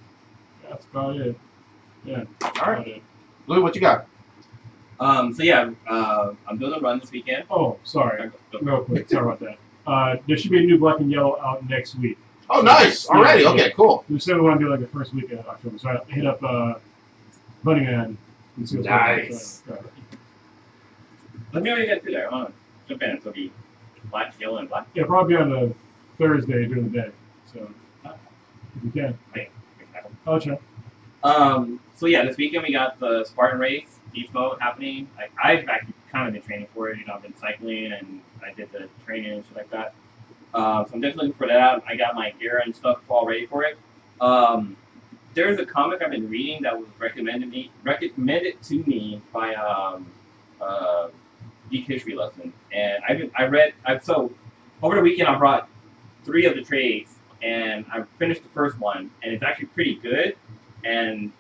that's about it. Yeah. All right, Louis, what you got? I'm doing a run this weekend. Oh, sorry. Real quick, sorry about that. There should be a new Black and Yellow out next week. Oh, nice. Already. Yeah. Okay, cool. We said we want to do like the first weekend of October, so I hit up Bunny Man and see what's going on. Nice. So, Let me know what you guys do there. I want to jump in. So it'll be black, yellow, and black. yeah, probably on a Thursday during the day. So if you can. Oh, sure. So yeah, this weekend we got the Spartan Race Beast Mode happening. I've actually kind of been training for it. I've been cycling and I did the training and shit like that. So I'm definitely looking for that. I got my gear and stuff all ready for it. There's a comic I've been reading that was recommended to me by Geek History Lesson, and so over the weekend I brought 3 of the trades, and I finished the first one, and it's actually pretty good, and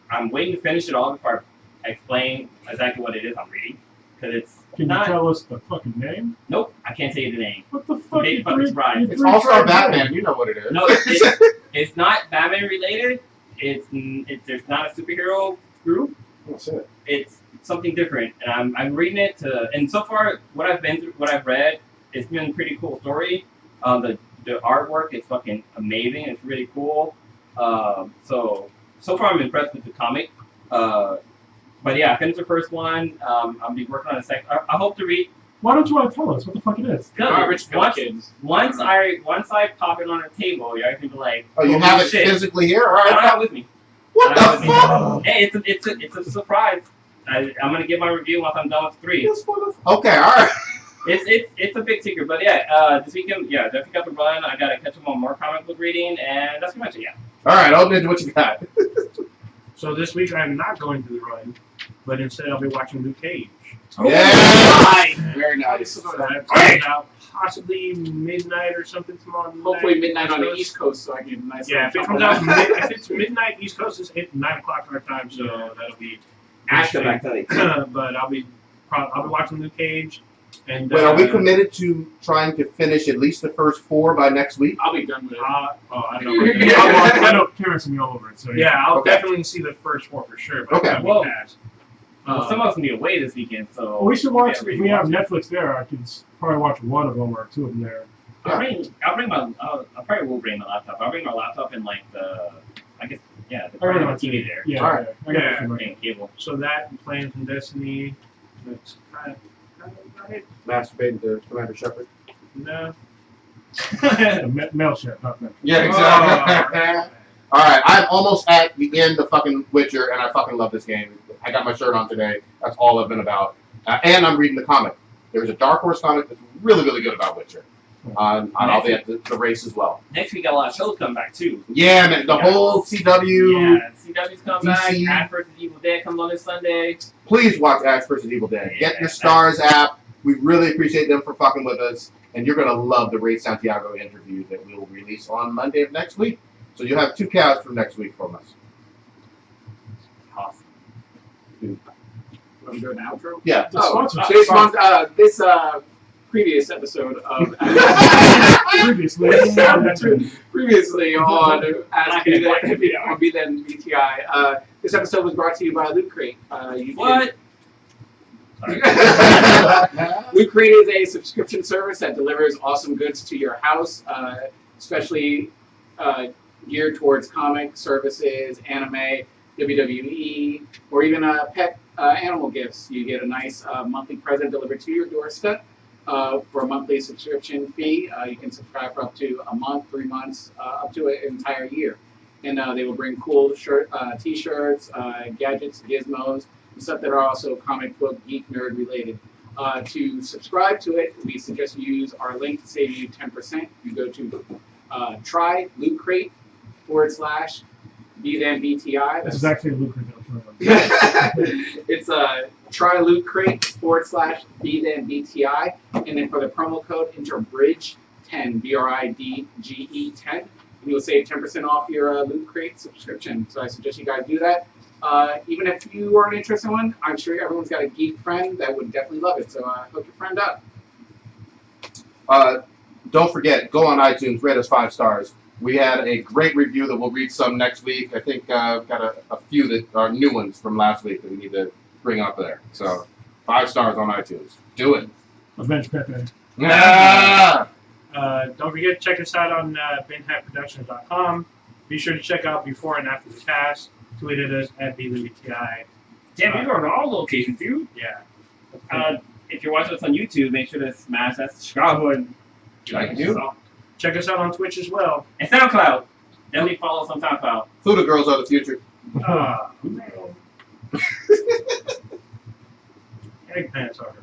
I'm waiting to finish it all before I explain exactly what it is I'm reading, because it's Can not. you tell us the fucking name? Nope, I can't say the name. What the fuck? Big fucking surprise. It's All-Star Batman. You know what it is. No, it's not Batman related. There's not a superhero group. That's it. It's something different, and I'm reading it and so far what I've read, it's been a pretty cool story. The artwork is fucking amazing. It's really cool. So far I'm impressed with the comic. But yeah, I finished the first one. I'll be working on the second. I hope to read. Why don't you want to tell us what the fuck it is? Garbage Pail Kids. Once I pop it on a table, you're actually like, Oh, you holy have it shit. physically here? All I don't right. have it with me. What I don't the have it fuck? with me. Hey, it's a surprise. I'm gonna give my review once I'm done with 3. Okay, all right. It's a big secret, but yeah, this weekend, yeah, definitely got the run. I gotta catch up on more comic book reading, and that's pretty much it. Yeah. All right, Old Ninja, what you got? So this week I'm not going to the run, but instead I'll be watching Luke Cage. Yeah. Very nice. So that comes out possibly midnight or something tomorrow night. Hopefully midnight on the East Coast, so I can nice. Yeah, if it comes out if it's midnight East Coast, it's 9 o'clock our time, so that'll be. But I'll be watching Luke Cage. And Wait, are we committed to trying to finish at least the first 4 by next week? I'll be done with it. I don't know. I know Karen's me all over it. So Yeah, I'll Okay. definitely see the first 4 for sure. But Okay. Well, pass. Some of us can be away this weekend, so we should watch. yeah, If we have Netflix there, I can probably watch one of them or 2 of them there. I'll bring my. I probably will bring my laptop. I'll bring my laptop and like the. I guess yeah, the I got my TV there. Yeah, All right. yeah. I got Yeah. it from And cable. So that and Plans and Destiny. That's kind of it. Masturbating to Commander Shepard. No. the mail ship, not that. Yeah, exactly. All right, I'm almost at the end of fucking Witcher, and I fucking love this game. I got my shirt on today. That's all I've been about. And I'm reading the comic. There's a Dark Horse comic that's really, really good about Witcher. I'll be at the race as well. Next week got a lot of shows coming back too. Yeah, man, the whole CW. Yeah, CW's coming back. DC. Ash vs. Evil Dead comes on this Sunday. Please watch Ash vs. Evil Dead. Yeah, Get your Stars app. We really appreciate them for fucking with us. And you're going to love the Ray Santiago interview that we will release on Monday of next week. So you'll have 2 casts from next week from us. Awesome. I'm doing an outro. Yeah. This previous episode of Previously. previously on Ask Be Then BTI. This episode was brought to you by Loot Crate. What? Loot Crate is a subscription service that delivers awesome goods to your house, especially geared towards comic services, anime, WWE, or even pet animal gifts. You get a nice monthly present delivered to your doorstep for a monthly subscription fee. You can subscribe for up to a month, 3 months, up to an entire year. And they will bring cool t-shirts, gadgets, gizmos, and stuff that are also comic book, geek, nerd related. To subscribe to it, we suggest you use our link to save you 10%. You go to try Loot Crate /BThenBTI. This is actually a lucrative. It's try Loot Crate /BThenBTI, and then for the promo code enter Bridge BRIDGE10, BRIDGE10, and you'll save 10% off your Loot Crate subscription. So I suggest you guys do that. Even if you aren't interested in one, I'm sure everyone's got a geek friend that would definitely love it. So hook your friend up. Don't forget, go on iTunes, rate us 5 stars. We had a great review that we'll read some next week. I think I've got a few that are new ones from last week that we need to bring up there. So 5 stars on iTunes. Do it. Avenge Pepe. Yeah. Don't forget to check us out on binhackproductions.com. Be sure to check out before and after the cast. Tweet at us at BWTI. Damn, you're going to all locations, dude. Yeah. If you're watching us on YouTube, make sure to smash that subscribe button. Like you. Check us out on Twitch as well. And SoundCloud. Definitely follow us on SoundCloud. Fuda girls are the future. Egg pants are.